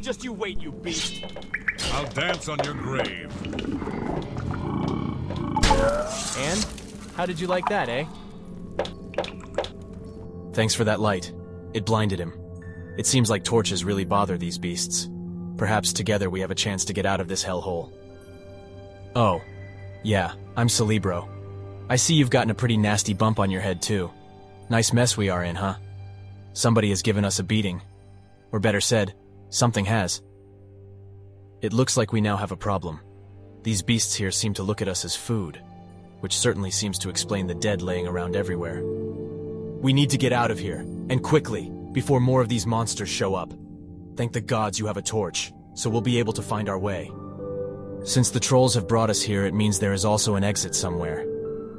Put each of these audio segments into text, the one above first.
Just you wait, you beast! I'll dance on your grave. And? How did you like that, eh? Thanks for that light. It blinded him. It seems like torches really bother these beasts. Perhaps together we have a chance to get out of this hellhole. Oh. Yeah, I'm Celebro. I see you've gotten a pretty nasty bump on your head, too. Nice mess we are in, huh? Somebody has given us a beating. Or better said, something has. It looks like we now have a problem. These beasts here seem to look at us as food, which certainly seems to explain the dead laying around everywhere. We need to get out of here, and quickly, before more of these monsters show up. Thank the gods you have a torch, so we'll be able to find our way. Since the trolls have brought us here, it means there is also an exit somewhere.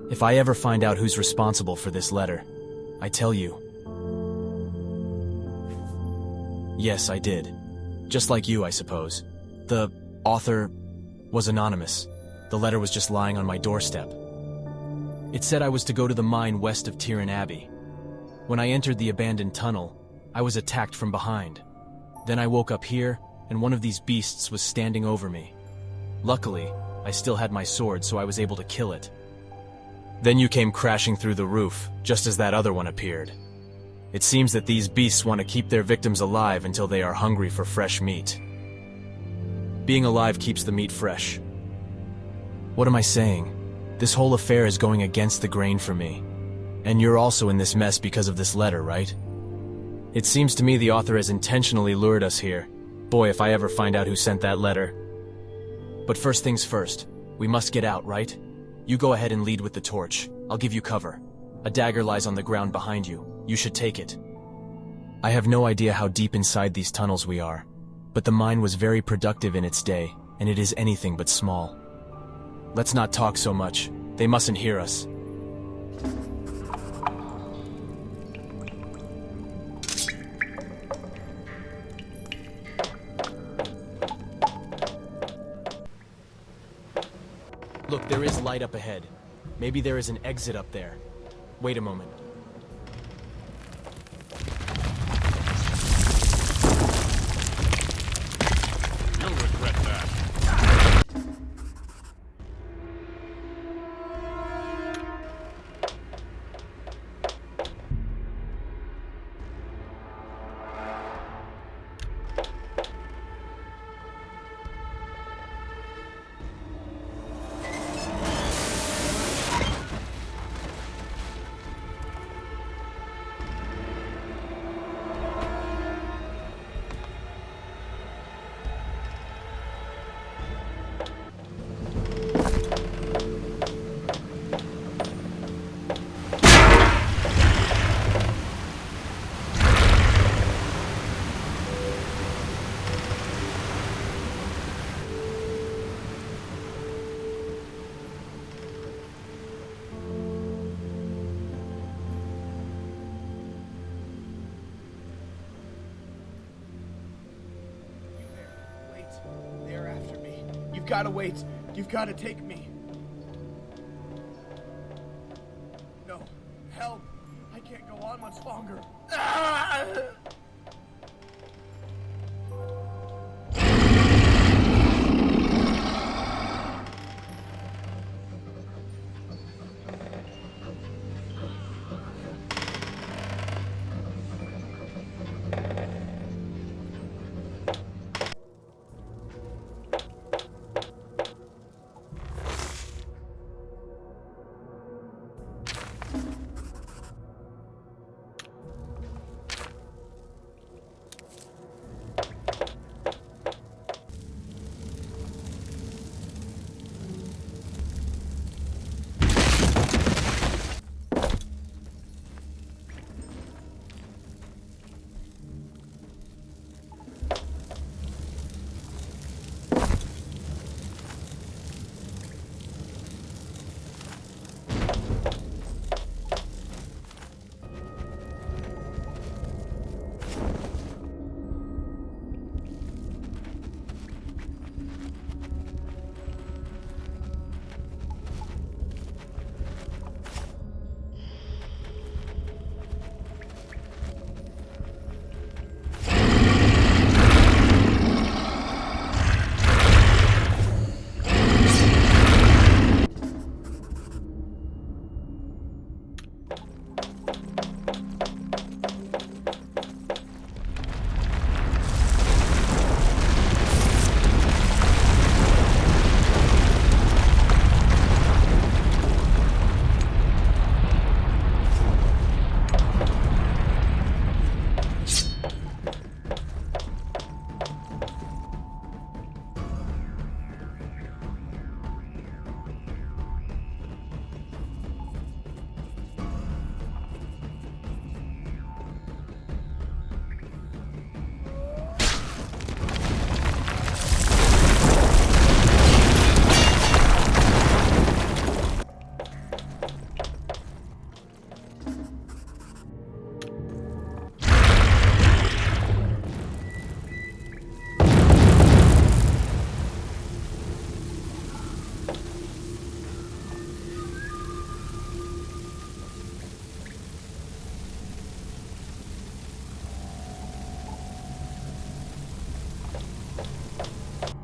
If I ever find out who's responsible for this letter, I tell you. Yes, I did. Just like you, I suppose. The author was anonymous. The letter was just lying on my doorstep. It said I was to go to the mine west of Tyrian Abbey. When I entered the abandoned tunnel, I was attacked from behind. Then I woke up here, and one of these beasts was standing over me. Luckily, I still had my sword, so I was able to kill it. Then you came crashing through the roof, just as that other one appeared. It seems that these beasts want to keep their victims alive until they are hungry for fresh meat. Being alive keeps the meat fresh. What am I saying? This whole affair is going against the grain for me. And you're also in this mess because of this letter, right? It seems to me the author has intentionally lured us here. Boy, if I ever find out who sent that letter. But first things first, we must get out, right? You go ahead and lead with the torch. I'll give you cover. A dagger lies on the ground behind you. You should take it. I have no idea how deep inside these tunnels we are, but the mine was very productive in its day, and it is anything but small. Let's not talk so much. They mustn't hear us. Look, there is light up ahead. Maybe there is an exit up there. Wait a moment. You'll regret that. They're after me. You've got to wait. You've got to take me. No. Help. I can't go on much longer. Ah!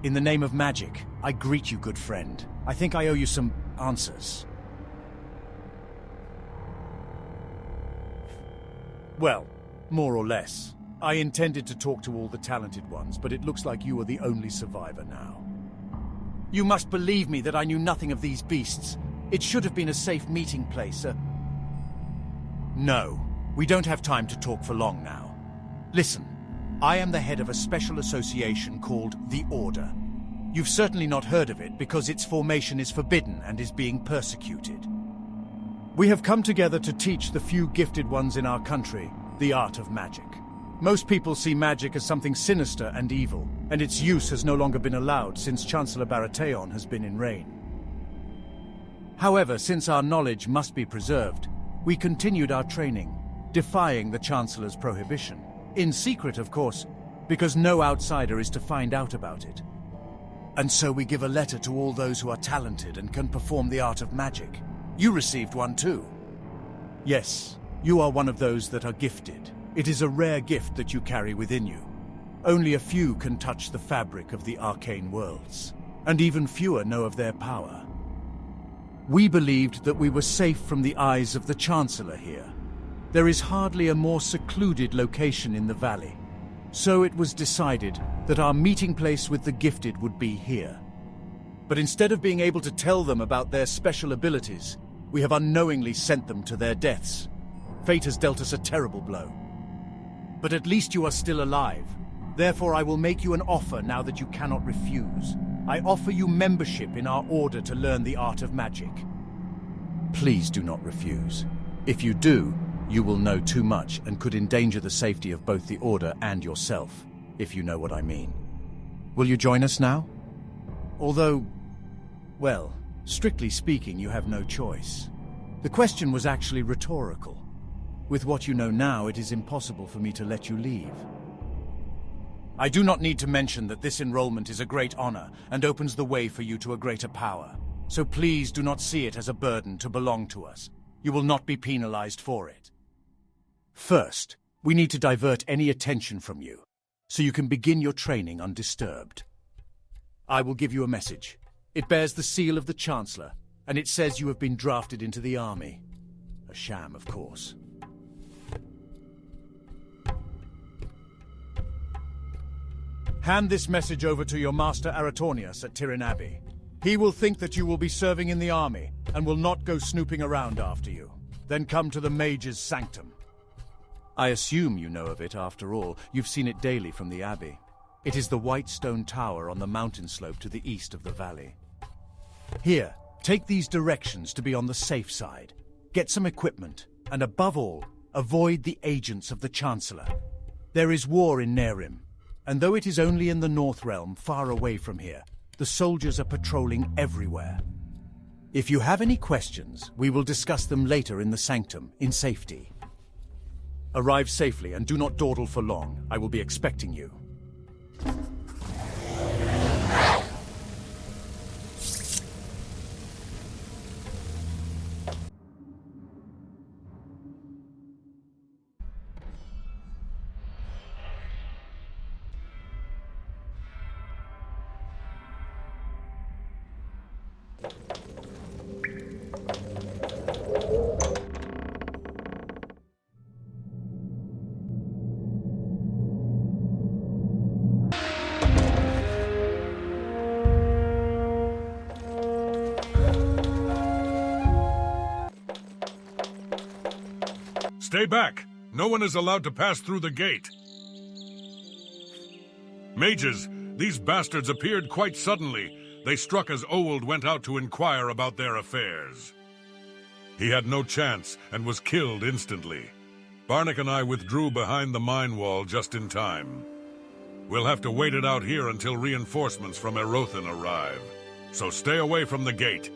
In the name of magic, I greet you, good friend. I think I owe you some answers. Well, more or less. I intended to talk to all the talented ones, but it looks like you are the only survivor now. You must believe me that I knew nothing of these beasts. It should have been a safe meeting place, No, we don't have time to talk for long now. Listen, I am the head of a special association called the Order. You've certainly not heard of it because its formation is forbidden and is being persecuted. We have come together to teach the few gifted ones in our country the art of magic. Most people see magic as something sinister and evil, and its use has no longer been allowed since Chancellor Baratheon has been in reign. However, since our knowledge must be preserved, we continued our training, defying the Chancellor's prohibition. In secret, of course, because no outsider is to find out about it. And so we give a letter to all those who are talented and can perform the art of magic. You received one too. Yes, you are one of those that are gifted. It is a rare gift that you carry within you. Only a few can touch the fabric of the arcane worlds, and even fewer know of their power. We believed that we were safe from the eyes of the Chancellor here. There is hardly a more secluded location in the valley, so it was decided that our meeting place with the gifted would be here. But instead of being able to tell them about their special abilities, we have unknowingly sent them to their deaths. Fate has dealt us a terrible blow. But at least you are still alive. Therefore, I will make you an offer now that you cannot refuse. I offer you membership in our order to learn the art of magic. Please do not refuse. If you do, you will know too much and could endanger the safety of both the order and yourself, if you know what I mean. Will you join us now? Although, well, strictly speaking, you have no choice. The question was actually rhetorical. With what you know now, it is impossible for me to let you leave. I do not need to mention that this enrollment is a great honor and opens the way for you to a greater power. So please do not see it as a burden to belong to us. You will not be penalized for it. First, we need to divert any attention from you, so you can begin your training undisturbed. I will give you a message. It bears the seal of the Chancellor, and it says you have been drafted into the army. A sham, of course. Hand this message over to your master Aratornius at Tirin Abbey. He will think that you will be serving in the army, and will not go snooping around after you. Then come to the Mage's Sanctum. I assume you know of it, after all. You've seen it daily from the Abbey. It is the white stone tower on the mountain slope to the east of the valley. Here, take these directions to be on the safe side. Get some equipment, and above all, avoid the agents of the Chancellor. There is war in Nehrim, and though it is only in the North Realm, far away from here, the soldiers are patrolling everywhere. If you have any questions, we will discuss them later in the Sanctum, in safety. Arrive safely and do not dawdle for long. I will be expecting you. Stay back! No one is allowed to pass through the gate. Mages, these bastards appeared quite suddenly. They struck as Old went out to inquire about their affairs. He had no chance and was killed instantly. Barnick and I withdrew behind the mine wall just in time. We'll have to wait it out here until reinforcements from Erothan arrive. So stay away from the gate.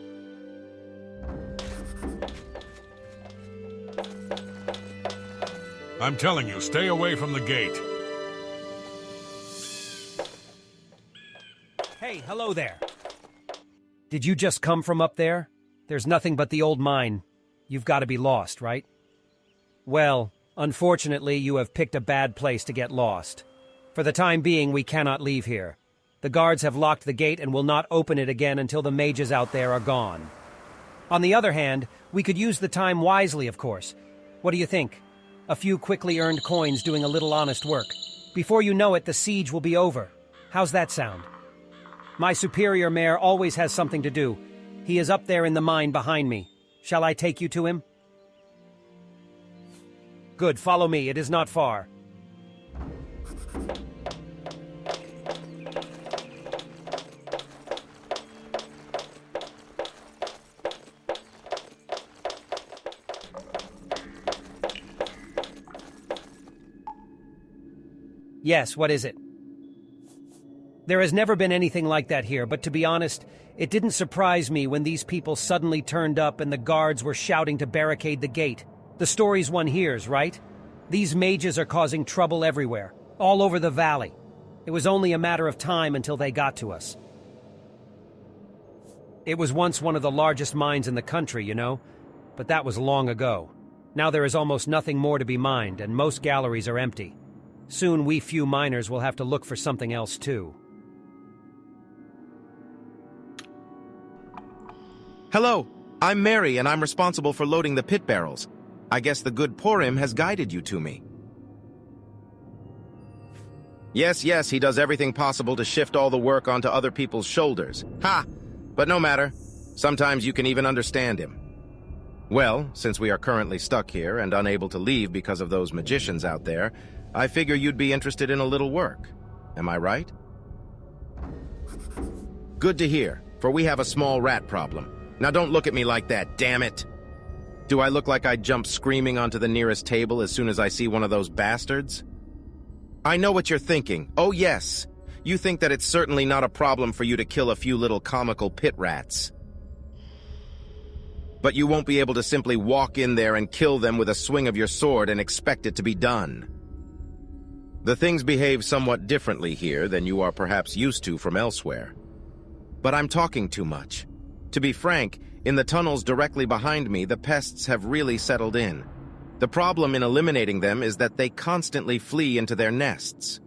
I'm telling you, stay away from the gate. Hey, hello there. Did you just come from up there? There's nothing but the old mine. You've got to be lost, right? Well, unfortunately, you have picked a bad place to get lost. For the time being, we cannot leave here. The guards have locked the gate and will not open it again until the mages out there are gone. On the other hand, we could use the time wisely, of course. What do you think? A few quickly earned coins doing a little honest work. Before you know it, the siege will be over. How's that sound? My superior mayor always has something to do. He is up there in the mine behind me. Shall I take you to him? Good, follow me. It is not far. Yes, what is it? There has never been anything like that here, but to be honest, it didn't surprise me when these people suddenly turned up and the guards were shouting to barricade the gate. The stories one hears, right? These mages are causing trouble everywhere, all over the valley. It was only a matter of time until they got to us. It was once one of the largest mines in the country, you know, but that was long ago. Now there is almost nothing more to be mined, and most galleries are empty. Soon we few miners will have to look for something else too. Hello, I'm Mary and I'm responsible for loading the pit barrels. I guess the good Porim has guided you to me. Yes, he does everything possible to shift all the work onto other people's shoulders. Ha! But no matter. Sometimes you can even understand him. Well, since we are currently stuck here and unable to leave because of those magicians out there, I figure you'd be interested in a little work. Am I right? Good to hear, for we have a small rat problem. Now don't look at me like that, damn it! Do I look like I'd jump screaming onto the nearest table as soon as I see one of those bastards? I know what you're thinking. Oh yes, you think that it's certainly not a problem for you to kill a few little comical pit rats. But you won't be able to simply walk in there and kill them with a swing of your sword and expect it to be done. The things behave somewhat differently here than you are perhaps used to from elsewhere. But I'm talking too much. To be frank, in the tunnels directly behind me, the pests have really settled in. The problem in eliminating them is that they constantly flee into their nests.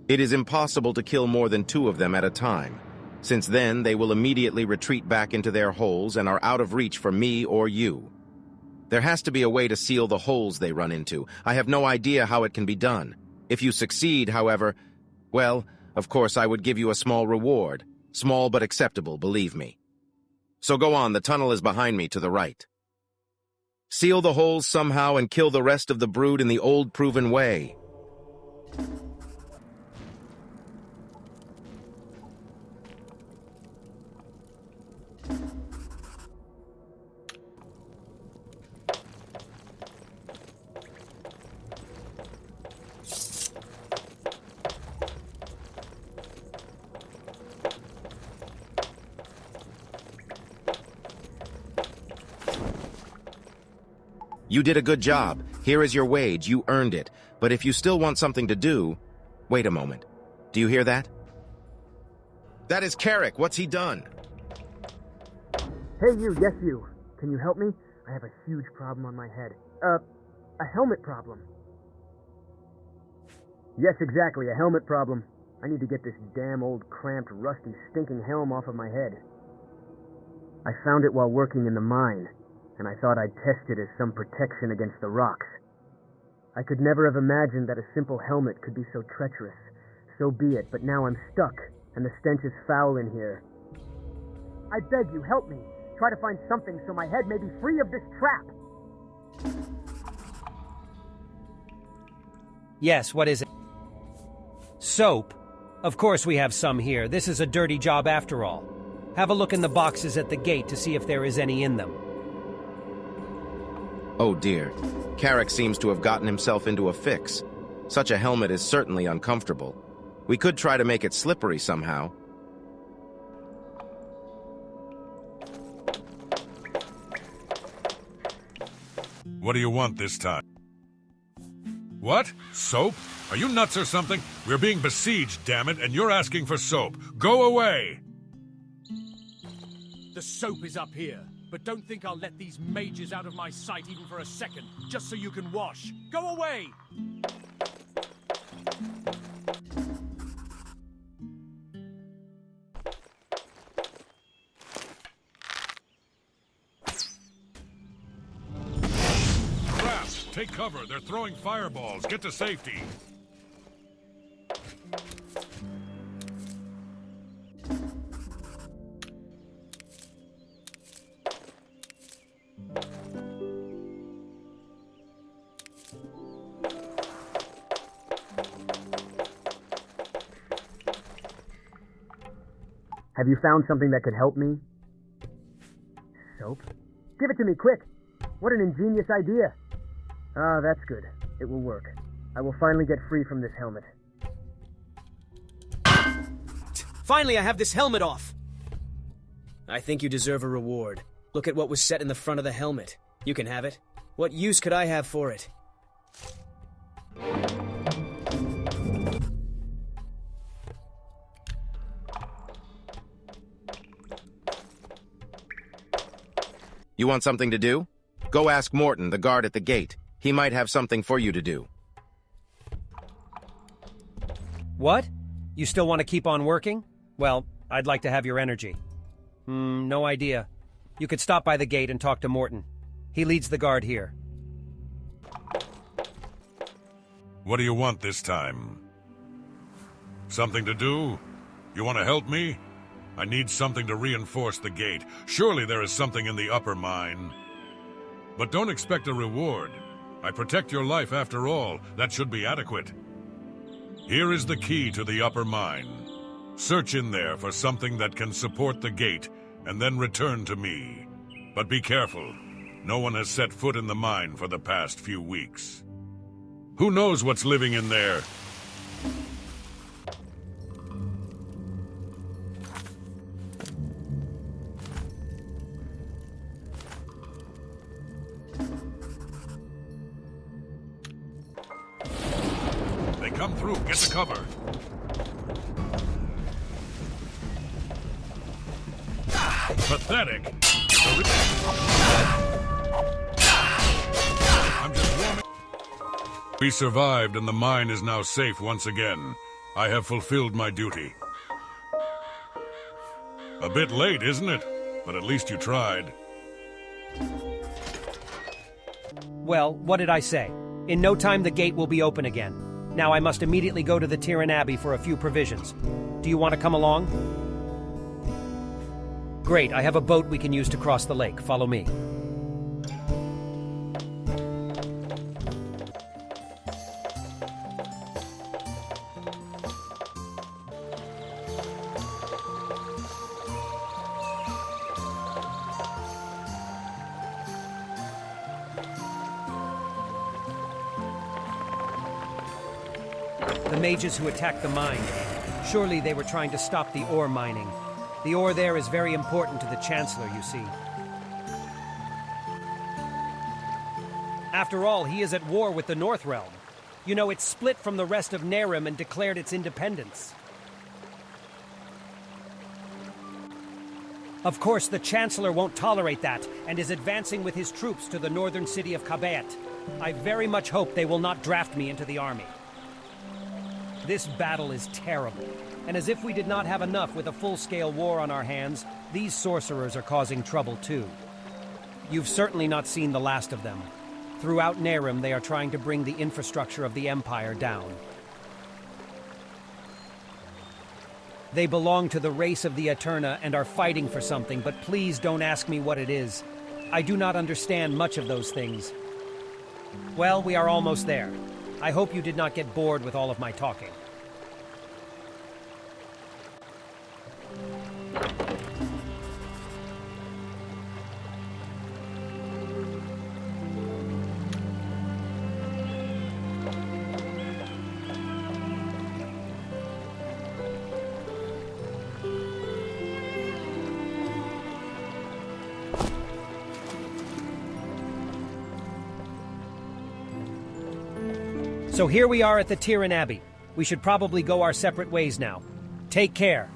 It is impossible to kill more than 2 of them at a time, since then they will immediately retreat back into their holes and are out of reach for me or you. There has to be a way to seal the holes they run into. I have no idea how it can be done. If you succeed, however, well, of course I would give you a small reward. Small but acceptable, believe me. So go on, the tunnel is behind me to the right. Seal the holes somehow and kill the rest of the brood in the old proven way. You did a good job. Here is your wage. You earned it. But if you still want something to do... Wait a moment. Do you hear that? That is Carrick. What's he done? Hey you, yes you. Can you help me? I have a huge problem on my head. A helmet problem. Yes, exactly, a helmet problem. I need to get this damn old, cramped, rusty, stinking helm off of my head. I found it while working in the mine, and I thought I'd test it as some protection against the rocks. I could never have imagined that a simple helmet could be so treacherous. So be it, but now I'm stuck, and the stench is foul in here. I beg you, help me. Try to find something so my head may be free of this trap. Yes, what is it? Soap? Of course we have some here. This is a dirty job after all. Have a look in the boxes at the gate to see if there is any in them. Oh dear. Carrick seems to have gotten himself into a fix. Such a helmet is certainly uncomfortable. We could try to make it slippery somehow. What do you want this time? What? Soap? Are you nuts or something? We're being besieged, damn it, and you're asking for soap. Go away! The soap is up here, but don't think I'll let these mages out of my sight even for a second, just so you can wash. Go away! Take cover. They're throwing fireballs. Get to safety. Have you found something that could help me? Soap? Give it to me, quick! What an ingenious idea! Ah, that's good. It will work. I will finally get free from this helmet. Finally, I have this helmet off! I think you deserve a reward. Look at what was set in the front of the helmet. You can have it. What use could I have for it? You want something to do? Go ask Morton, the guard at the gate. He might have something for you to do. What? You still want to keep on working? Well, I'd like to have your energy. No idea. You could stop by the gate and talk to Morton. He leads the guard here. What do you want this time? Something to do? You want to help me? I need something to reinforce the gate. Surely there is something in the upper mine. But don't expect a reward. I protect your life after all. That should be adequate. Here is the key to the upper mine. Search in there for something that can support the gate, and then return to me. But be careful. No one has set foot in the mine for the past few weeks. Who knows what's living in there? They come through. Get to cover. Pathetic. I'm just warming. We survived, and the mine is now safe once again. I have fulfilled my duty. A bit late, isn't it? But at least you tried. Well, what did I say? In no time the gate will be open again. Now I must immediately go to the Nehrim Abbey for a few provisions. Do you want to come along? Great, I have a boat we can use to cross the lake. Follow me. The mages who attacked the mine. Surely they were trying to stop the ore mining. The ore there is very important to the Chancellor, you see. After all, he is at war with the North Realm. You know, it's split from the rest of Nehrim and declared its independence. Of course, the Chancellor won't tolerate that, and is advancing with his troops to the northern city of Kabet. I very much hope they will not draft me into the army. This battle is terrible, and as if we did not have enough with a full-scale war on our hands, these sorcerers are causing trouble too. You've certainly not seen the last of them. Throughout Nehrim, they are trying to bring the infrastructure of the Empire down. They belong to the race of the Eterna and are fighting for something, but please don't ask me what it is. I do not understand much of those things. Well, we are almost there. I hope you did not get bored with all of my talking. So here we are at the Nehrim Abbey. We should probably go our separate ways now. Take care.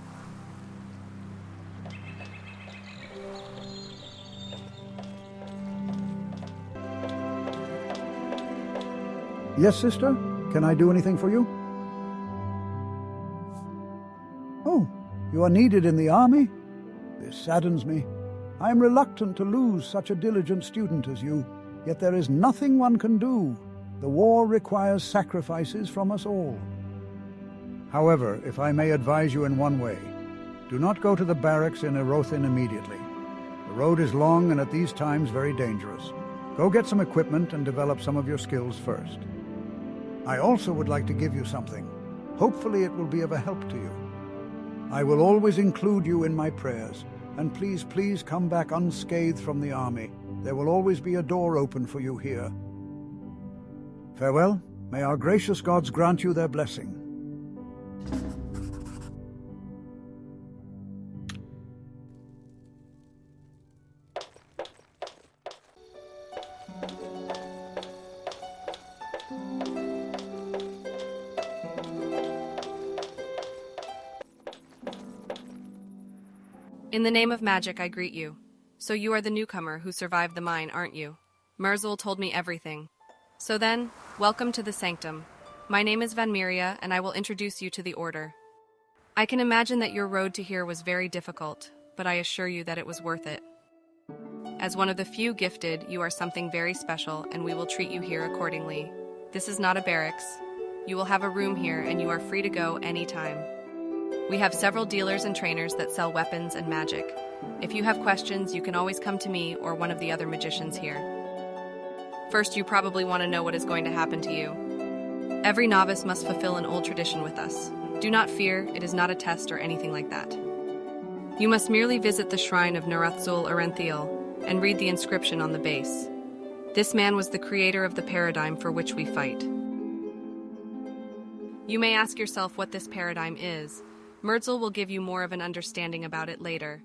Yes, sister? Can I do anything for you? Oh, you are needed in the army? This saddens me. I am reluctant to lose such a diligent student as you. Yet there is nothing one can do. The war requires sacrifices from us all. However, if I may advise you in one way, do not go to the barracks in Erothin immediately. The road is long and at these times very dangerous. Go get some equipment and develop some of your skills first. I also would like to give you something. Hopefully it will be of a help to you. I will always include you in my prayers, and please come back unscathed from the army. There will always be a door open for you here. Farewell. May our gracious gods grant you their blessing. In the name of magic, I greet you. So you are the newcomer who survived the mine, aren't you? Merzul told me everything. So then, welcome to the Sanctum. My name is Vanmiria, and I will introduce you to the Order. I can imagine that your road to here was very difficult, but I assure you that it was worth it. As one of the few gifted, you are something very special, and we will treat you here accordingly. This is not a barracks. You will have a room here, and you are free to go anytime. We have several dealers and trainers that sell weapons and magic. If you have questions, you can always come to me or one of the other magicians here. First, you probably want to know what is going to happen to you. Every novice must fulfill an old tradition with us. Do not fear, it is not a test or anything like that. You must merely visit the shrine of Narathzul Arenthiel and read the inscription on the base. This man was the creator of the paradigm for which we fight. You may ask yourself what this paradigm is. Merzul will give you more of an understanding about it later.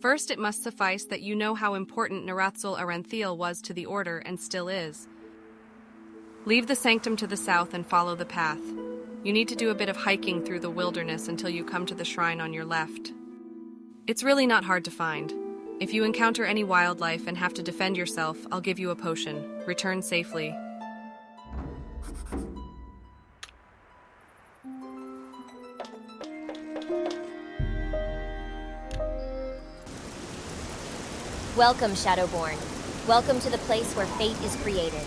First, it must suffice that you know how important Narathzul Arenthiel was to the Order and still is. Leave the Sanctum to the south and follow the path. You need to do a bit of hiking through the wilderness until you come to the shrine on your left. It's really not hard to find. If you encounter any wildlife and have to defend yourself, I'll give you a potion. Return safely. Welcome, Shadowborn. Welcome to the place where fate is created.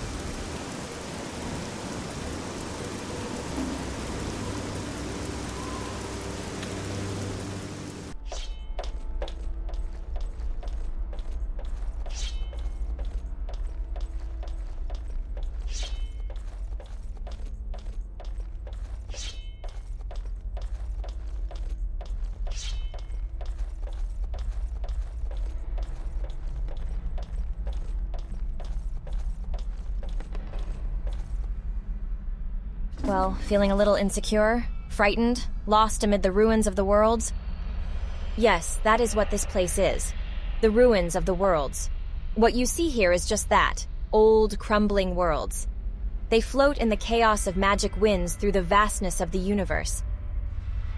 Well, feeling a little insecure, frightened, lost amid the ruins of the worlds? Yes, that is what this place is. The ruins of the worlds. What you see here is just that. Old, crumbling worlds. They float in the chaos of magic winds through the vastness of the universe.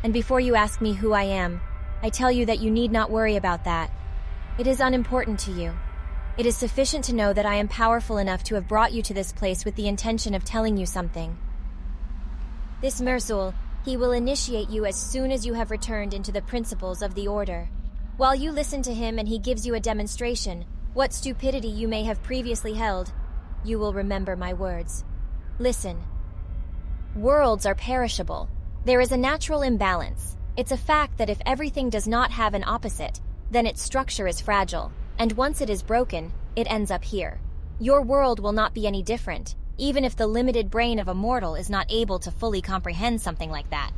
And before you ask me who I am, I tell you that you need not worry about that. It is unimportant to you. It is sufficient to know that I am powerful enough to have brought you to this place with the intention of telling you something. This Merzul, he will initiate you as soon as you have returned into the principles of the Order. While you listen to him and he gives you a demonstration, what stupidity you may have previously held, you will remember my words. Listen. Worlds are perishable. There is a natural imbalance. It's a fact that if everything does not have an opposite, then its structure is fragile, and once it is broken, it ends up here. Your world will not be any different, even if the limited brain of a mortal is not able to fully comprehend something like that.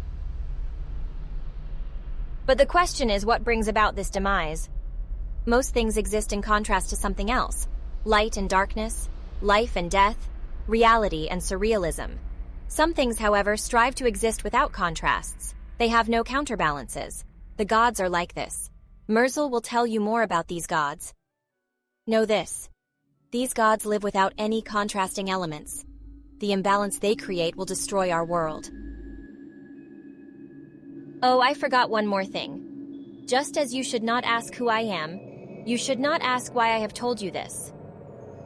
But the question is, what brings about this demise? Most things exist in contrast to something else. Light and darkness, life and death, reality and surrealism. Some things, however, strive to exist without contrasts. They have no counterbalances. The gods are like this. Merzul will tell you more about these gods. Know this. These gods live without any contrasting elements. The imbalance they create will destroy our world. Oh, I forgot one more thing. Just as you should not ask who I am, you should not ask why I have told you this.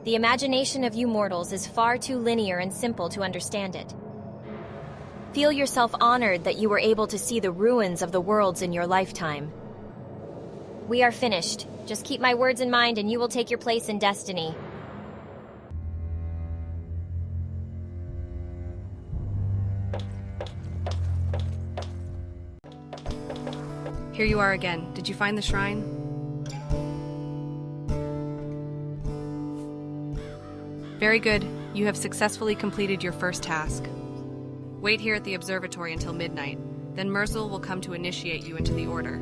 The imagination of you mortals is far too linear and simple to understand it. Feel yourself honored that you were able to see the ruins of the worlds in your lifetime. We are finished. Just keep my words in mind and you will take your place in destiny. Here you are again. Did you find the shrine? Very good. You have successfully completed your first task. Wait here at the observatory until midnight. Then Merzel will come to initiate you into the Order.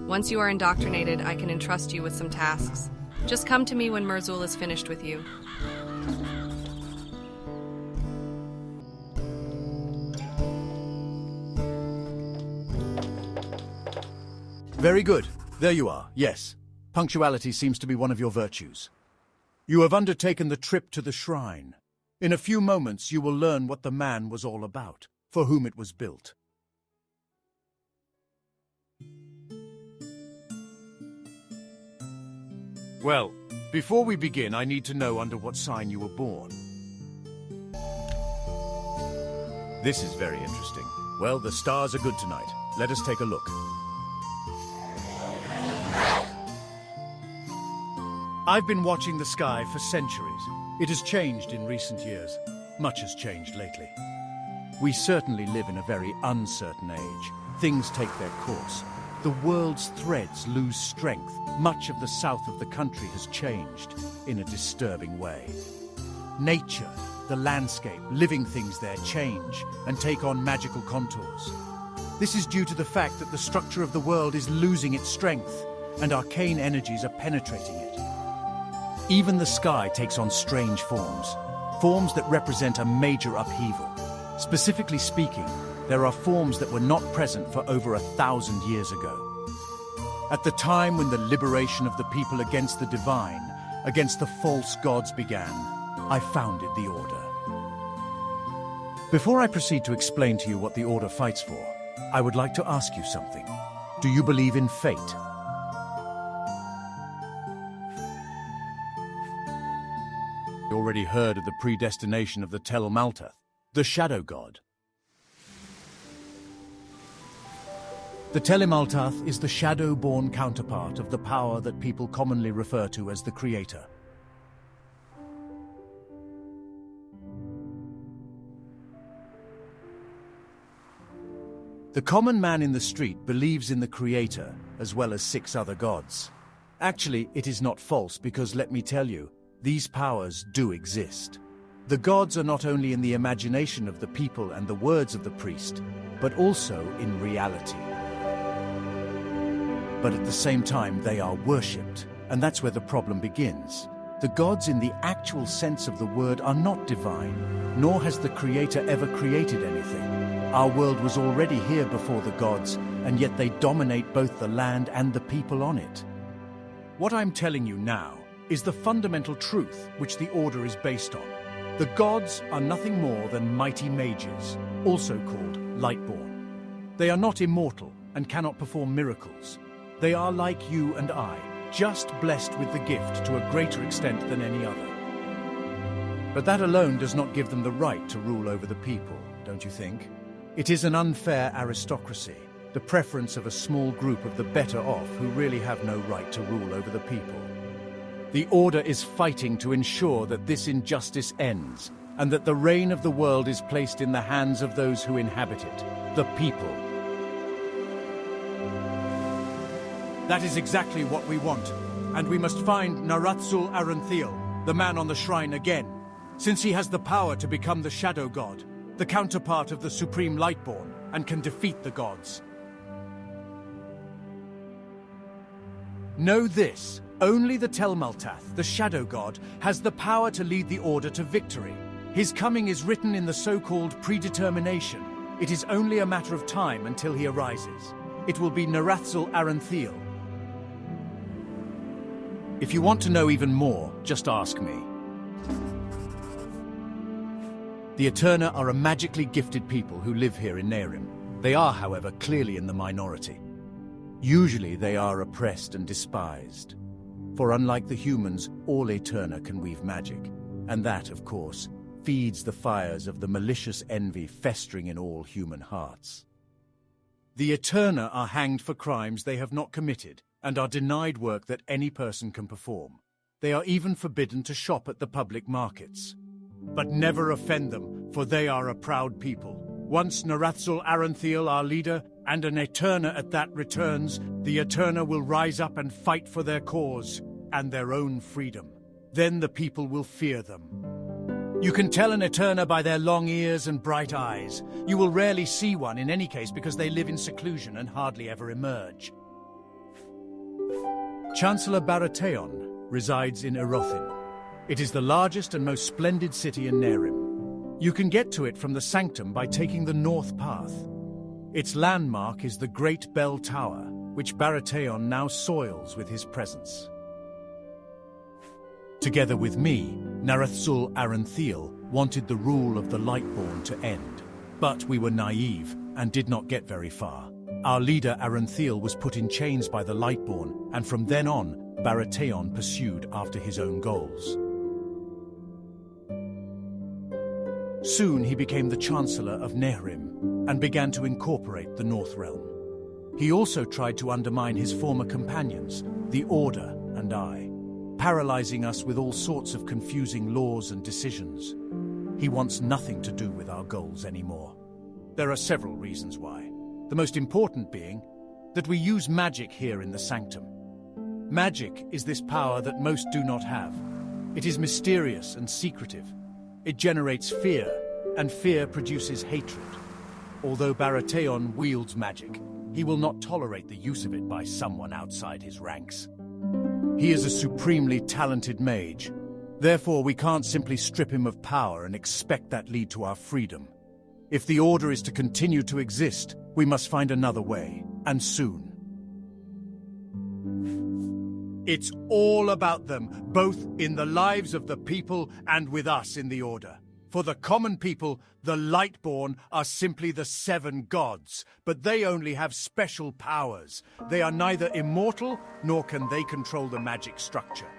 Once you are indoctrinated, I can entrust you with some tasks. Just come to me when Merzel is finished with you. Very good. There you are, yes. Punctuality seems to be one of your virtues. You have undertaken the trip to the shrine. In a few moments you will learn what the man was all about, for whom it was built. Well, before we begin, I need to know under what sign you were born. This is very interesting. Well, the stars are good tonight. Let us take a look. I've been watching the sky for centuries. It has changed in recent years. Much has changed lately. We certainly live in a very uncertain age. Things take their course. The world's threads lose strength. Much of the south of the country has changed in a disturbing way. Nature, the landscape, living things there change and take on magical contours. This is due to the fact that the structure of the world is losing its strength and arcane energies are penetrating it. Even the sky takes on strange forms, forms that represent a major upheaval. Specifically speaking, there are forms that were not present for over 1,000 years ago. At the time when the liberation of the people against the divine, against the false gods began, I founded the Order. Before I proceed to explain to you what the Order fights for, I would like to ask you something. Do you believe in fate? You already heard of the predestination of the Tel Maltath, the shadow god. The Telemaltath is the shadow-born counterpart of the power that people commonly refer to as the Creator. The common man in the street believes in the Creator as well as 6 other gods. Actually, it is not false because, let me tell you, these powers do exist. The gods are not only in the imagination of the people and the words of the priest, but also in reality. But at the same time, they are worshipped, and that's where the problem begins. The gods in the actual sense of the word are not divine, nor has the Creator ever created anything. Our world was already here before the gods, and yet they dominate both the land and the people on it. What I'm telling you now is the fundamental truth which the Order is based on. The gods are nothing more than mighty mages, also called Lightborn. They are not immortal and cannot perform miracles. They are like you and I, just blessed with the gift to a greater extent than any other. But that alone does not give them the right to rule over the people, don't you think? It is an unfair aristocracy, the preference of a small group of the better off who really have no right to rule over the people. The Order is fighting to ensure that this injustice ends, and that the reign of the world is placed in the hands of those who inhabit it, the people. That is exactly what we want, and we must find Narathsul Aranthiel, the man on the shrine again, since he has the power to become the Shadow God, the counterpart of the Supreme Lightborn, and can defeat the gods. Know this. Only the Telmaltath, the Shadow God, has the power to lead the Order to victory. His coming is written in the so-called predetermination. It is only a matter of time until he arises. It will be Narathsul Aranthiel. If you want to know even more, just ask me. The Eterna are a magically gifted people who live here in Nehrim. They are, however, clearly in the minority. Usually they are oppressed and despised. For unlike the humans, all Eterna can weave magic, and that, of course, feeds the fires of the malicious envy festering in all human hearts. The Eterna are hanged for crimes they have not committed, and are denied work that any person can perform. They are even forbidden to shop at the public markets. But never offend them, for they are a proud people. Once Narathsul Aranthiel, our leader, and an Eterna at that returns, the Eterna will rise up and fight for their cause and their own freedom. Then the people will fear them. You can tell an Eterna by their long ears and bright eyes. You will rarely see one in any case because they live in seclusion and hardly ever emerge. Chancellor Baratheon resides in Erothin. It is the largest and most splendid city in Nehrim. You can get to it from the Sanctum by taking the North Path. Its landmark is the Great Bell Tower, which Baratheon now soils with his presence. Together with me, Narathsul Arantheal wanted the rule of the Lightborn to end. But we were naive and did not get very far. Our leader Arantheal was put in chains by the Lightborn, and from then on, Baratheon pursued after his own goals. Soon he became the Chancellor of Nehrim and began to incorporate the North Realm. He also tried to undermine his former companions, the Order and I, paralyzing us with all sorts of confusing laws and decisions. He wants nothing to do with our goals anymore. There are several reasons why. The most important being that we use magic here in the Sanctum. Magic is this power that most do not have. It is mysterious and secretive. It generates fear, and fear produces hatred. Although Baratheon wields magic, he will not tolerate the use of it by someone outside his ranks. He is a supremely talented mage. Therefore, we can't simply strip him of power and expect that lead to our freedom. If the Order is to continue to exist, we must find another way, and soon. It's all about them, both in the lives of the people and with us in the Order. For the common people, the Lightborn are simply the 7 gods, but they only have special powers. They are neither immortal, nor can they control the magic structure.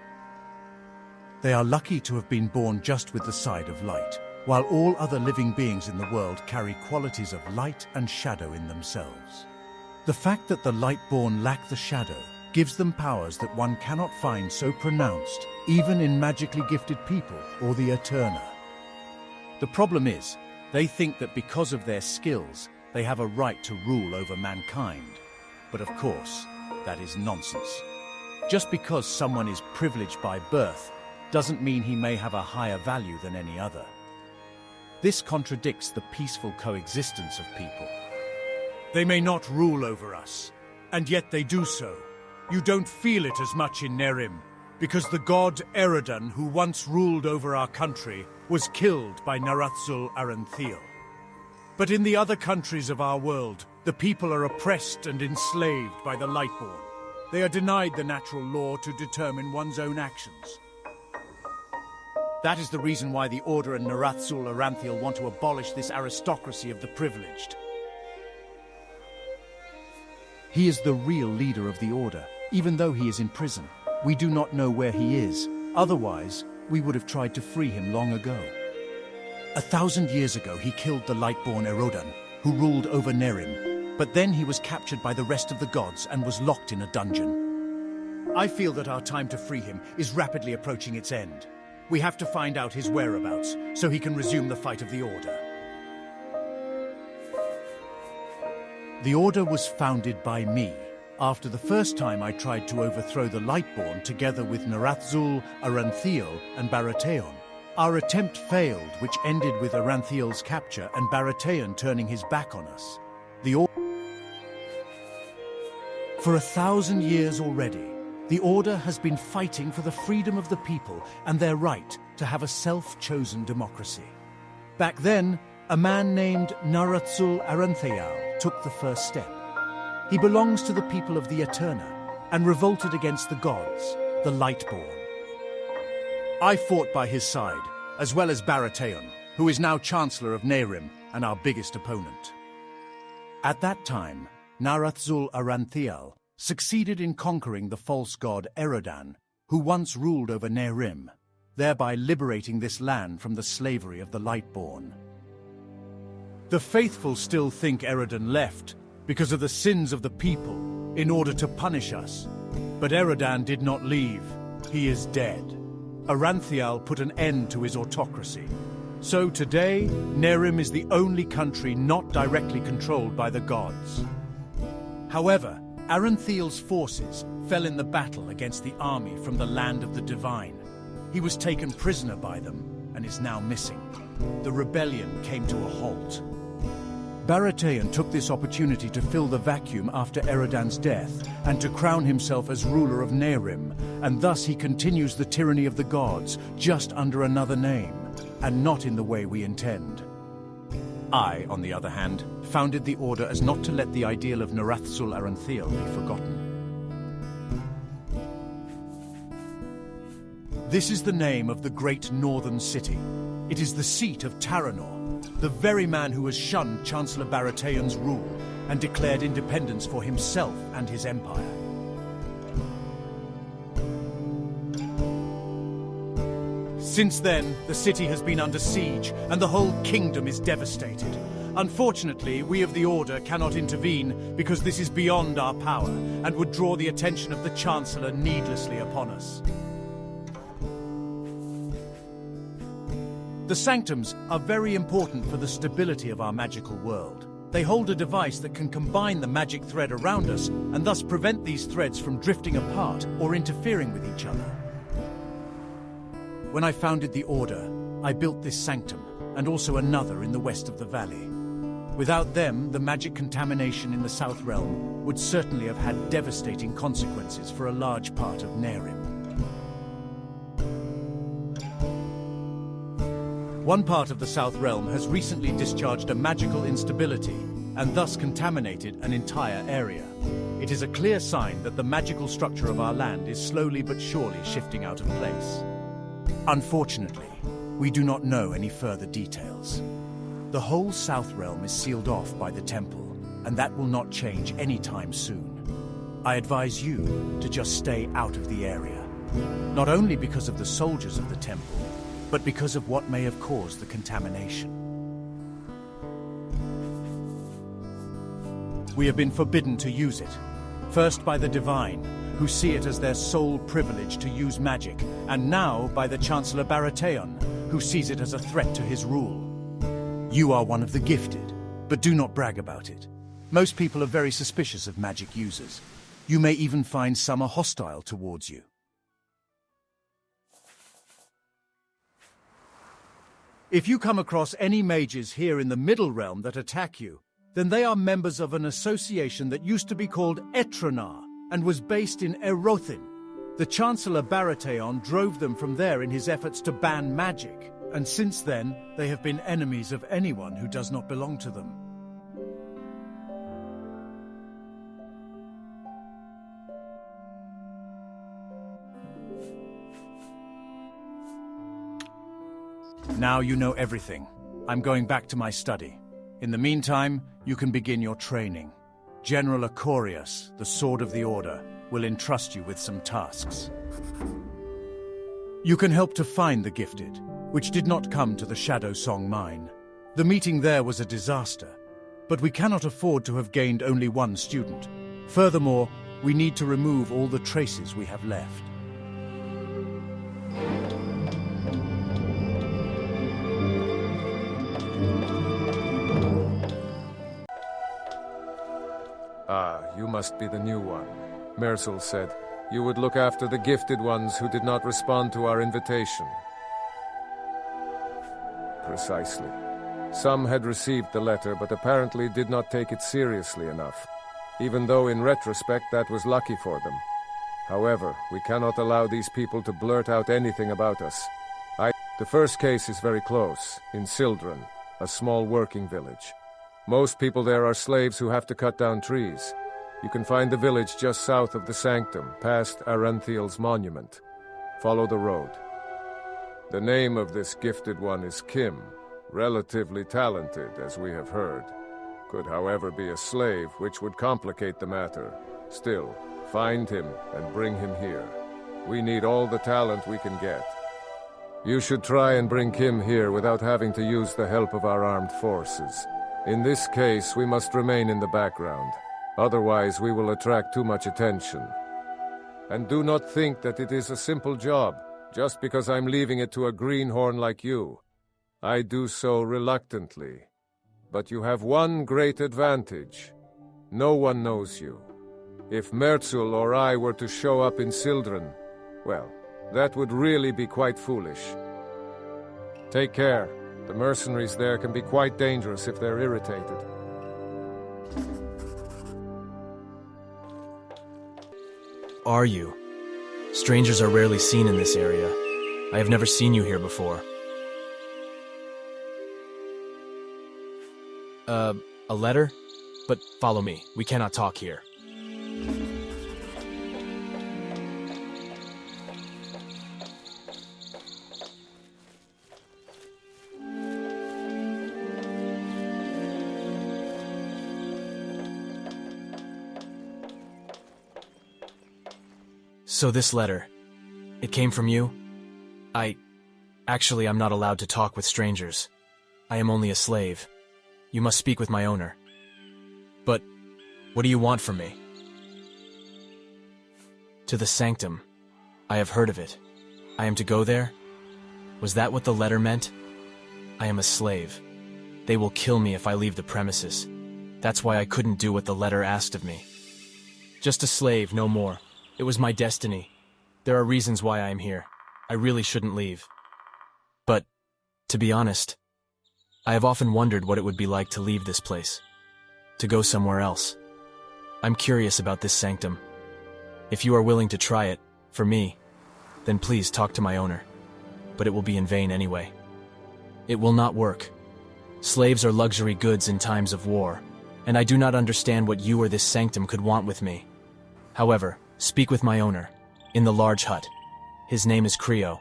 They are lucky to have been born just with the side of light, while all other living beings in the world carry qualities of light and shadow in themselves. The fact that the Lightborn lack the shadow gives them powers that one cannot find so pronounced, even in magically gifted people or the Eterna. The problem is, they think that because of their skills, they have a right to rule over mankind. But of course, that is nonsense. Just because someone is privileged by birth doesn't mean he may have a higher value than any other. This contradicts the peaceful coexistence of people. They may not rule over us, and yet they do so. You don't feel it as much in Nehrim, because the god Eredon, who once ruled over our country, was killed by Narathsul Arantheal. But in the other countries of our world, the people are oppressed and enslaved by the Lightborn. They are denied the natural law to determine one's own actions. That is the reason why the Order and Narathsul Arantheal want to abolish this aristocracy of the privileged. He is the real leader of the Order, even though he is in prison. We do not know where he is. Otherwise, we would have tried to free him long ago. 1,000 years ago, he killed the Lightborn Eredon, who ruled over Nehrim. But then he was captured by the rest of the gods and was locked in a dungeon. I feel that our time to free him is rapidly approaching its end. We have to find out his whereabouts, so he can resume the fight of the Order. The Order was founded by me, after the first time I tried to overthrow the Lightborn together with Narathsul, Arantheal, and Baratheon. Our attempt failed, which ended with Arantheal's capture and Baratheon turning his back on us. For 1,000 years already, the Order has been fighting for the freedom of the people and their right to have a self-chosen democracy. Back then, a man named Narathsul Arantheal took the first step. He belongs to the people of the Eterna and revolted against the gods, the Lightborn. I fought by his side, as well as Baratheon, who is now Chancellor of Nehrim and our biggest opponent. At that time, Narathsul Arantheal succeeded in conquering the false god Eredon, who once ruled over Nehrim, thereby liberating this land from the slavery of the Lightborn. The faithful still think Eredon left because of the sins of the people in order to punish us. But Eredon did not leave. He is dead. Arantheal put an end to his autocracy. So today, Nehrim is the only country not directly controlled by the gods. However, Aranthiel's forces fell in the battle against the army from the land of the divine. He was taken prisoner by them and is now missing. The rebellion came to a halt. Baratheon took this opportunity to fill the vacuum after Eridan's death and to crown himself as ruler of Nehrim, and thus he continues the tyranny of the gods, just under another name, and not in the way we intend. I, on the other hand, founded the Order as not to let the ideal of Narathsul Aranthiel be forgotten. This is the name of the great northern city. It is the seat of Taranor, the very man who has shunned Chancellor Baratheon's rule and declared independence for himself and his empire. Since then, the city has been under siege, and the whole kingdom is devastated. Unfortunately, we of the Order cannot intervene because this is beyond our power and would draw the attention of the Chancellor needlessly upon us. The Sanctums are very important for the stability of our magical world. They hold a device that can combine the magic thread around us and thus prevent these threads from drifting apart or interfering with each other. When I founded the Order, I built this sanctum, and also another in the west of the valley. Without them, the magic contamination in the South Realm would certainly have had devastating consequences for a large part of Nehrim. One part of the South Realm has recently discharged a magical instability, and thus contaminated an entire area. It is a clear sign that the magical structure of our land is slowly but surely shifting out of place. Unfortunately, we do not know any further details. The whole South Realm is sealed off by the Temple, and that will not change anytime soon. I advise you to just stay out of the area, not only because of the soldiers of the Temple, but because of what may have caused the contamination. We have been forbidden to use it, first by the Divine, who see it as their sole privilege to use magic, and now by the Chancellor Baratheon, who sees it as a threat to his rule. You are one of the gifted, but do not brag about it. Most people are very suspicious of magic users. You may even find some are hostile towards you. If you come across any mages here in the Middle Realm that attack you, then they are members of an association that used to be called Etranar and was based in Erothin. The Chancellor Baratheon drove them from there in his efforts to ban magic, and since then they have been enemies of anyone who does not belong to them. Now you know everything. I'm going back to my study. In the meantime, you can begin your training. General Acorius, the Sword of the Order, will entrust you with some tasks. You can help to find the gifted, which did not come to the Shadow Song mine. The meeting there was a disaster, but we cannot afford to have gained only one student. Furthermore, we need to remove all the traces we have left. Ah, you must be the new one. Merzel said you would look after the gifted ones who did not respond to our invitation. Precisely. Some had received the letter, but apparently did not take it seriously enough, even though in retrospect that was lucky for them. However, we cannot allow these people to blurt out anything about us. The first case is very close, in Sildren, a small working village. Most people there are slaves who have to cut down trees. You can find the village just south of the Sanctum, past Aranthiel's monument. Follow the road. The name of this gifted one is Kim, relatively talented, as we have heard. Could, however, be a slave, which would complicate the matter. Still, find him and bring him here. We need all the talent we can get. You should try and bring Kim here without having to use the help of our armed forces. In this case, we must remain in the background. Otherwise, we will attract too much attention. And do not think that it is a simple job, just because I'm leaving it to a greenhorn like you. I do so reluctantly. But you have one great advantage. No one knows you. If Merzel or I were to show up in Sildren, well, that would really be quite foolish. Take care. The mercenaries there can be quite dangerous if they're irritated. Are you? Strangers are rarely seen in this area. I have never seen you here before. A letter? But follow me. We cannot talk here. So this letter, it came from you? Actually, I'm not allowed to talk with strangers. I am only a slave. You must speak with my owner. But what do you want from me? To the Sanctum. I have heard of it. I am to go there? Was that what the letter meant? I am a slave. They will kill me if I leave the premises. That's why I couldn't do what the letter asked of me. Just a slave, no more. It was my destiny. There are reasons why I am here. I really shouldn't leave. But, to be honest, I have often wondered what it would be like to leave this place. To go somewhere else. I'm curious about this sanctum. If you are willing to try it, for me, then please talk to my owner. But it will be in vain anyway. It will not work. Slaves are luxury goods in times of war, and I do not understand what you or this sanctum could want with me. However, speak with my owner, in the large hut. His name is Creo.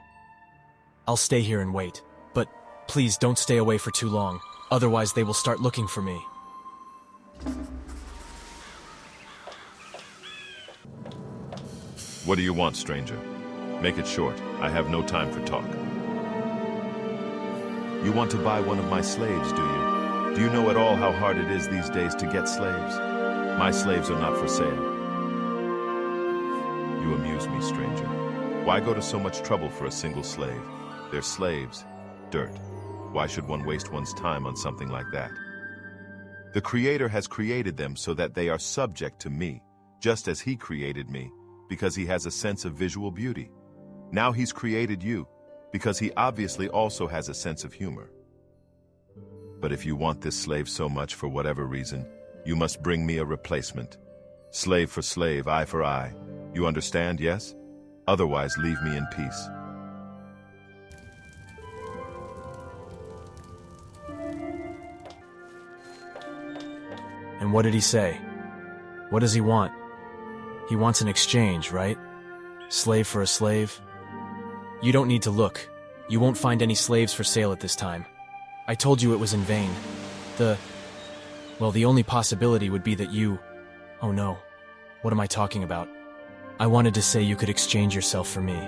I'll stay here and wait, but please don't stay away for too long, otherwise they will start looking for me. What do you want, stranger? Make it short. I have no time for talk. You want to buy one of my slaves, do you? Do you know at all how hard it is these days to get slaves? My slaves are not for sale. You amuse me, stranger. Why go to so much trouble for a single slave? They're slaves. Dirt. Why should one waste one's time on something like that? The Creator has created them so that they are subject to me, just as He created me, because He has a sense of visual beauty. Now He's created you, because He obviously also has a sense of humor. But if you want this slave so much for whatever reason, you must bring me a replacement. Slave for slave, eye for eye. You understand, yes? Otherwise, leave me in peace. And what did he say? What does he want? He wants an exchange, right? Slave for a slave? You don't need to look. You won't find any slaves for sale at this time. I told you it was in vain. The only possibility would be that you... Oh no. What am I talking about? I wanted to say you could exchange yourself for me.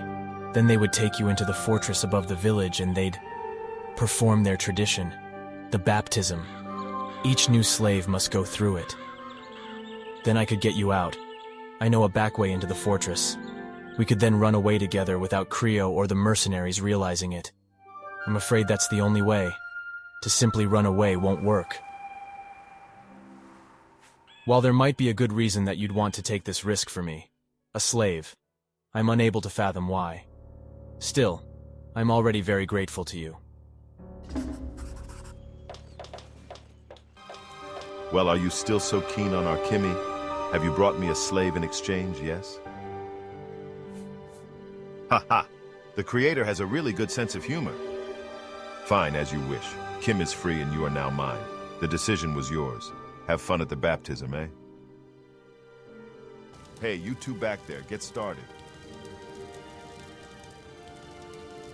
Then they would take you into the fortress above the village and they'd perform their tradition. The baptism. Each new slave must go through it. Then I could get you out. I know a back way into the fortress. We could then run away together without Creo or the mercenaries realizing it. I'm afraid that's the only way. To simply run away won't work. While there might be a good reason that you'd want to take this risk for me, a slave, I'm unable to fathom why. Still, I'm already very grateful to you. Well, are you still so keen on our Kimmy? Have you brought me a slave in exchange, yes? Ha ha! The Creator has a really good sense of humor. Fine, as you wish. Kim is free and you are now mine. The decision was yours. Have fun at the baptism, eh? Hey, you two back there, get started.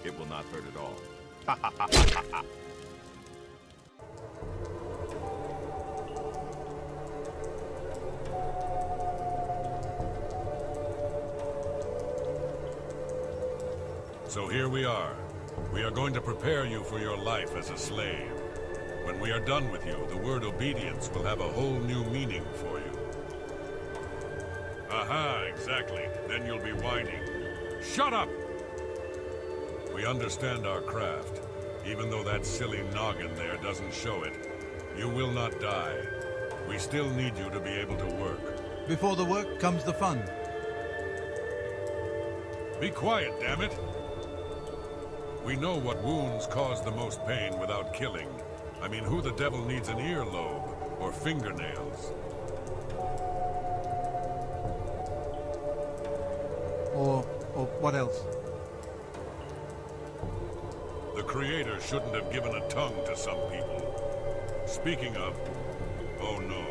It will not hurt at all. Ha ha ha ha ha! So here we are. We are going to prepare you for your life as a slave. When we are done with you, the word obedience will have a whole new meaning for you. Aha, exactly. Then you'll be whining. Shut up! We understand our craft, even though that silly noggin there doesn't show it. You will not die. We still need you to be able to work. Before the work comes the fun. Be quiet, damn it! We know what wounds cause the most pain without killing. I mean, who the devil needs an earlobe or fingernails? Or what else? The Creator shouldn't have given a tongue to some people. Speaking of... Oh no.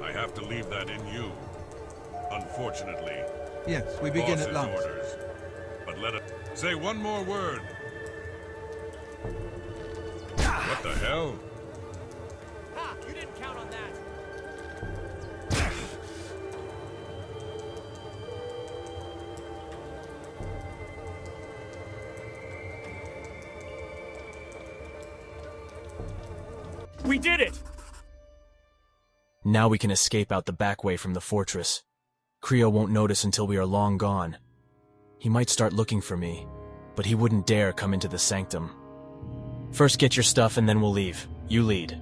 I have to leave that in you. Unfortunately. Yes, we begin Boss's at last. orders. But let it... Say one more word. What the hell? Ha! You didn't count on that! We did it! Now we can escape out the back way from the fortress. Creo won't notice until we are long gone. He might start looking for me, but he wouldn't dare come into the sanctum. First get your stuff and then we'll leave. You lead.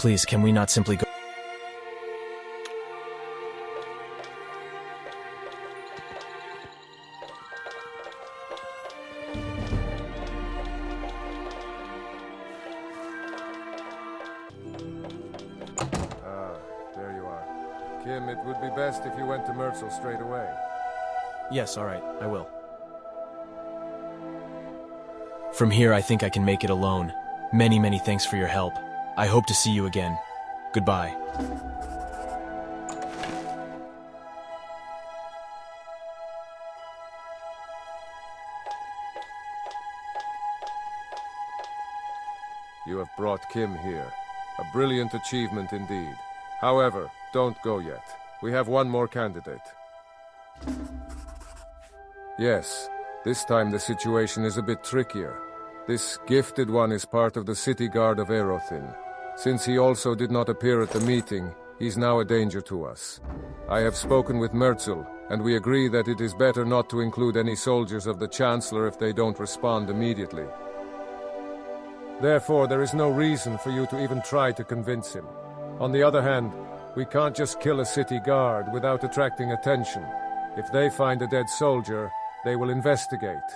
Please, can we not simply go? There you are. Kim, it would be best if you went to Merzel straight away. Yes, all right, I will. From here, I think I can make it alone. Many, many thanks for your help. I hope to see you again. Goodbye. You have brought Kim here. A brilliant achievement indeed. However, don't go yet. We have one more candidate. Yes, this time the situation is a bit trickier. This gifted one is part of the city guard of Erothin. Since he also did not appear at the meeting, he's now a danger to us. I have spoken with Merzel, and we agree that it is better not to include any soldiers of the Chancellor if they don't respond immediately. Therefore, there is no reason for you to even try to convince him. On the other hand, we can't just kill a city guard without attracting attention. If they find a dead soldier, they will investigate.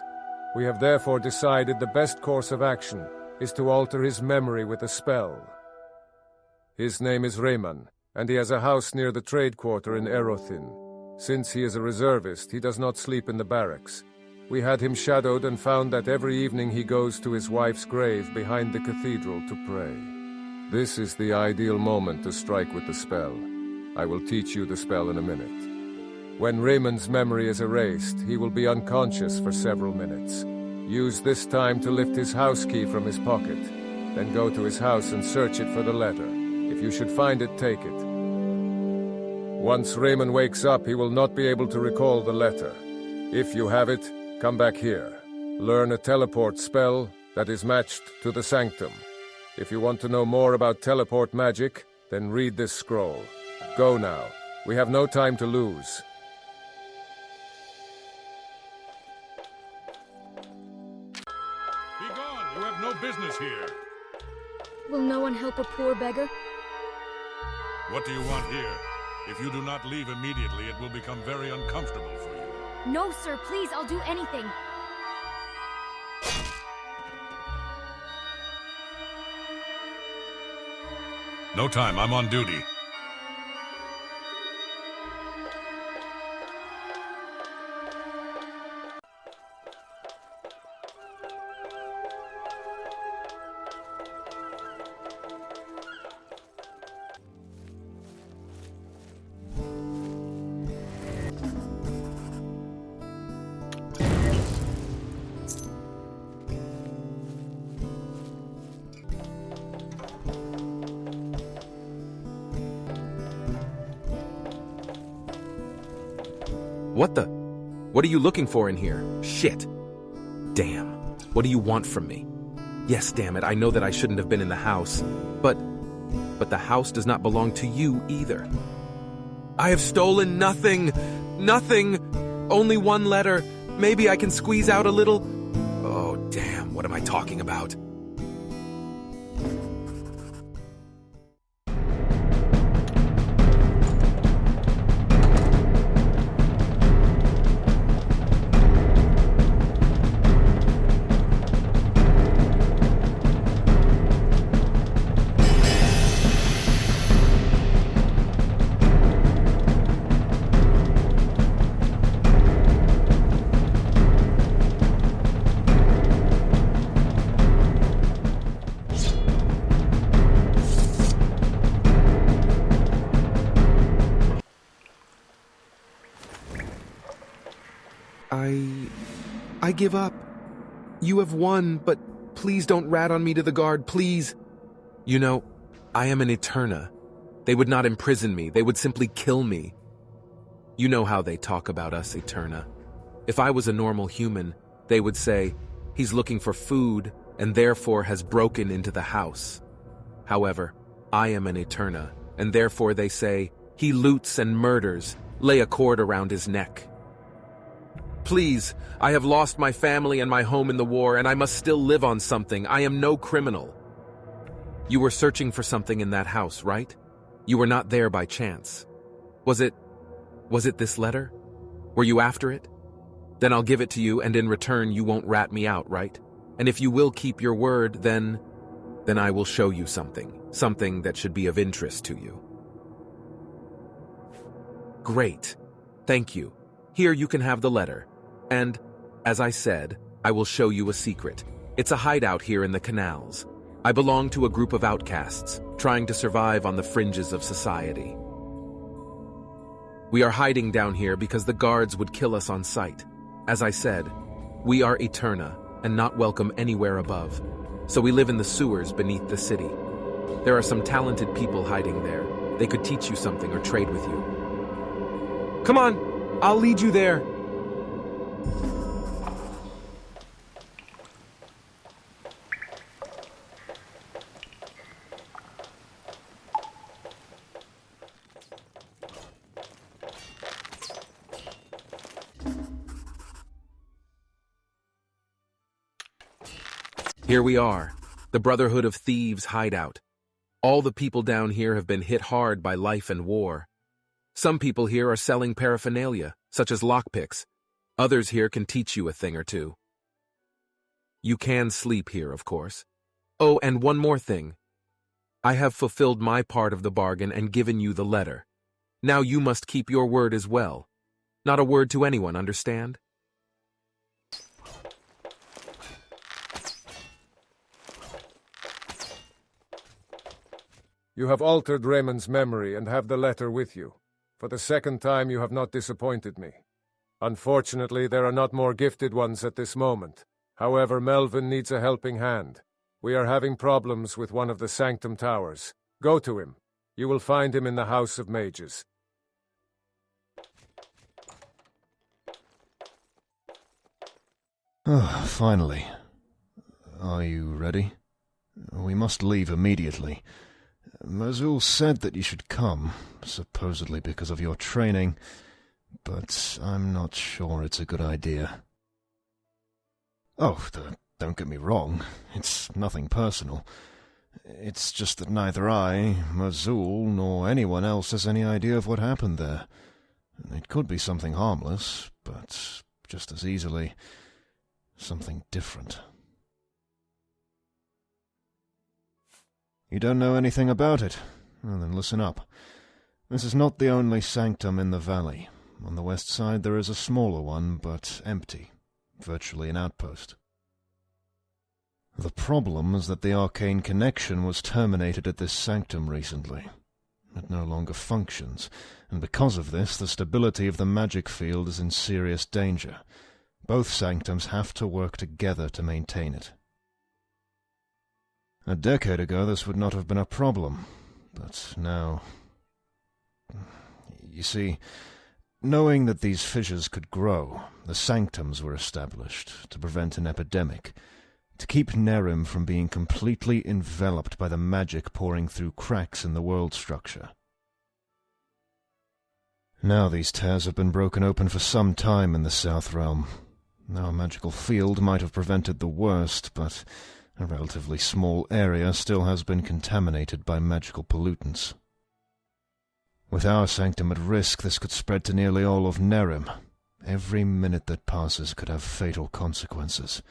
We have therefore decided the best course of action is to alter his memory with a spell. His name is Rayman, and he has a house near the trade quarter in Erothin. Since he is a reservist, he does not sleep in the barracks. We had him shadowed and found that every evening he goes to his wife's grave behind the cathedral to pray. This is the ideal moment to strike with the spell. I will teach you the spell in a minute. When Raymond's memory is erased, he will be unconscious for several minutes. Use this time to lift his house key from his pocket. Then go to his house and search it for the letter. If you should find it, take it. Once Raymond wakes up, he will not be able to recall the letter. If you have it, come back here. Learn a teleport spell that is matched to the sanctum. If you want to know more about teleport magic, then read this scroll. Go now. We have no time to lose. Be gone! You have no business here. Will no one help a poor beggar? What do you want here? If you do not leave immediately, it will become very uncomfortable for you. No, sir, please, I'll do anything. No time, I'm on duty. What the? What are you looking for in here? Shit. Damn. What do you want from me? Yes, damn it, I know that I shouldn't have been in the house. But the house does not belong to you either. I have stolen nothing. Nothing. Only one letter. Maybe I can squeeze out a little. Oh, damn, what am I talking about? I give up. You have won, but please don't rat on me to the guard, please. You know, I am an Eterna. They would not imprison me, they would simply kill me. You know how they talk about us, Eterna. If I was a normal human, they would say, he's looking for food and therefore has broken into the house. However, I am an Eterna, and therefore they say, he loots and murders, lay a cord around his neck. Please, I have lost my family and my home in the war, and I must still live on something. I am no criminal. You were searching for something in that house, right? You were not there by chance. Was it this letter? Were you after it? Then I'll give it to you, and in return you won't rat me out, right? And if you will keep your word, then I will show you something that should be of interest to you. Great. Thank you. Here you can have the letter. And, as I said, I will show you a secret. It's a hideout here in the canals. I belong to a group of outcasts, trying to survive on the fringes of society. We are hiding down here because the guards would kill us on sight. As I said, we are Eterna, and not welcome anywhere above. So we live in the sewers beneath the city. There are some talented people hiding there. They could teach you something or trade with you. Come on, I'll lead you there. Here we are, the Brotherhood of Thieves hideout. All the people down here have been hit hard by life and war. Some people here are selling paraphernalia, such as lockpicks. Others here can teach you a thing or two. You can sleep here, of course. Oh, and one more thing. I have fulfilled my part of the bargain and given you the letter. Now you must keep your word as well. Not a word to anyone, understand? You have altered Raymond's memory and have the letter with you. For the second time, you have not disappointed me. Unfortunately, there are not more gifted ones at this moment. However, Melvin needs a helping hand. We are having problems with one of the Sanctum Towers. Go to him. You will find him in the House of Mages. Ah, finally. Are you ready? We must leave immediately. Mazul said that you should come, supposedly because of your training, but I'm not sure it's a good idea. Oh, don't get me wrong, it's nothing personal. It's just that neither I, Mazul, nor anyone else has any idea of what happened there. It could be something harmless, but just as easily something different. You don't know anything about it? Well, then listen up. This is not the only sanctum in the valley. On the west side there is a smaller one, but empty. Virtually an outpost. The problem is that the arcane connection was terminated at this sanctum recently. It no longer functions, and because of this, the stability of the magic field is in serious danger. Both sanctums have to work together to maintain it. A decade ago this would not have been a problem, but now... You see, Knowing that these fissures could grow, the sanctums were established to prevent an epidemic, to keep Nehrim from being completely enveloped by the magic pouring through cracks in the world structure. Now these tears have been broken open for some time in the South Realm. Our magical field might have prevented the worst, but a relatively small area still has been contaminated by magical pollutants. With our sanctum at risk, this could spread to nearly all of Nehrim. Every minute that passes could have fatal consequences.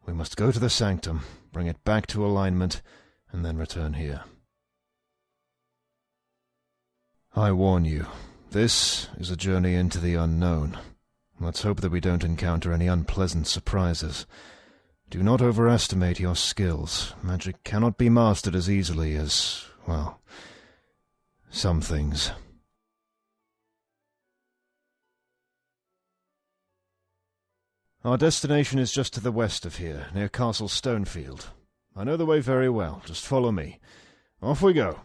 We must go to the sanctum, bring it back to alignment, and then return here. I warn you, this is a journey into the unknown. Let's hope that we don't encounter any unpleasant surprises. Do not overestimate your skills. Magic cannot be mastered as easily as, well, some things. Our destination is just to the west of here, near Castle Stonefield. I know the way very well. Just follow me. Off we go.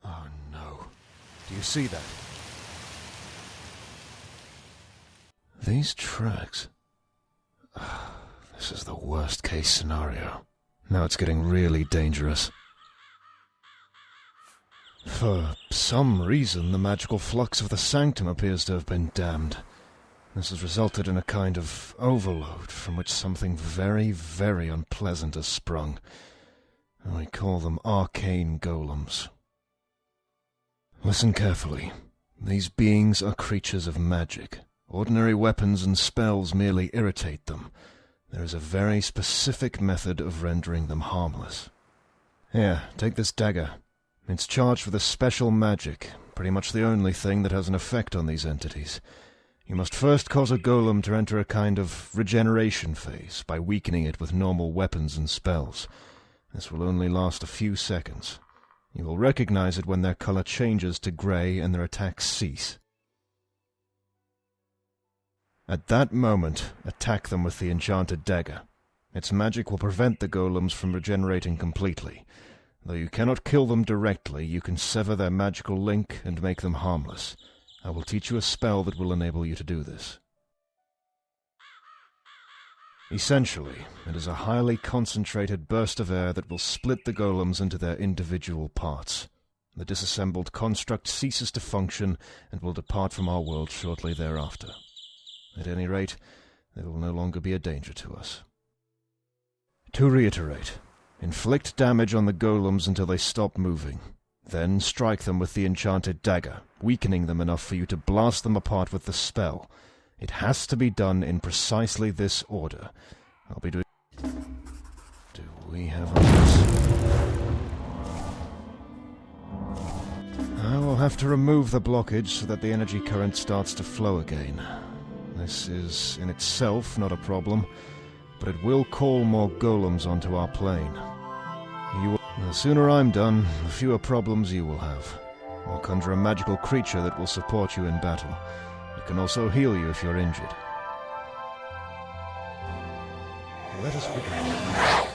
Oh no. Do you see that? These tracks... This is the worst-case scenario. Now it's getting really dangerous. For some reason, the magical flux of the sanctum appears to have been dammed. This has resulted in a kind of overload from which something very, very unpleasant has sprung. We call them arcane golems. Listen carefully. These beings are creatures of magic. Ordinary weapons and spells merely irritate them. There is a very specific method of rendering them harmless. Here, take this dagger. It's charged with a special magic, pretty much the only thing that has an effect on these entities. You must first cause a golem to enter a kind of regeneration phase by weakening it with normal weapons and spells. This will only last a few seconds. You will recognize it when their color changes to gray and their attacks cease. At that moment, attack them with the enchanted dagger. Its magic will prevent the golems from regenerating completely. Though you cannot kill them directly, you can sever their magical link and make them harmless. I will teach you a spell that will enable you to do this. Essentially, it is a highly concentrated burst of air that will split the golems into their individual parts. The disassembled construct ceases to function and will depart from our world shortly thereafter. At any rate, they will no longer be a danger to us. To reiterate, inflict damage on the golems until they stop moving. Then strike them with the enchanted dagger, weakening them enough for you to blast them apart with the spell. It has to be done in precisely this order. I'll be doing... Do we have a mess? I will have to remove the blockage so that the energy current starts to flow again. This is, in itself, not a problem, but it will call more golems onto our plane. The sooner I'm done, the fewer problems you will have. I'll conjure a magical creature that will support you in battle. It can also heal you if you're injured. Let us begin.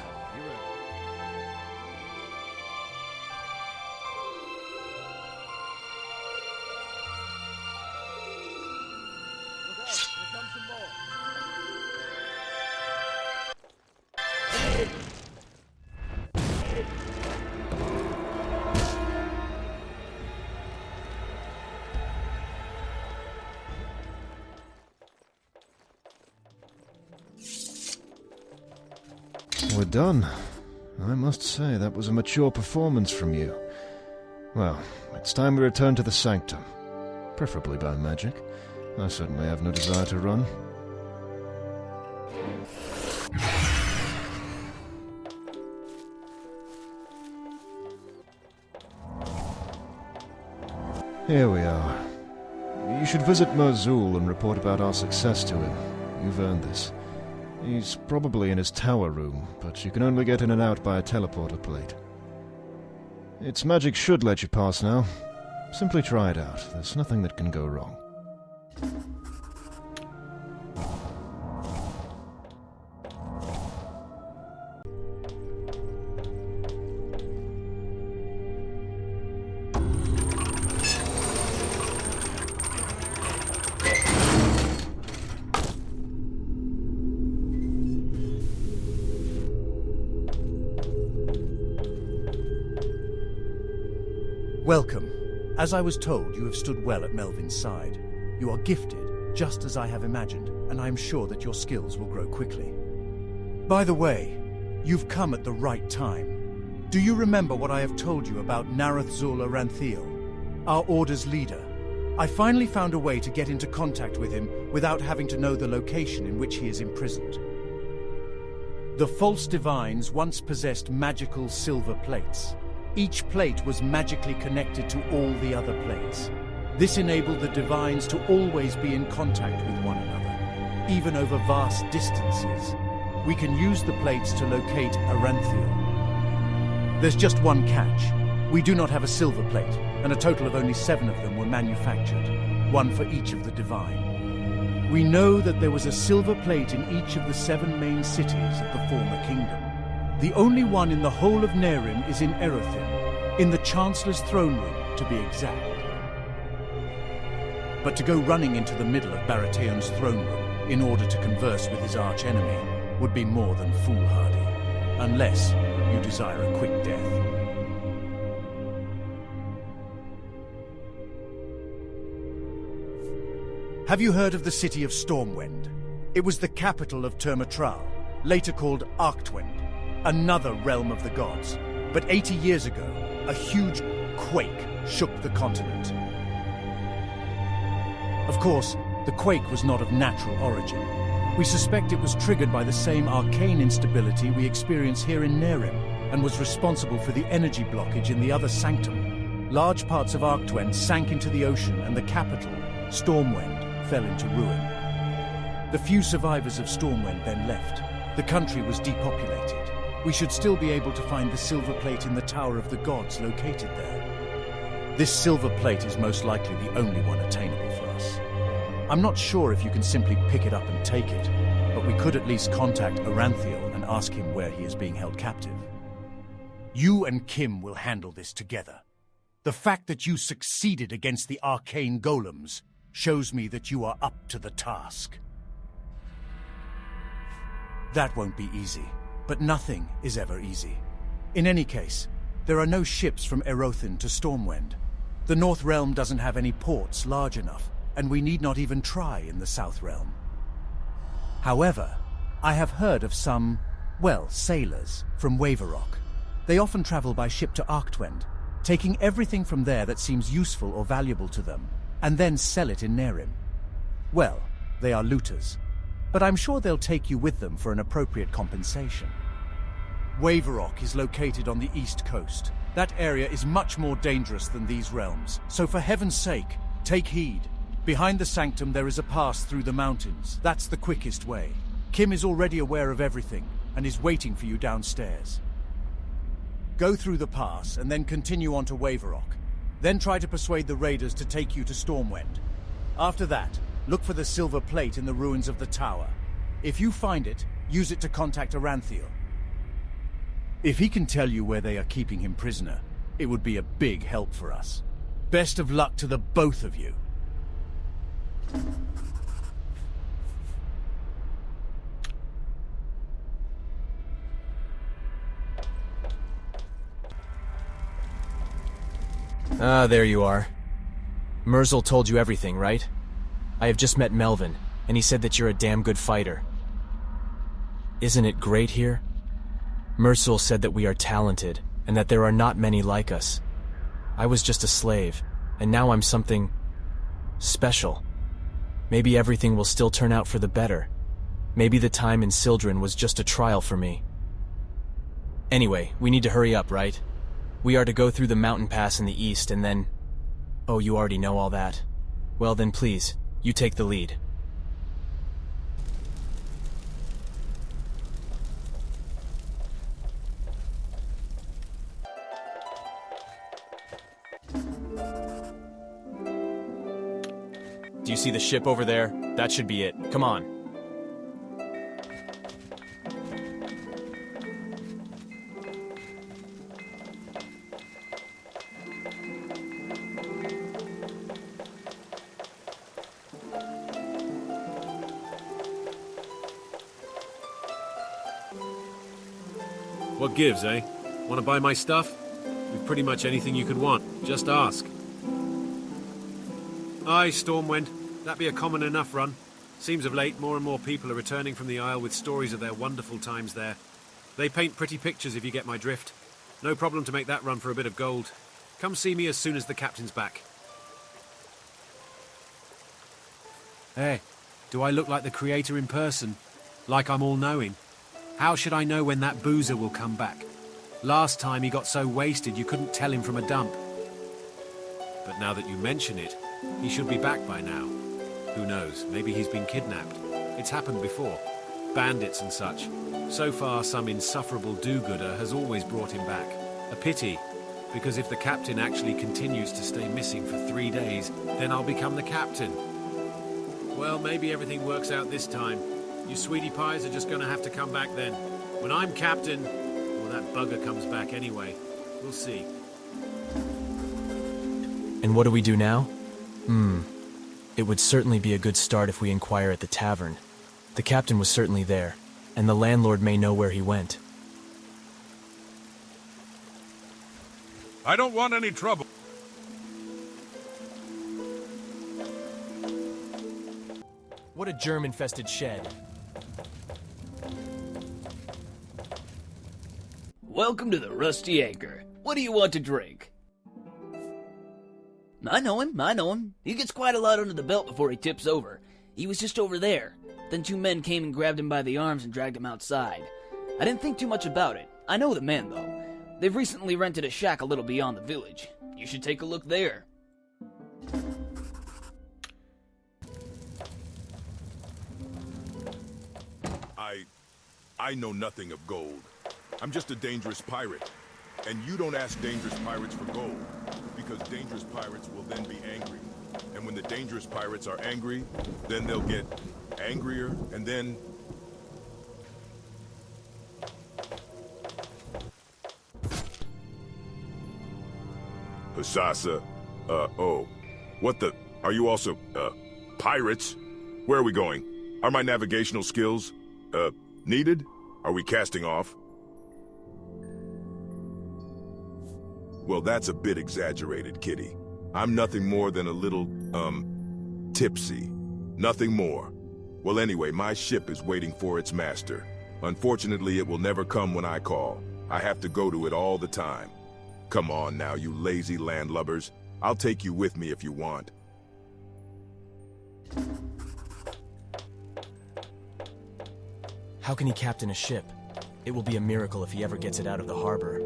We're done. I must say, that was a mature performance from you. Well, it's time we return to the sanctum. Preferably by magic. I certainly have no desire to run. Here we are. You should visit Merzul and report about our success to him. You've earned this. He's probably in his tower room, but you can only get in and out by a teleporter plate. Its magic should let you pass now. Simply try it out. There's nothing that can go wrong. Welcome. As I was told, you have stood well at Melvin's side. You are gifted, just as I have imagined, and I am sure that your skills will grow quickly. By the way, you've come at the right time. Do you remember what I have told you about Nareth Zul Aranthiel, our Order's leader? I finally found a way to get into contact with him without having to know the location in which he is imprisoned. The false divines once possessed magical silver plates. Each plate was magically connected to all the other plates. This enabled the divines to always be in contact with one another, even over vast distances. We can use the plates to locate Aranthiel. There's just one catch. We do not have a silver plate, and a total of only 7 of them were manufactured, one for each of the divine. We know that there was a silver plate in each of the 7 main cities of the former kingdom. The only one in the whole of Nehrim is in Erothin, in the Chancellor's throne room, to be exact. But to go running into the middle of Baratheon's throne room in order to converse with his archenemy would be more than foolhardy, unless you desire a quick death. Have you heard of the city of Stormwind? It was the capital of Termatral, later called Arctwind, another realm of the gods. But 80 years ago, a huge quake shook the continent. Of course, the quake was not of natural origin. We suspect it was triggered by the same arcane instability we experience here in Nehrim, and was responsible for the energy blockage in the other sanctum. Large parts of Arctwind sank into the ocean, and the capital, Stormwind, fell into ruin. The few survivors of Stormwind then left. The country was depopulated. We should still be able to find the silver plate in the Tower of the Gods located there. This silver plate is most likely the only one attainable for us. I'm not sure if you can simply pick it up and take it, but we could at least contact Aranthiel and ask him where he is being held captive. You and Kim will handle this together. The fact that you succeeded against the arcane golems shows me that you are up to the task. That won't be easy. But nothing is ever easy. In any case, there are no ships from Erothin to Stormwind. The North Realm doesn't have any ports large enough, and we need not even try in the South Realm. However, I have heard of some, well, sailors from Waverrock. They often travel by ship to Arctwind, taking everything from there that seems useful or valuable to them, and then sell it in Nehrim. Well, they are looters. But I'm sure they'll take you with them for an appropriate compensation. Waverrock is located on the east coast. That area is much more dangerous than these realms, so for heaven's sake, take heed. Behind the sanctum there is a pass through the mountains. That's the quickest way. Kim is already aware of everything, and is waiting for you downstairs. Go through the pass, and then continue on to Waverrock. Then try to persuade the raiders to take you to Stormwind. After that, look for the silver plate in the ruins of the tower. If you find it, use it to contact Aranthiel. If he can tell you where they are keeping him prisoner, it would be a big help for us. Best of luck to the both of you. Ah, there you are. Merzel told you everything, right? I have just met Melvin, and he said that you're a damn good fighter. Isn't it great here? Merzel said that we are talented, and that there are not many like us. I was just a slave, and now I'm something special. Maybe everything will still turn out for the better. Maybe the time in Sildren was just a trial for me. Anyway, we need to hurry up, right? We are to go through the mountain pass in the east, and then... Oh, you already know all that. Well then, please, you take the lead. See the ship over there? That should be it. Come on. What gives, eh? Want to buy my stuff? We've pretty much anything you could want. Just ask. Aye, Stormwind. That'd be a common enough run. Seems of late more and more people are returning from the Isle with stories of their wonderful times there. They paint pretty pictures if you get my drift. No problem to make that run for a bit of gold. Come see me as soon as the captain's back. Hey, do I look like the creator in person? Like I'm all-knowing? How should I know when that boozer will come back? Last time he got so wasted you couldn't tell him from a dump. But now that you mention it, he should be back by now. Who knows, maybe he's been kidnapped. It's happened before. Bandits and such. So far, some insufferable do-gooder has always brought him back. A pity, because if the captain actually continues to stay missing for 3 days, then I'll become the captain. Well, maybe everything works out this time. You sweetie pies are just gonna have to come back then. When I'm captain, or that bugger comes back anyway. We'll see. And what do we do now? It would certainly be a good start if we inquire at the tavern. The captain was certainly there, and the landlord may know where he went. I don't want any trouble. What a germ-infested shed. Welcome to the Rusty Anchor. What do you want to drink? I know him. He gets quite a lot under the belt before he tips over. He was just over there. Then 2 men came and grabbed him by the arms and dragged him outside. I didn't think too much about it. I know the men, though. They've recently rented a shack a little beyond the village. You should take a look there. I know nothing of gold. I'm just a dangerous pirate. And you don't ask dangerous pirates for gold, because dangerous pirates will then be angry. And when the dangerous pirates are angry, then they'll get angrier, and then... Hasasa, oh. What the... Are you also, pirates? Where are we going? Are my navigational skills, needed? Are we casting off? Well, that's a bit exaggerated, Kitty. I'm nothing more than a little, tipsy. Nothing more. Well, anyway, my ship is waiting for its master. Unfortunately, it will never come when I call. I have to go to it all the time. Come on now, you lazy landlubbers. I'll take you with me if you want. How can he captain a ship? It will be a miracle if he ever gets it out of the harbor.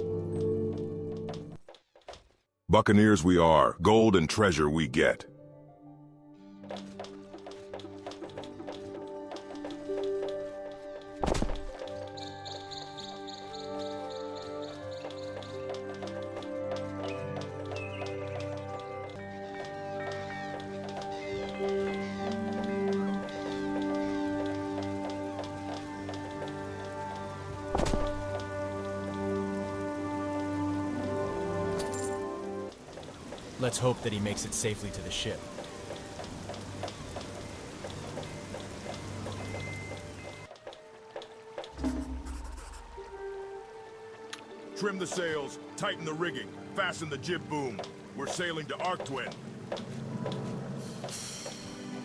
Buccaneers we are, gold and treasure we get. Let's hope that he makes it safely to the ship. Trim the sails, tighten the rigging, fasten the jib boom. We're sailing to Arctwin.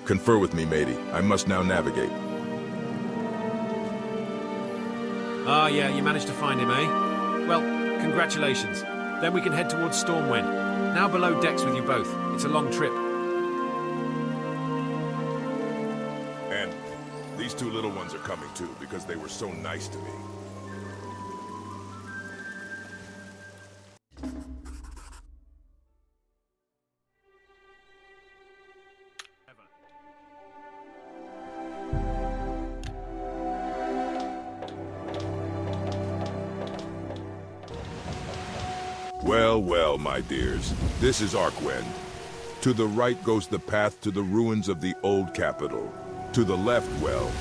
Confer with me, matey. I must now navigate. Ah, yeah, you managed to find him, eh? Well, congratulations. Then we can head towards Stormwind. Now below decks with you both. It's a long trip. And these 2 little ones are coming too, because they were so nice to me. Well, well, my dears. This is Arctwin. To the right goes the path to the ruins of the old capital. To the left, well,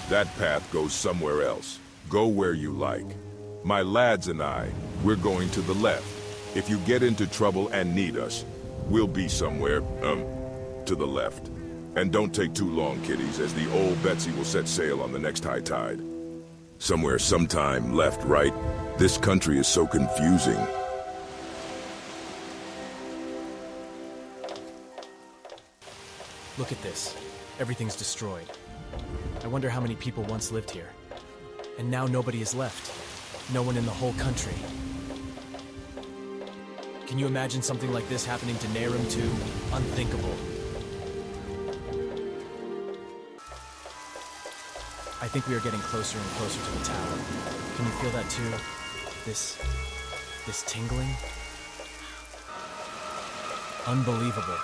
that path goes somewhere else. Go where you like. My lads and I, we're going to the left. If you get into trouble and need us, we'll be somewhere, to the left. And don't take too long, kiddies, as the old Betsy will set sail on the next high tide. Somewhere, sometime, left, right. This country is so confusing. Look at this. Everything's destroyed. I wonder how many people once lived here. And now nobody is left. No one in the whole country. Can you imagine something like this happening to Nehrim too? Unthinkable. I think we are getting closer and closer to the tower. Can you feel that too? This tingling? Unbelievable.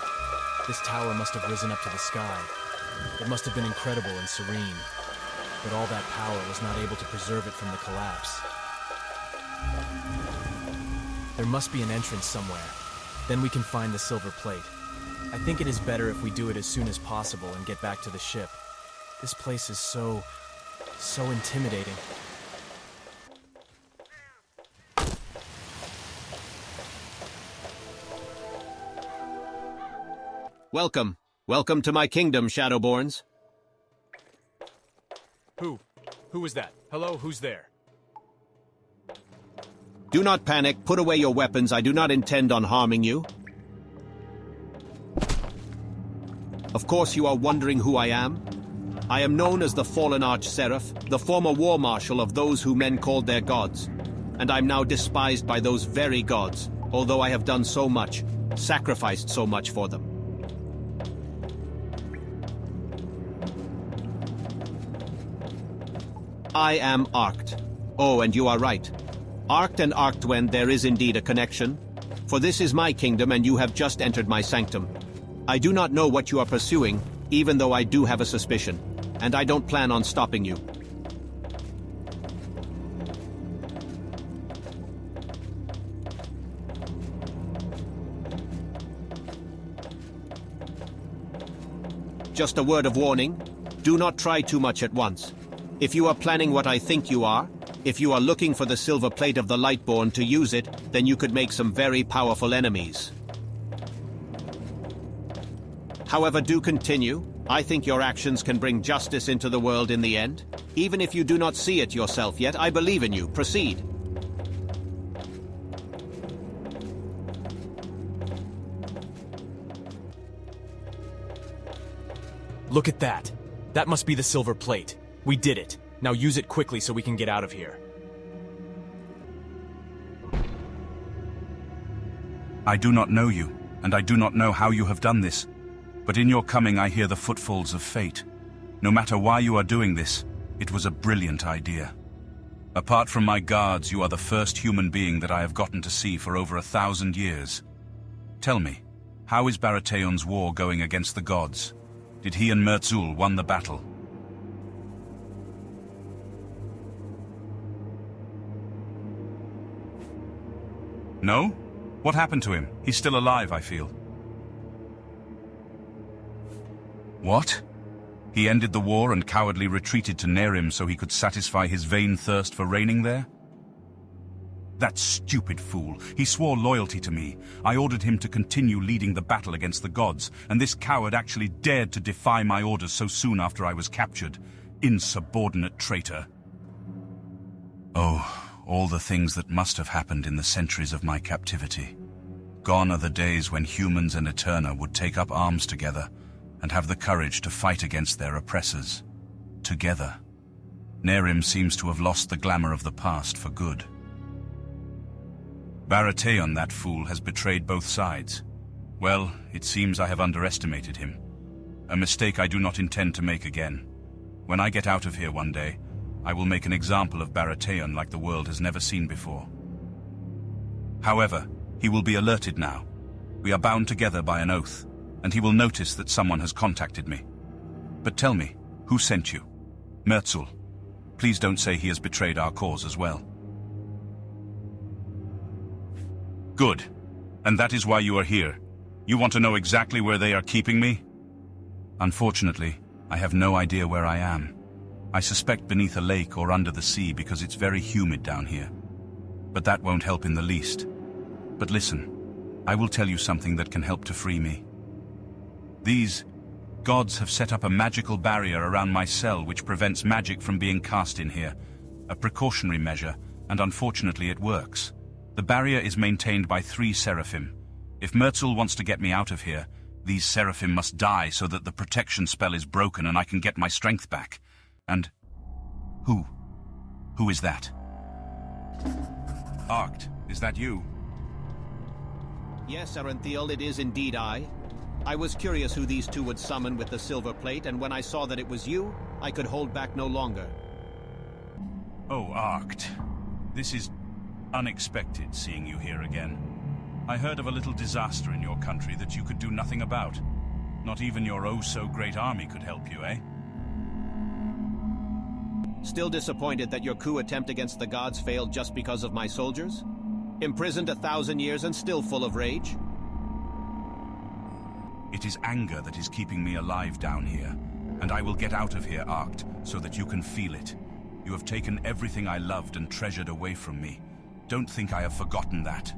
This tower must have risen up to the sky. It must have been incredible and serene. But all that power was not able to preserve it from the collapse. There must be an entrance somewhere. Then we can find the silver plate. I think it is better if we do it as soon as possible and get back to the ship. This place is so intimidating. Welcome. Welcome to my kingdom, Shadowborns. Who was that? Hello, who's there? Do not panic. Put away your weapons. I do not intend on harming you. Of course you are wondering who I am. I am known as the Fallen Arch-Seraph, the former war marshal of those who men called their gods. And I'm now despised by those very gods, although I have done so much, sacrificed so much for them. I am Arced. Oh, and you are right. Arced and Arctwen, there is indeed a connection. For this is my kingdom and you have just entered my sanctum. I do not know what you are pursuing, even though I do have a suspicion. And I don't plan on stopping you. Just a word of warning. Do not try too much at once. If you are planning what I think you are, if you are looking for the silver plate of the Lightborn to use it, then you could make some very powerful enemies. However, do continue. I think your actions can bring justice into the world in the end. Even if you do not see it yourself yet, I believe in you. Proceed. Look at that. That must be the silver plate. We did it. Now use it quickly so we can get out of here. I do not know you, and I do not know how you have done this. But in your coming I hear the footfalls of fate. No matter why you are doing this, it was a brilliant idea. Apart from my guards, you are the first human being that I have gotten to see for over 1,000 years. Tell me, how is Baratheon's war going against the gods? Did he and Merzul won the battle? No? What happened to him? He's still alive, I feel. What? He ended the war and cowardly retreated to Nehrim so he could satisfy his vain thirst for reigning there? That stupid fool. He swore loyalty to me. I ordered him to continue leading the battle against the gods, and this coward actually dared to defy my orders so soon after I was captured. Insubordinate traitor. Oh, all the things that must have happened in the centuries of my captivity. Gone are the days when humans and Eterna would take up arms together and have the courage to fight against their oppressors. Together. Nehrim seems to have lost the glamour of the past for good. Baratheon, that fool, has betrayed both sides. Well, it seems I have underestimated him. A mistake I do not intend to make again. When I get out of here one day, I will make an example of Baratheon like the world has never seen before. However, he will be alerted now. We are bound together by an oath, and he will notice that someone has contacted me. But tell me, who sent you? Merzul. Please don't say he has betrayed our cause as well. Good. And that is why you are here. You want to know exactly where they are keeping me? Unfortunately, I have no idea where I am. I suspect beneath a lake or under the sea because it's very humid down here. But that won't help in the least. But listen, I will tell you something that can help to free me. These gods have set up a magical barrier around my cell which prevents magic from being cast in here. A precautionary measure, and unfortunately it works. The barrier is maintained by 3 seraphim. If Merzel wants to get me out of here, these seraphim must die so that the protection spell is broken and I can get my strength back. And who? Who is that? Arct, is that you? Yes, Aranthiel, it is indeed I. I was curious who these two would summon with the silver plate, and when I saw that it was you, I could hold back no longer. Oh, Arct. This is unexpected, seeing you here again. I heard of a little disaster in your country that you could do nothing about. Not even your oh-so-great army could help you, eh? Still disappointed that your coup attempt against the gods failed just because of my soldiers? Imprisoned 1,000 years and still full of rage? It is anger that is keeping me alive down here, and I will get out of here, Arct, so that you can feel it. You have taken everything I loved and treasured away from me. Don't think I have forgotten that.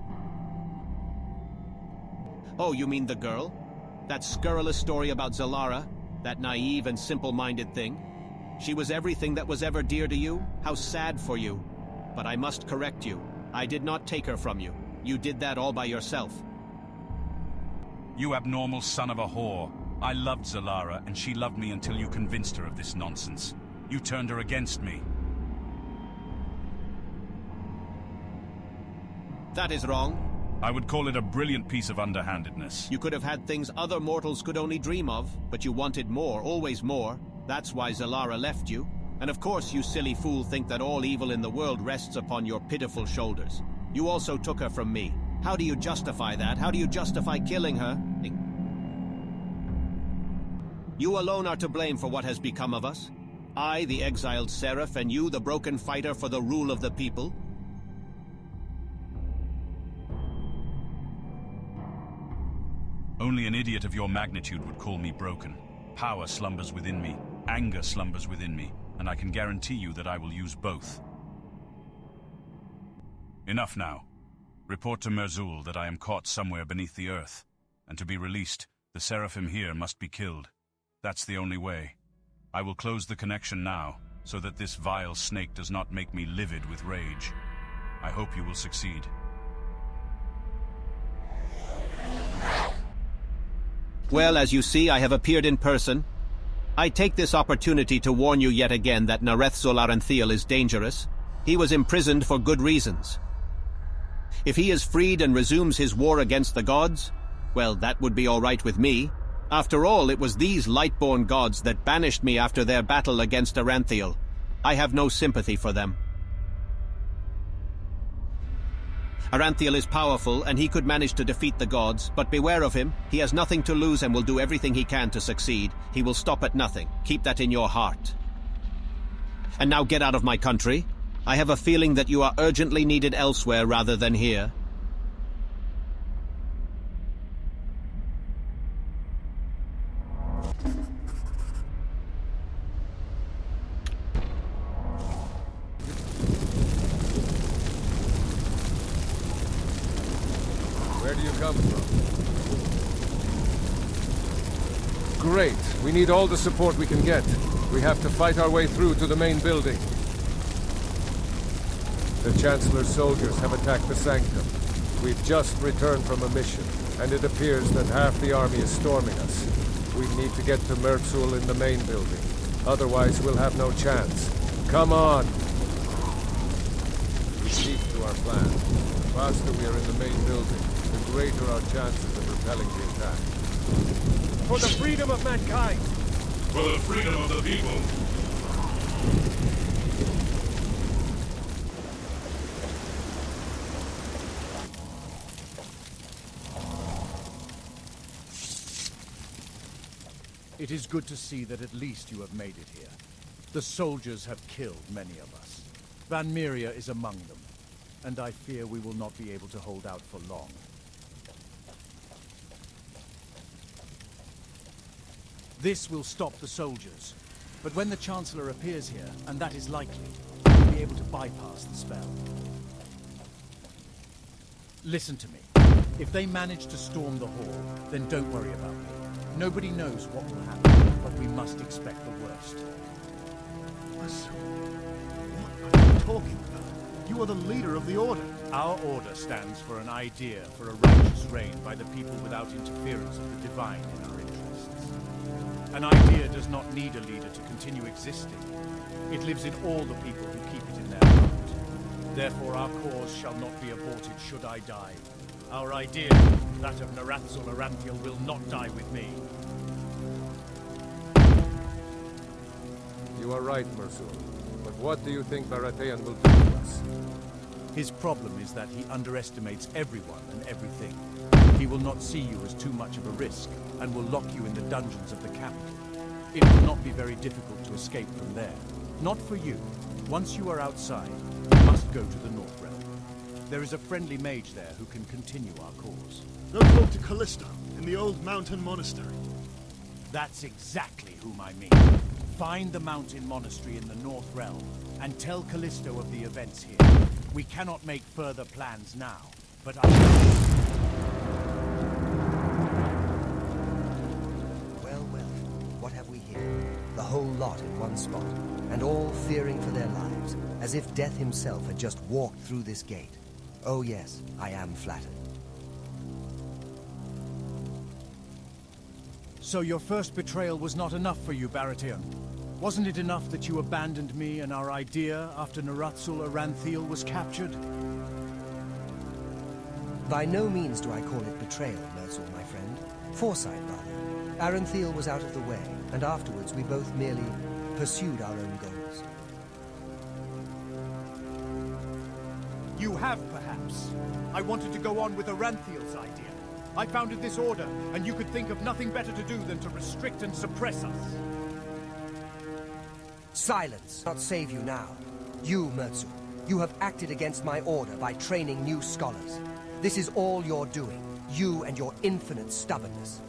Oh, you mean the girl? That scurrilous story about Zalara? That naive and simple-minded thing? She was everything that was ever dear to you? How sad for you. But I must correct you. I did not take her from you. You did that all by yourself. You abnormal son of a whore. I loved Zalara, and she loved me until you convinced her of this nonsense. You turned her against me. That is wrong. I would call it a brilliant piece of underhandedness. You could have had things other mortals could only dream of, but you wanted more, always more. That's why Zalara left you. And of course, you silly fool think that all evil in the world rests upon your pitiful shoulders. You also took her from me. How do you justify that? How do you justify killing her? You alone are to blame for what has become of us. I, the exiled seraph, and you, the broken fighter for the rule of the people. Only an idiot of your magnitude would call me broken. Power slumbers within me, anger slumbers within me, and I can guarantee you that I will use both. Enough now. Report to Merzel that I am caught somewhere beneath the earth, and to be released, the seraphim here must be killed. That's the only way. I will close the connection now, so that this vile snake does not make me livid with rage. I hope you will succeed. Well, as you see, I have appeared in person. I take this opportunity to warn you yet again that Nerethzul Aranthiel is dangerous. He was imprisoned for good reasons. If he is freed and resumes his war against the gods, well, that would be all right with me. After all, it was these light-born gods that banished me after their battle against Aranthiel. I have no sympathy for them. Aranthiel is powerful, and he could manage to defeat the gods, but beware of him. He has nothing to lose and will do everything he can to succeed. He will stop at nothing. Keep that in your heart. And now get out of my country. I have a feeling that you are urgently needed elsewhere rather than here. Where do you come from? Great. We need all the support we can get. We have to fight our way through to the main building. The Chancellor's soldiers have attacked the Sanctum. We've just returned from a mission, and it appears that half the army is storming us. We need to get to Merzel in the main building. Otherwise, we'll have no chance. Come on! We keep to our plan. The faster we are in the main building, the greater our chances of repelling the attack. For the freedom of mankind! For the freedom of the people! It is good to see that at least you have made it here. The soldiers have killed many of us. Van Myria is among them, and I fear we will not be able to hold out for long. This will stop the soldiers. But when the Chancellor appears here, and that is likely, we'll be able to bypass the spell. Listen to me. If they manage to storm the hall, then don't worry about me. Nobody knows what will happen, but we must expect the worst. What are you talking about? You are the leader of the Order. Our Order stands for an idea for a righteous reign by the people without interference of the divine in our interests. An idea does not need a leader to continue existing. It lives in all the people who keep it in their heart. Therefore our cause shall not be aborted should I die. Our idea, that of Narathzul Aranthiel, will not die with me. You are right, Mersul. But what do you think Baratheon will do to us? His problem is that he underestimates everyone and everything. He will not see you as too much of a risk, and will lock you in the dungeons of the capital. It will not be very difficult to escape from there. Not for you. Once you are outside, you must go to the North Realm. There is a friendly mage there who can continue our cause. Go talk to Callisto in the old mountain monastery. That's exactly whom I mean. Find the mountain monastery in the North Realm, and tell Callisto of the events here. We cannot make further plans now, but I... Well, well, what have we here? The whole lot in one spot, and all fearing for their lives, as if Death himself had just walked through this gate. Oh yes, I am flattered. So your first betrayal was not enough for you, Baratheon? Wasn't it enough that you abandoned me and our idea after Narathzul Aranthiel was captured? By no means do I call it betrayal, Mersul, my friend. Foresight, rather. Aranthiel was out of the way, and afterwards we both merely pursued our own goals. You have, perhaps. I wanted to go on with Aranthiel's idea. I founded this order, and you could think of nothing better to do than to restrict and suppress us. Silence not save you now. You, Mersul, you have acted against my order by training new scholars. This is all you're doing, you and your infinite stubbornness.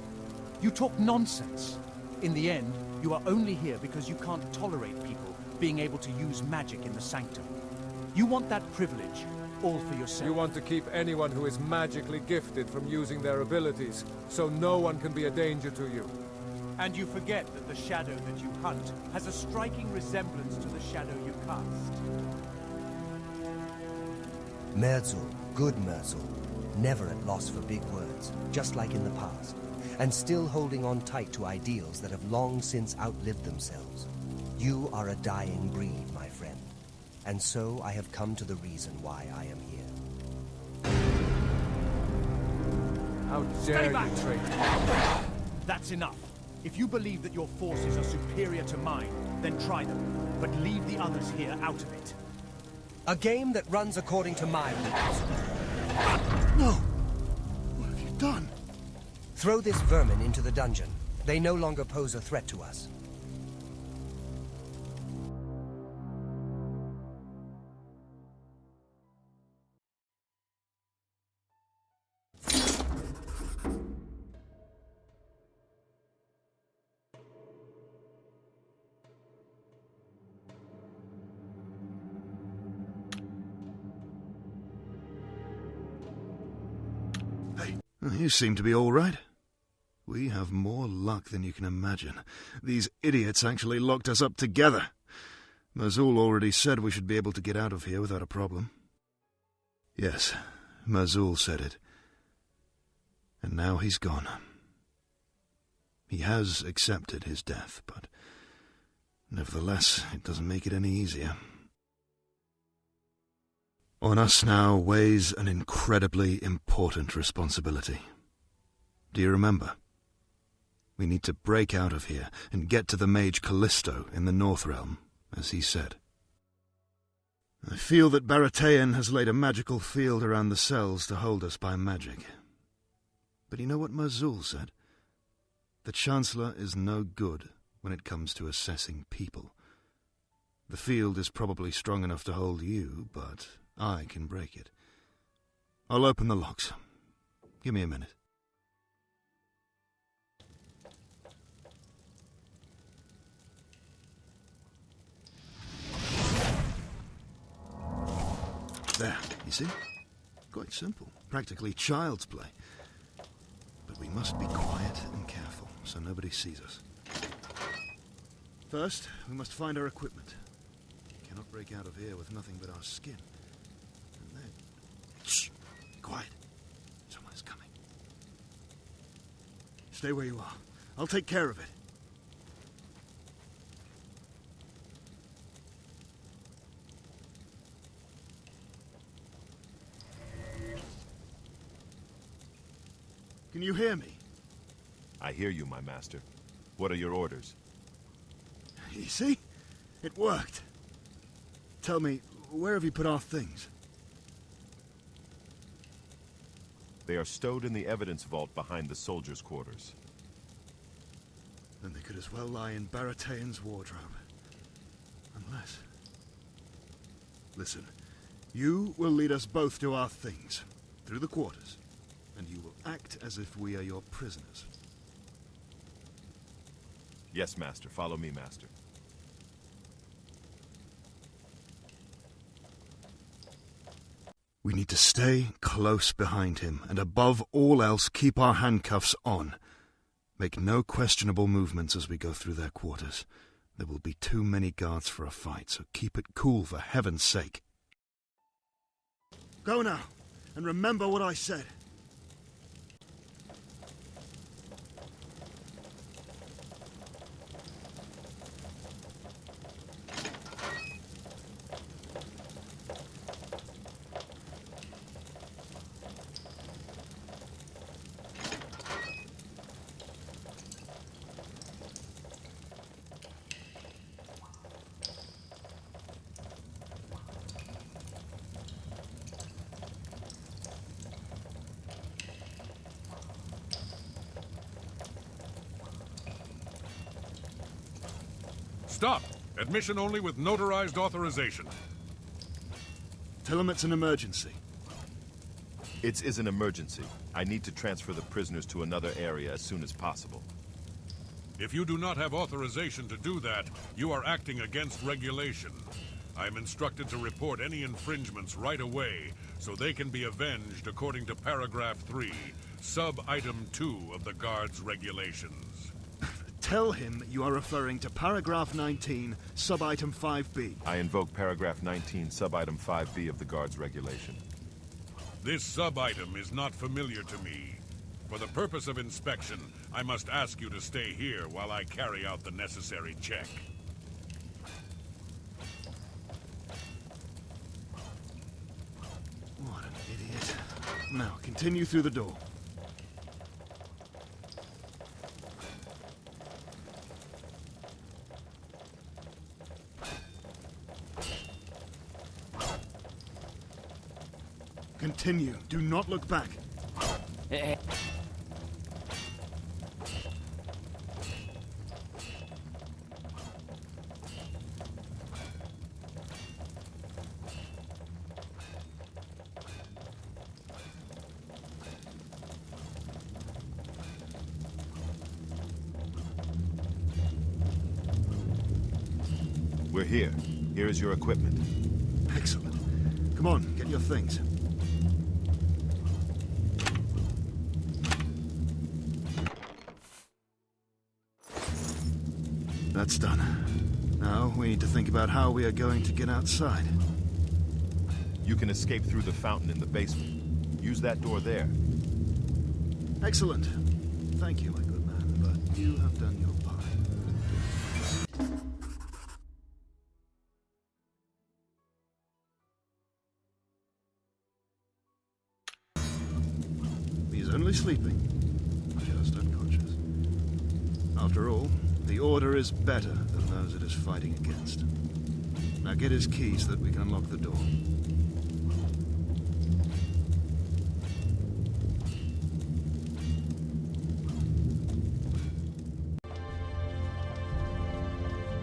You talk nonsense. In the end, you are only here because you can't tolerate people being able to use magic in the Sanctum. You want that privilege, all for yourself. You want to keep anyone who is magically gifted from using their abilities, so no one can be a danger to you. And you forget that the shadow that you hunt has a striking resemblance to the shadow you cast. Mersul, good Mersul, never at loss for big words, just like in the past, and still holding on tight to ideals that have long since outlived themselves. You are a dying breed, my friend, and so I have come to the reason why I am here. How dare you, traitor? That's enough. If you believe that your forces are superior to mine, then try them, but leave the others here out of it. A game that runs according to my rules. No! What have you done? Throw this vermin into the dungeon. They no longer pose a threat to us. You seem to be all right. We have more luck than you can imagine. These idiots actually locked us up together. Mersul already said we should be able to get out of here without a problem. Yes, Mersul said it. And now he's gone. He has accepted his death, but nevertheless, it doesn't make it any easier. On us now weighs an incredibly important responsibility. Do you remember? We need to break out of here and get to the mage Callisto in the North Realm, as he said. I feel that Baratheon has laid a magical field around the cells to hold us by magic. But you know what Mersul said? The Chancellor is no good when it comes to assessing people. The field is probably strong enough to hold you, but I can break it. I'll open the locks. Give me a minute. There, you see? Quite simple. Practically child's play. But we must be quiet and careful, so nobody sees us. First, we must find our equipment. We cannot break out of here with nothing but our skin. And then... Shh! Quiet. Someone is coming. Stay where you are. I'll take care of it. Can you hear me? I hear you, my master. What are your orders? You see? It worked. Tell me, where have you put our things? They are stowed in the evidence vault behind the soldiers' quarters. Then they could as well lie in Baratheon's wardrobe. Unless... Listen, you will lead us both to our things, through the quarters, and you will act as if we are your prisoners. Yes, master. Follow me, master. We need to stay close behind him, and above all else, keep our handcuffs on. Make no questionable movements as we go through their quarters. There will be too many guards for a fight, so keep it cool for heaven's sake. Go now, and remember what I said. Stop! Admission only with notarized authorization. Tell them it's an emergency. It is an emergency. I need to transfer the prisoners to another area as soon as possible. If you do not have authorization to do that, you are acting against regulation. I am instructed to report any infringements right away, so they can be avenged according to paragraph 3, sub-item 2 of the Guard's regulations. Tell him you are referring to paragraph 19, sub-item 5B. I invoke paragraph 19, sub-item 5B of the Guard's regulation. This sub-item is not familiar to me. For the purpose of inspection, I must ask you to stay here while I carry out the necessary check. What an idiot. Now, continue through the door. Continue. Do not look back. We're here. Here is your equipment. Excellent. Come on, get your things. That's done. Now we need to think about how we are going to get outside. You can escape through the fountain in the basement. Use that door there. Excellent. Thank you, my good man, but you have done your part. He's only sleeping. Just unconscious. After all, the Order is better than those it is fighting against. Now get his key so that we can unlock the door.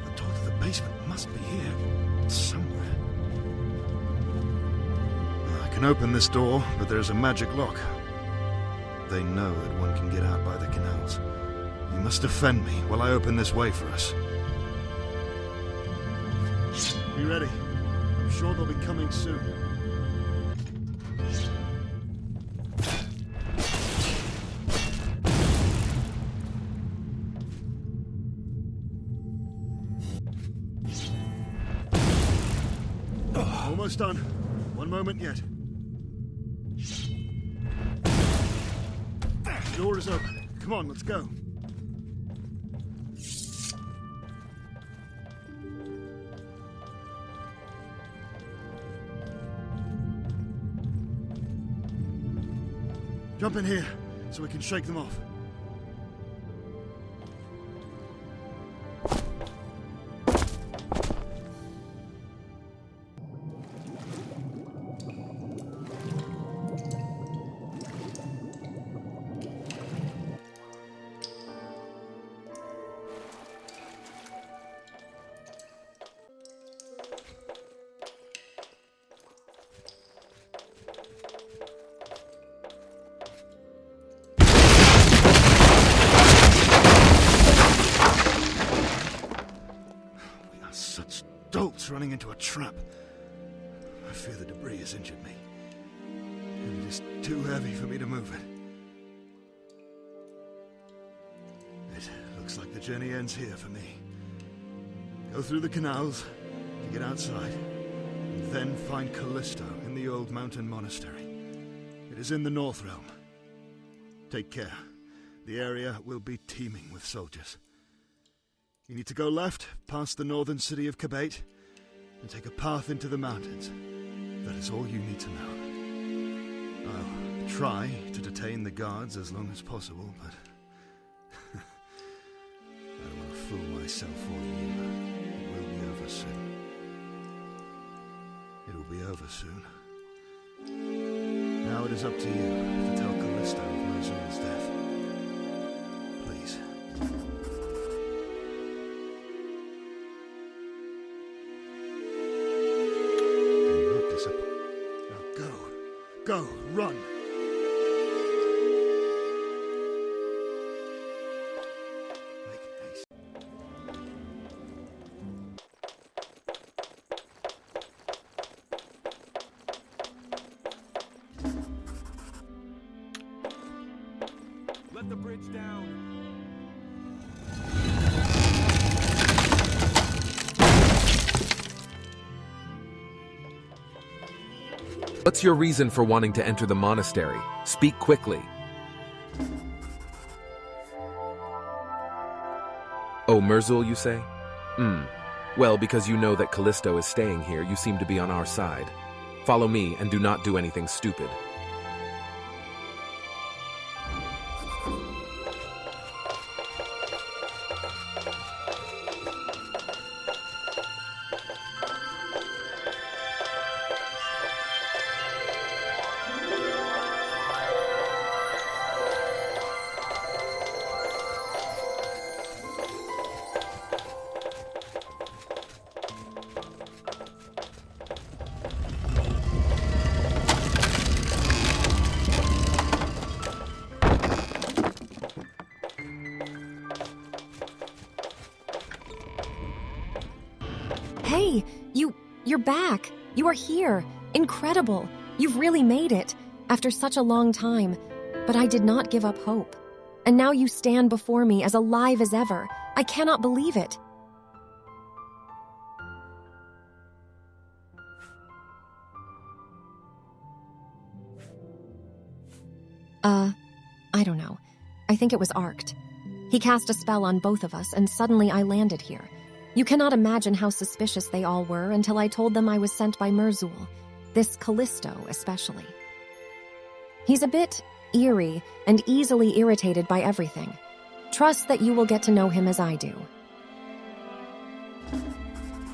The door to the basement must be here, somewhere. I can open this door, but there's a magic lock. They know that one can get out by the canals. You must defend me while I open this way for us. Be ready. I'm sure they'll be coming soon. Almost done. One moment yet. The door is open. Come on, let's go. Jump in here, so we can shake them off. Running into a trap. I fear the debris has injured me, and it is too heavy for me to move it. It looks like the journey ends here for me. Go through the canals to get outside, and then find Callisto in the old mountain monastery. It is in the North Realm. Take care. The area will be teeming with soldiers. You need to go left, past the northern city of Kabate, and take a path into the mountains. That is all you need to know. I'll try to detain the guards as long as possible, but I don't want to fool myself or you. It will be over soon. It will be over soon. Now it is up to you to tell Callisto of Mosul's death. Please. Go, run! Make haste. Let the bridge down. What's your reason for wanting to enter the monastery? Speak quickly. Oh, Merzul, you say? Well, because you know that Callisto is staying here, you seem to be on our side. Follow me and do not do anything stupid. Hey, you're back. You are here. Incredible. You've really made it, after such a long time. But I did not give up hope. And now you stand before me as alive as ever. I cannot believe it. I don't know. I think it was Arced. He cast a spell on both of us, and suddenly I landed here. You cannot imagine how suspicious they all were until I told them I was sent by Merzul, this Callisto especially. He's a bit eerie and easily irritated by everything. Trust that you will get to know him as I do.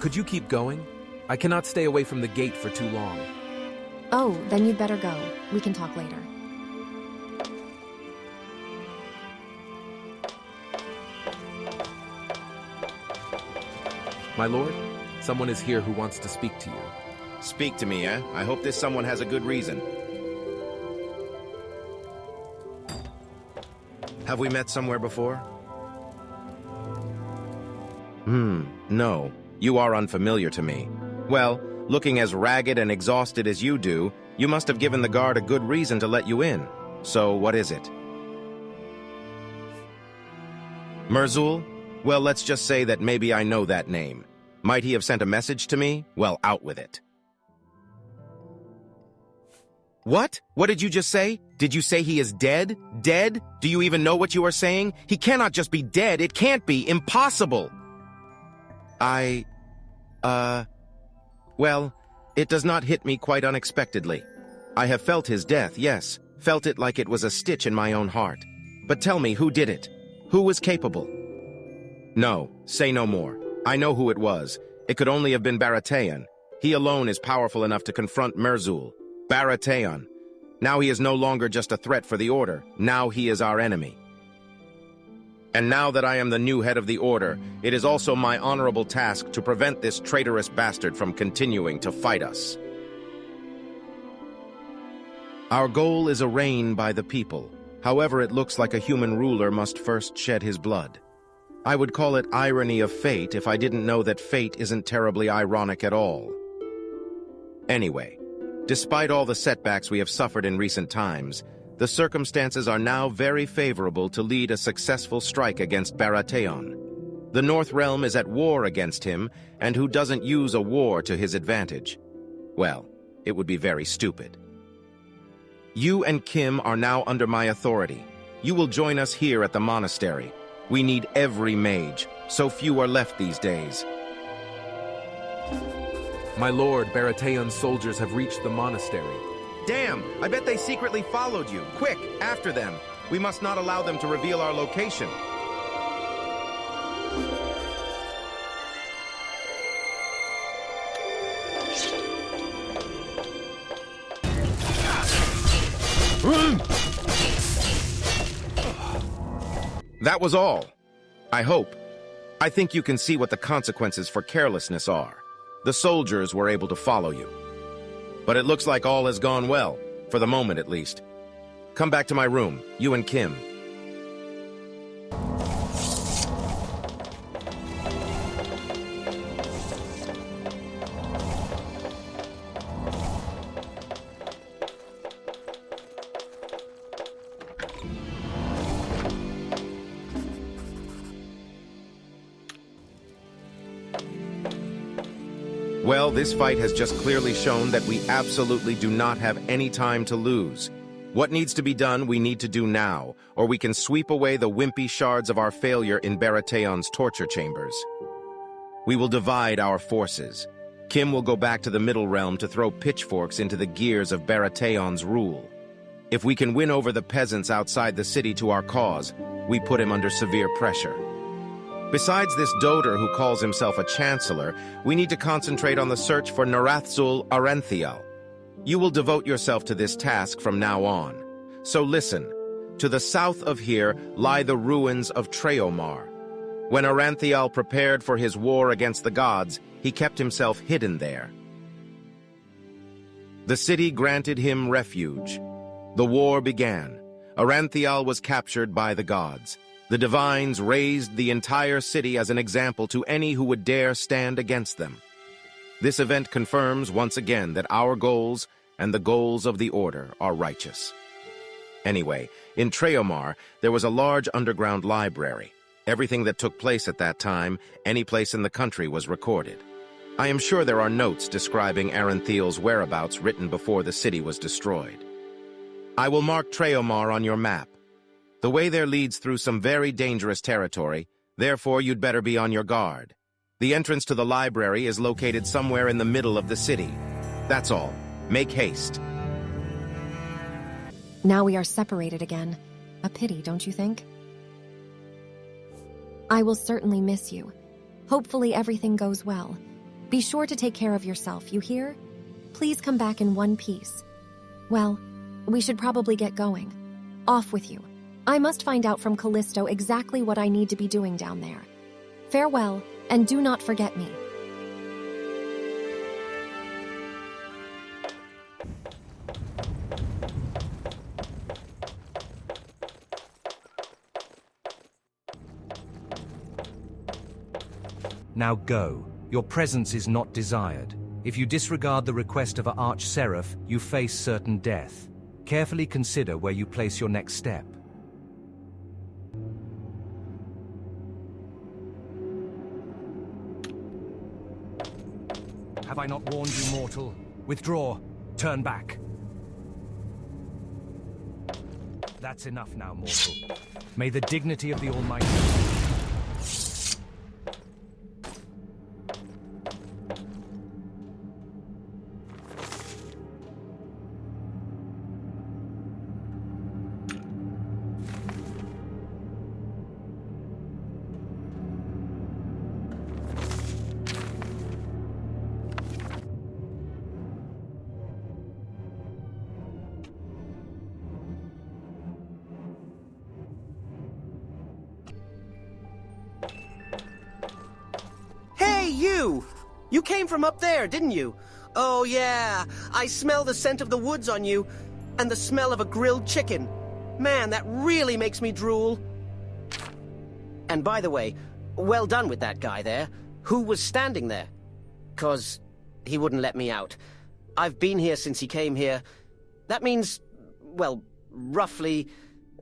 Could you keep going? I cannot stay away from the gate for too long. Oh, then you'd better go. We can talk later. My lord, someone is here who wants to speak to you. Speak to me, eh? I hope this someone has a good reason. Have we met somewhere before? No. You are unfamiliar to me. Well, looking as ragged and exhausted as you do, you must have given the guard a good reason to let you in. So, what is it? Merzul? Well, let's just say that maybe I know that name. Might he have sent a message to me? Well, out with it. What? What did you just say? Did you say he is dead? Dead? Do you even know what you are saying? He cannot just be dead. It can't be. Impossible. Well, it does not hit me quite unexpectedly. I have felt his death, yes. Felt it like it was a stitch in my own heart. But tell me, who did it? Who was capable? No, say no more. I know who it was. It could only have been Baratheon. He alone is powerful enough to confront Ner'zhul. Baratheon. Now he is no longer just a threat for the Order. Now he is our enemy. And now that I am the new head of the Order, it is also my honorable task to prevent this traitorous bastard from continuing to fight us. Our goal is a reign by the people. However, it looks like a human ruler must first shed his blood. I would call it irony of fate if I didn't know that fate isn't terribly ironic at all. Anyway, despite all the setbacks we have suffered in recent times, the circumstances are now very favorable to lead a successful strike against Baratheon. The North Realm is at war against him, and who doesn't use a war to his advantage? Well, it would be very stupid. You and Kim are now under my authority. You will join us here at the monastery. We need every mage. So few are left these days. My lord, Baratheon's soldiers have reached the monastery. Damn! I bet they secretly followed you. Quick, after them. We must not allow them to reveal our location. That was all. I hope. I think you can see what the consequences for carelessness are. The soldiers were able to follow you. But it looks like all has gone well, for the moment at least. Come back to my room, you and Kim. Well, this fight has just clearly shown that we absolutely do not have any time to lose. What needs to be done, we need to do now, or we can sweep away the wimpy shards of our failure in Baratheon's torture chambers. We will divide our forces. Kim will go back to the Middle Realm to throw pitchforks into the gears of Baratheon's rule. If we can win over the peasants outside the city to our cause, we put him under severe pressure. Besides this doter who calls himself a chancellor, we need to concentrate on the search for Ner'zhul Aren'thal. You will devote yourself to this task from now on. So listen, to the south of here lie the ruins of Treomar. When Aren'thal prepared for his war against the gods, he kept himself hidden there. The city granted him refuge. The war began. Aren'thal was captured by the gods. The divines raised the entire city as an example to any who would dare stand against them. This event confirms once again that our goals and the goals of the Order are righteous. Anyway, in Treomar, there was a large underground library. Everything that took place at that time, any place in the country, was recorded. I am sure there are notes describing Arenthal's whereabouts written before the city was destroyed. I will mark Treomar on your map. The way there leads through some very dangerous territory, therefore you'd better be on your guard. The entrance to the library is located somewhere in the middle of the city. That's all. Make haste. Now we are separated again. A pity, don't you think? I will certainly miss you. Hopefully everything goes well. Be sure to take care of yourself, you hear? Please come back in one piece. Well, we should probably get going. Off with you. I must find out from Callisto exactly what I need to be doing down there. Farewell, and do not forget me. Now go. Your presence is not desired. If you disregard the request of an Arch-Seraph, you face certain death. Carefully consider where you place your next step. Have I not warned you, mortal? Withdraw. Turn back. That's enough now, mortal. May the dignity of the Almighty... Hey, you! You came from up there, didn't you? Oh, yeah. I smell the scent of the woods on you, and the smell of a grilled chicken. Man, that really makes me drool. And by the way, well done with that guy there. Who was standing there? 'Cause he wouldn't let me out. I've been here since he came here. That means, well, roughly,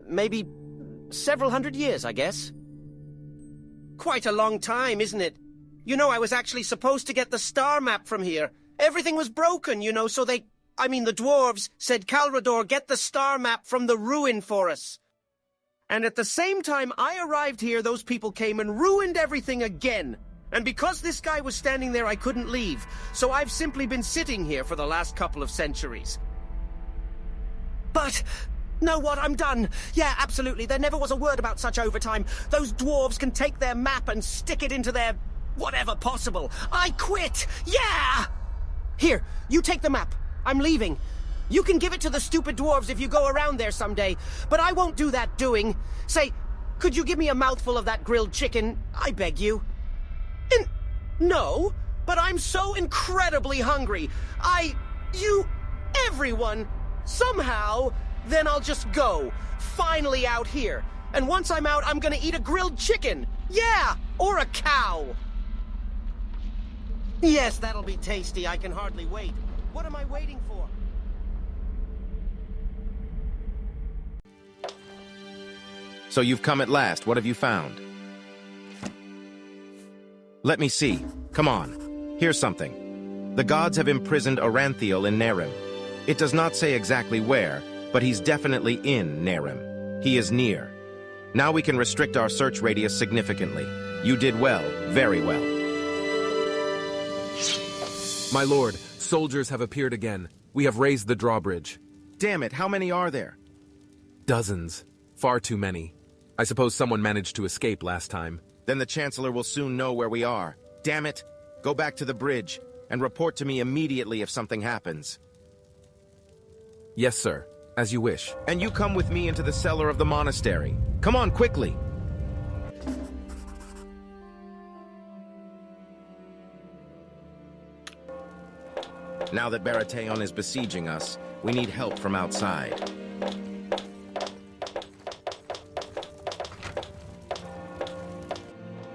maybe several hundred years, I guess. Quite a long time, isn't it? You know, I was actually supposed to get the star map from here. Everything was broken, you know, so the dwarves said, Calrador, get the star map from the ruin for us. And at the same time I arrived here, those people came and ruined everything again. And because this guy was standing there, I couldn't leave. So I've simply been sitting here for the last couple of centuries. But... know what? I'm done. Yeah, absolutely. There never was a word about such overtime. Those dwarves can take their map and stick it into their... whatever possible. I quit! Yeah! Here, you take the map. I'm leaving. You can give it to the stupid dwarves if you go around there someday, but I won't do that doing. Say, could you give me a mouthful of that grilled chicken? I beg you. No, but I'm so incredibly hungry. Everyone, somehow, then I'll just go. Finally out here. And once I'm out, I'm gonna eat a grilled chicken. Yeah, or a cow. Yes, that'll be tasty. I can hardly wait. What am I waiting for? So you've come at last. What have you found? Let me see. Come on. Here's something. The gods have imprisoned Aranthiel in Nehrim. It does not say exactly where, but he's definitely in Nehrim. He is near. Now we can restrict our search radius significantly. You did well, very well. My lord, soldiers have appeared again. We have raised the drawbridge. Damn it, how many are there? Dozens. Far too many. I suppose someone managed to escape last time. Then the Chancellor will soon know where we are. Damn it! Go back to the bridge, and report to me immediately if something happens. Yes, sir. As you wish. And you come with me into the cellar of the monastery. Come on, quickly! Now that Baratheon is besieging us, we need help from outside.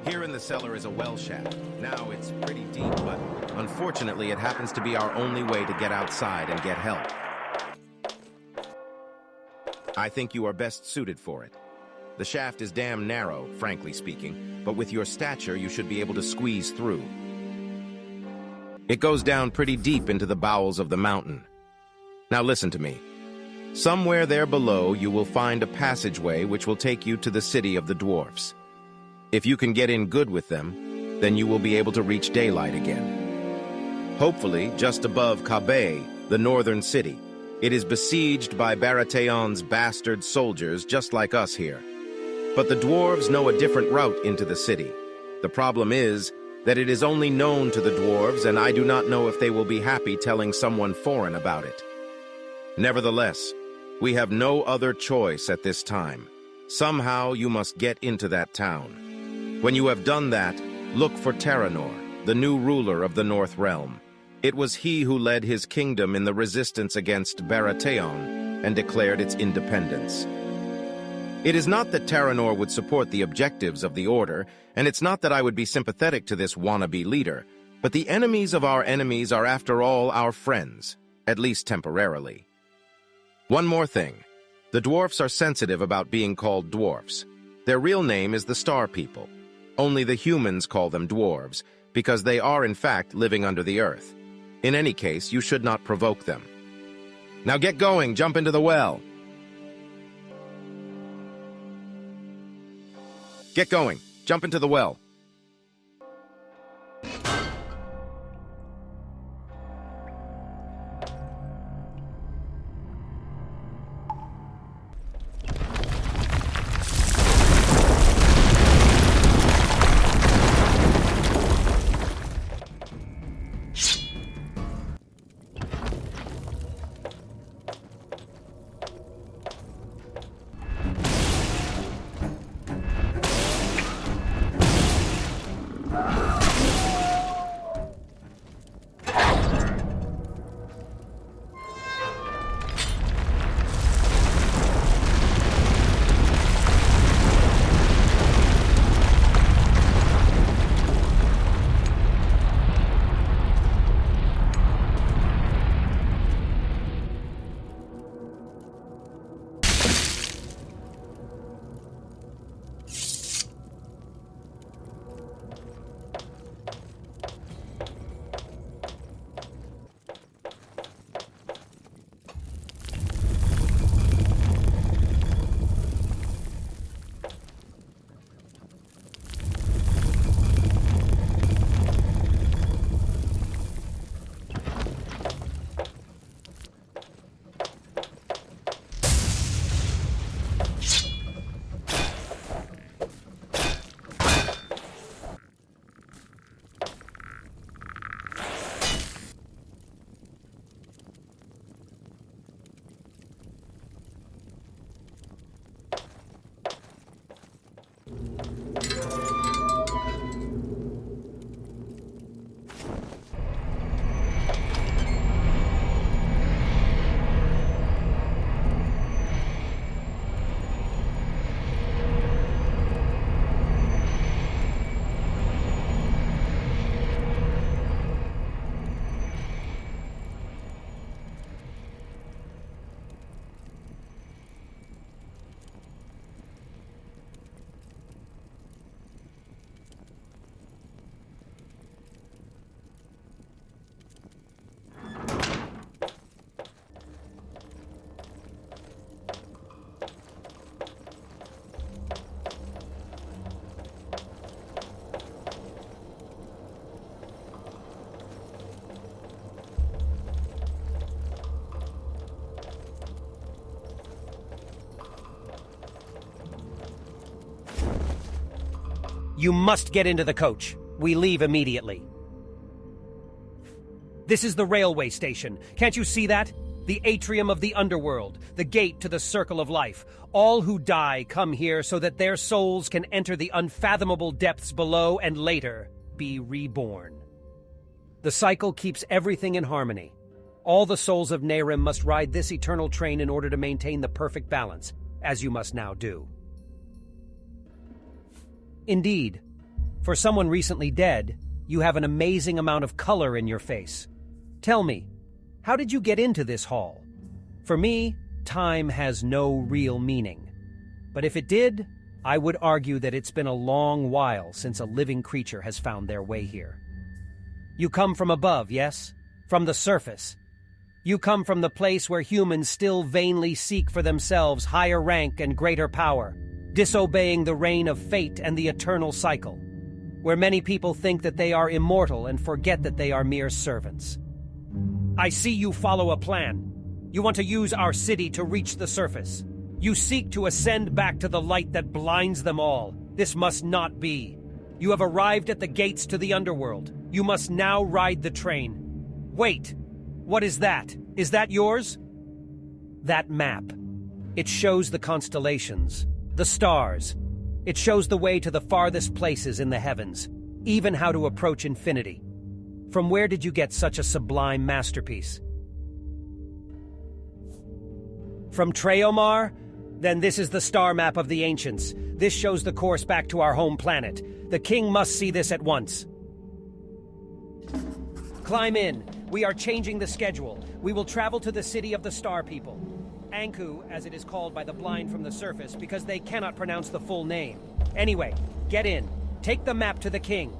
Here in the cellar is a well shaft. Now it's pretty deep, but unfortunately it happens to be our only way to get outside and get help. I think you are best suited for it. The shaft is damn narrow, frankly speaking, but with your stature you should be able to squeeze through. It goes down pretty deep into the bowels of the mountain. Now listen to me. Somewhere there below you will find a passageway which will take you to the city of the dwarfs. If you can get in good with them, then you will be able to reach daylight again. Hopefully, just above Kabe, the northern city, it is besieged by Baratheon's bastard soldiers just like us here. But the dwarves know a different route into the city. The problem is that it is only known to the dwarves, and I do not know if they will be happy telling someone foreign about it. Nevertheless, we have no other choice at this time. Somehow you must get into that town. When you have done that, look for Terranor, the new ruler of the North Realm. It was he who led his kingdom in the resistance against Baratheon and declared its independence. It is not that Terranor would support the objectives of the Order, and it's not that I would be sympathetic to this wannabe leader, but the enemies of our enemies are after all our friends, at least temporarily. One more thing. The dwarfs are sensitive about being called dwarfs. Their real name is the Star People. Only the humans call them dwarves, because they are in fact living under the earth. In any case, you should not provoke them. Now get going, jump into the well. Get going. Jump into the well. You must get into the coach. We leave immediately. This is the railway station. Can't you see that? The atrium of the underworld, the gate to the circle of life. All who die come here so that their souls can enter the unfathomable depths below and later be reborn. The cycle keeps everything in harmony. All the souls of Nehrim must ride this eternal train in order to maintain the perfect balance, as you must now do. Indeed, for someone recently dead, you have an amazing amount of color in your face. Tell me, how did you get into this hall? For me, time has no real meaning. But if it did, I would argue that it's been a long while since a living creature has found their way here. You come from above, yes? From the surface. You come from the place where humans still vainly seek for themselves higher rank and greater power, disobeying the reign of fate and the eternal cycle, where many people think that they are immortal and forget that they are mere servants. I see you follow a plan. You want to use our city to reach the surface. You seek to ascend back to the light that blinds them all. This must not be. You have arrived at the gates to the underworld. You must now ride the train. Wait, what is that? Is that yours? That map. It shows the constellations, the stars. It shows the way to the farthest places in the heavens, even how to approach infinity. From where did you get such a sublime masterpiece? From Treyomar? Then this is the star map of the ancients. This shows the course back to our home planet. The king must see this at once. Climb in. We are changing the schedule. We will travel to the city of the star people. Anku, as it is called by the blind from the surface, because they cannot pronounce the full name. Anyway, get in. Take the map to the king.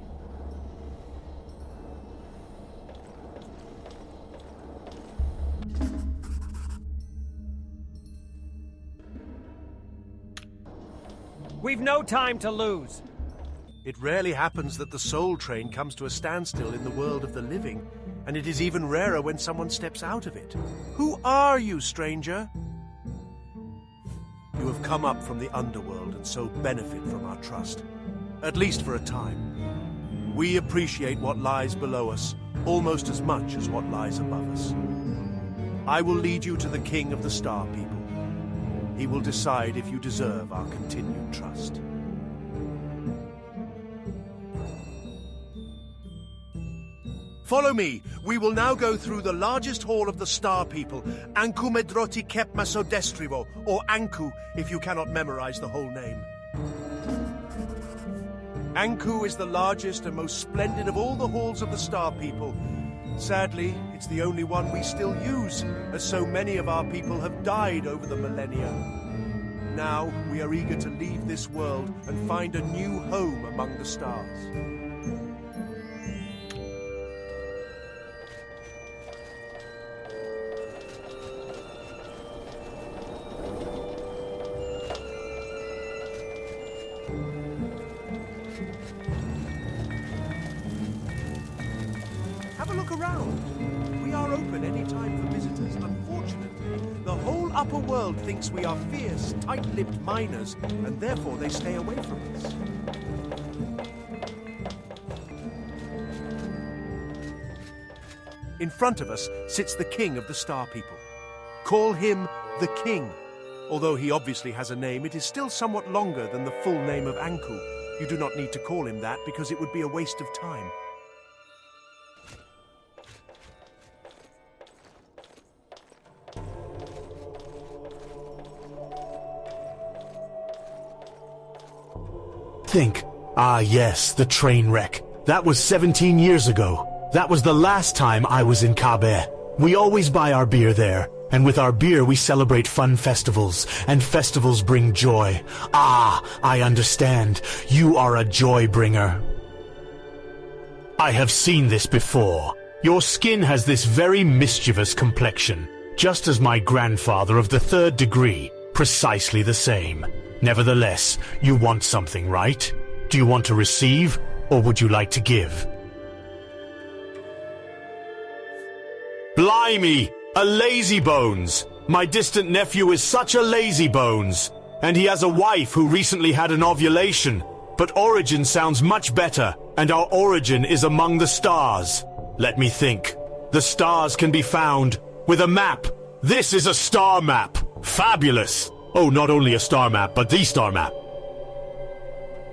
We've no time to lose. It rarely happens that the soul train comes to a standstill in the world of the living, and it is even rarer when someone steps out of it. Who are you, stranger? You have come up from the underworld and so benefit from our trust, at least for a time. We appreciate what lies below us almost as much as what lies above us. I will lead you to the King of the Star People. He will decide if you deserve our continued trust. Follow me. We will now go through the largest hall of the Star People, Anku Medroti Kepmaso Destrivo, or Anku if you cannot memorize the whole name. Anku is the largest and most splendid of all the halls of the Star People. Sadly, it's the only one we still use, as so many of our people have died over the millennia. Now, we are eager to leave this world and find a new home among the stars. Have a look around. We are open any time for visitors. Unfortunately, the whole upper world thinks we are fierce, tight-lipped miners, and therefore they stay away from us. In front of us sits the King of the Star People. Call him the King. Although he obviously has a name, it is still somewhat longer than the full name of Anku. You do not need to call him that because it would be a waste of time. Think. Ah, yes, the train wreck. That was 17 years ago. That was the last time I was in Kabe. We always buy our beer there, and with our beer we celebrate fun festivals, and festivals bring joy. Ah, I understand. You are a joy bringer. I have seen this before. Your skin has this very mischievous complexion, just as my grandfather of the 3rd degree, precisely the same. Nevertheless, you want something, right? Do you want to receive, or would you like to give? Blimey! A lazybones! My distant nephew is such a lazybones! And he has a wife who recently had an ovulation. But origin sounds much better, and our origin is among the stars. Let me think. The stars can be found with a map. This is a star map! Fabulous! Oh, not only a star map, but the star map.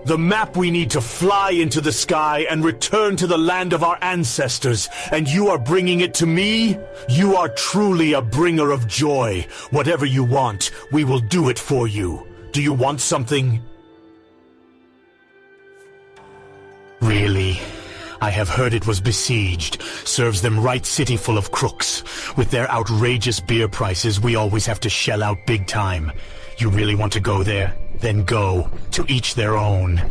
The map we need to fly into the sky and return to the land of our ancestors, and you are bringing it to me? You are truly a bringer of joy. Whatever you want, we will do it for you. Do you want something? Really? I have heard it was besieged. Serves them right city full of crooks. With their outrageous beer prices, we always have to shell out big time. You really want to go there? Then go. To each their own.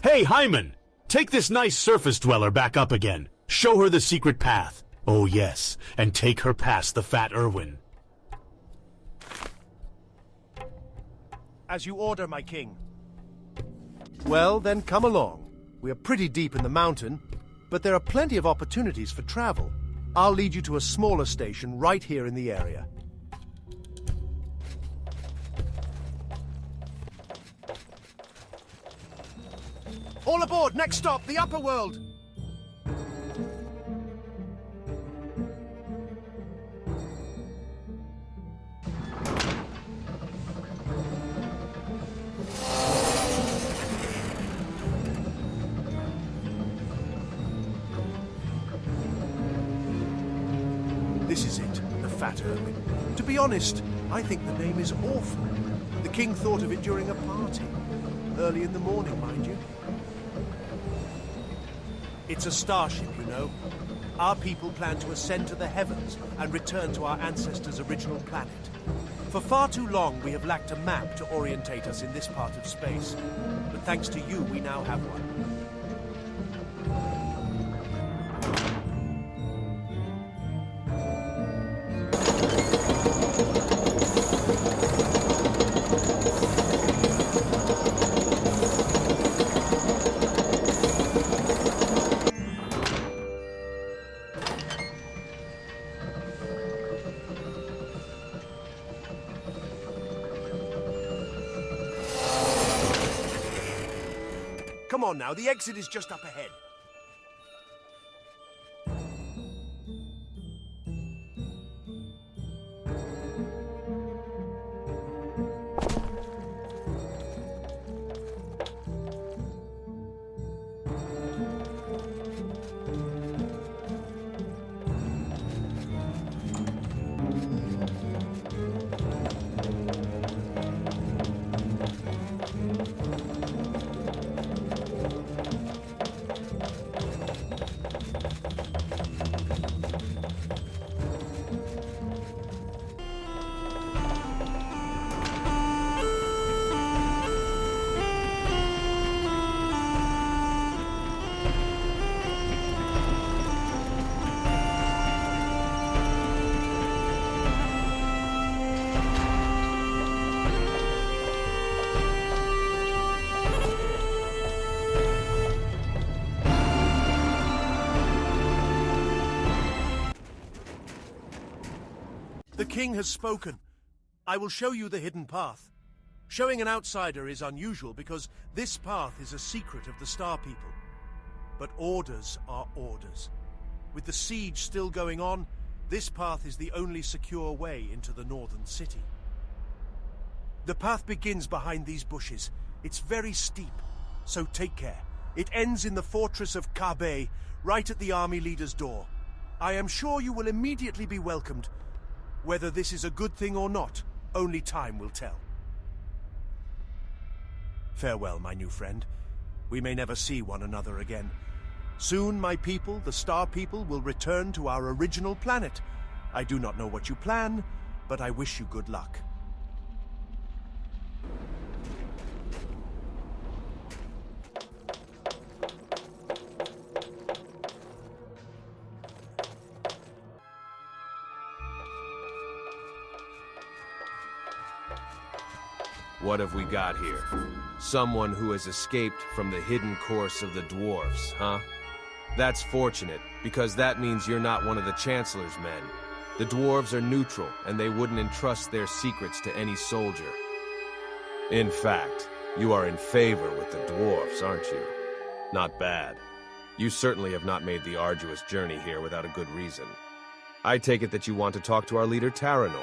Hey, Hyman! Take this nice surface dweller back up again. Show her the secret path. Oh yes, and take her past the fat Irwin. As you order, my king. Well, then come along. We are pretty deep in the mountain, but there are plenty of opportunities for travel. I'll lead you to a smaller station right here in the area. All aboard! Next stop, the upper world! This is it, the Fat Irwin. To be honest, I think the name is awful. The king thought of it during a party. Early in the morning, mind you. It's a starship, you know. Our people plan to ascend to the heavens and return to our ancestors' original planet. For far too long, we have lacked a map to orientate us in this part of space. But thanks to you, we now have one. on now, the exit is just up ahead. The king has spoken. I will show you the hidden path. Showing an outsider is unusual because this path is a secret of the Star People. But orders are orders. With the siege still going on, this path is the only secure way into the northern city. The path begins behind these bushes. It's very steep, so take care. It ends in the fortress of Kabe, right at the army leader's door. I am sure you will immediately be welcomed. Whether this is a good thing or not, only time will tell. Farewell, my new friend. We may never see one another again. Soon, my people, the Star People, will return to our original planet. I do not know what you plan, but I wish you good luck. What have we got here? Someone who has escaped from the hidden course of the dwarves, huh? That's fortunate, because that means you're not one of the Chancellor's men. The dwarves are neutral, and they wouldn't entrust their secrets to any soldier. In fact, you are in favor with the dwarves, aren't you? Not bad. You certainly have not made the arduous journey here without a good reason. I take it that you want to talk to our leader, Taranor.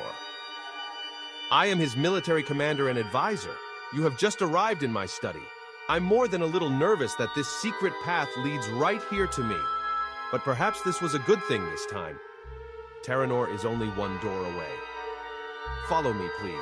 I am his military commander and advisor. You have just arrived in my study. I'm more than a little nervous that this secret path leads right here to me. But perhaps this was a good thing this time. Taranor is only one door away. Follow me, please.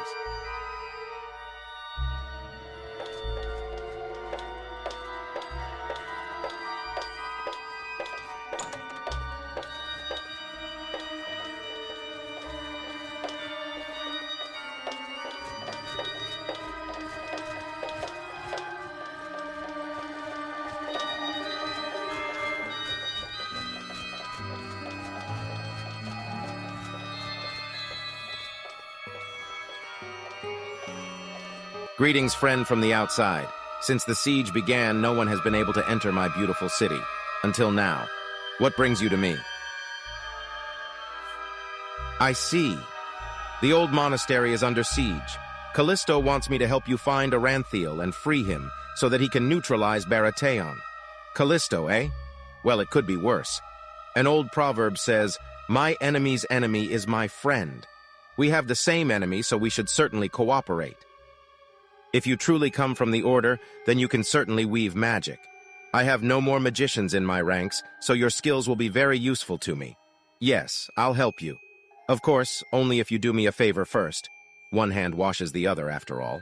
Greetings, friend from the outside. Since the siege began, no one has been able to enter my beautiful city. Until now. What brings you to me? I see. The old monastery is under siege. Callisto wants me to help you find Aranthiel and free him, so that he can neutralize Baratheon. Callisto, eh? Well, it could be worse. An old proverb says, "My enemy's enemy is my friend." We have the same enemy, so we should certainly cooperate. If you truly come from the Order, then you can certainly weave magic. I have no more magicians in my ranks, so your skills will be very useful to me. Yes, I'll help you. Of course, only if you do me a favor first. One hand washes the other, after all.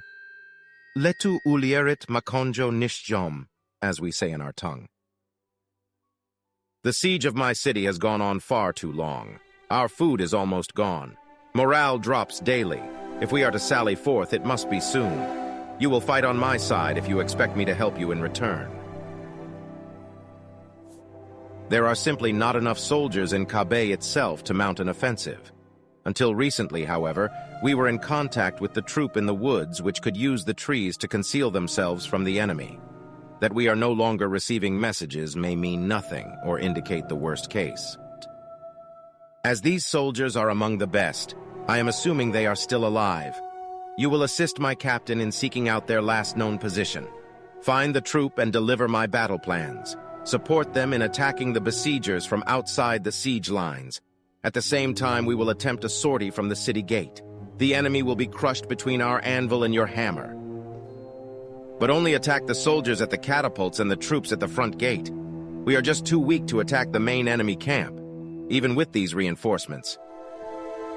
Letu ulierit makonjo nishjom, as we say in our tongue. The siege of my city has gone on far too long. Our food is almost gone. Morale drops daily. If we are to sally forth, it must be soon. You will fight on my side if you expect me to help you in return. There are simply not enough soldiers in Kabe itself to mount an offensive. Until recently, however, we were in contact with the troop in the woods which could use the trees to conceal themselves from the enemy. That we are no longer receiving messages may mean nothing or indicate the worst case. As these soldiers are among the best, I am assuming they are still alive. You will assist my captain in seeking out their last known position. Find the troop and deliver my battle plans. Support them in attacking the besiegers from outside the siege lines. At the same time, we will attempt a sortie from the city gate. The enemy will be crushed between our anvil and your hammer. But only attack the soldiers at the catapults and the troops at the front gate. We are just too weak to attack the main enemy camp, even with these reinforcements.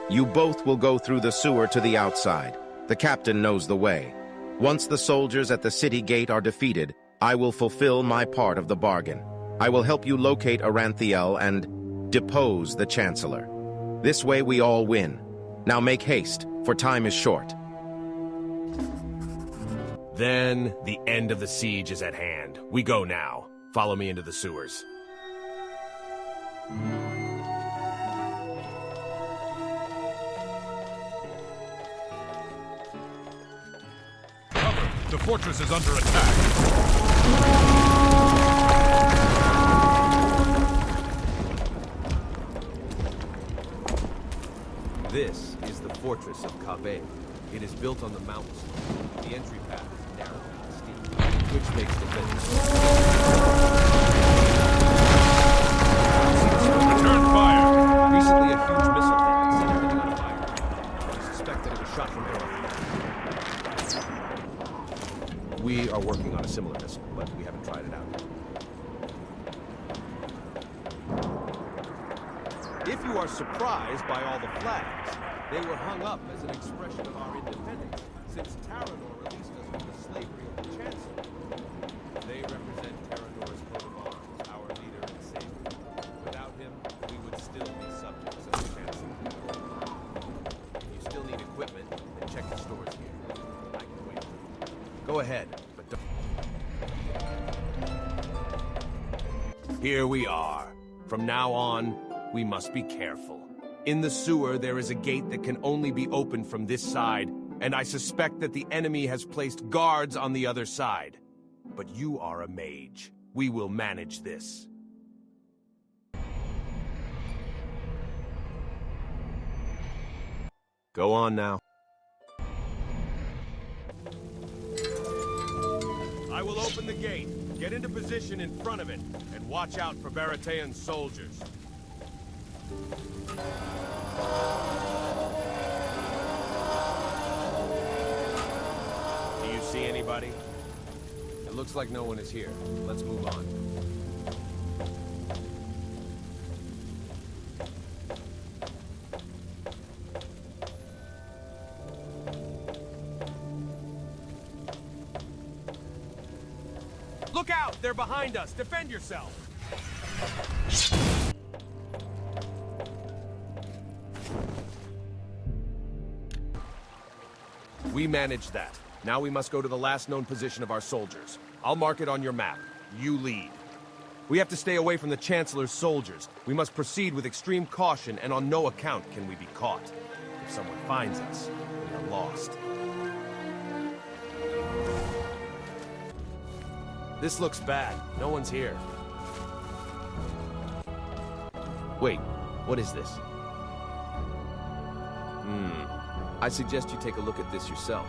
You both will go through the sewer to the outside. The captain knows the way. Once the soldiers at the city gate are defeated, I will fulfill my part of the bargain. I will help you locate Aranthiel and depose the Chancellor. This way we all win. Now make haste, for time is short. Then, the end of the siege is at hand. We go now. Follow me into the sewers. Cover! The fortress is under attack! This is the fortress of Kabe. It is built on the mountain slope. The entry path is narrow and steep, which makes defense. Return fire! Recently, a huge missile had set everything on fire. I suspect that it was shot from air. We are working on a similar missile, but we haven't tried it out yet. If you are surprised by all the flags, they were hung up as an expression of our independence, since Terranor released us from the slavery of the Chancellor. They represent Terranor's coat of arms, our leader and savior. Without him, we would still be subjects of the Chancellor. If you still need equipment, then check the stores here. I can wait. Go ahead, but don't... Here we are. From now on, we must be careful. In the sewer, there is a gate that can only be opened from this side, and I suspect that the enemy has placed guards on the other side. But you are a mage. We will manage this. Go on now. I will open the gate. Get into position in front of it, and watch out for Baratheon's soldiers. Do you see anybody? It looks like no one is here. Let's move on. Look out! They're behind us! Defend yourself! We managed that. Now we must go to the last known position of our soldiers. I'll mark it on your map. You lead. We have to stay away from the Chancellor's soldiers. We must proceed with extreme caution, and on no account can we be caught. If someone finds us, we are lost. This looks bad. No one's here. Wait, what is this? I suggest you take a look at this yourself.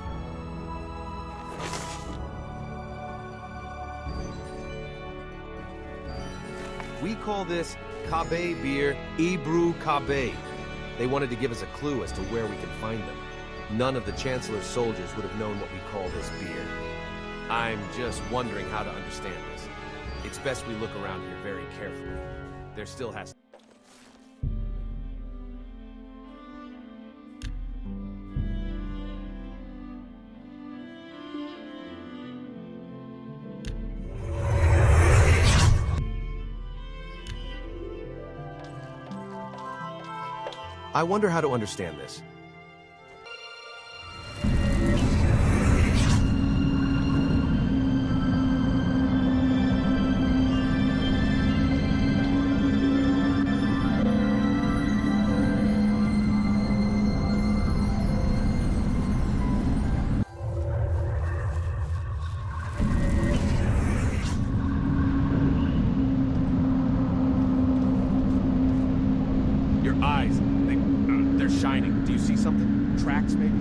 We call this Kabe beer Ibru Kabe. They wanted to give us a clue as to where we can find them. None of the Chancellor's soldiers would have known what we call this beer. I'm just wondering how to understand this. It's best we look around here very carefully. There still has to... I wonder how to understand this. Your eyes, they're shining. Do you see something? Tracks, maybe?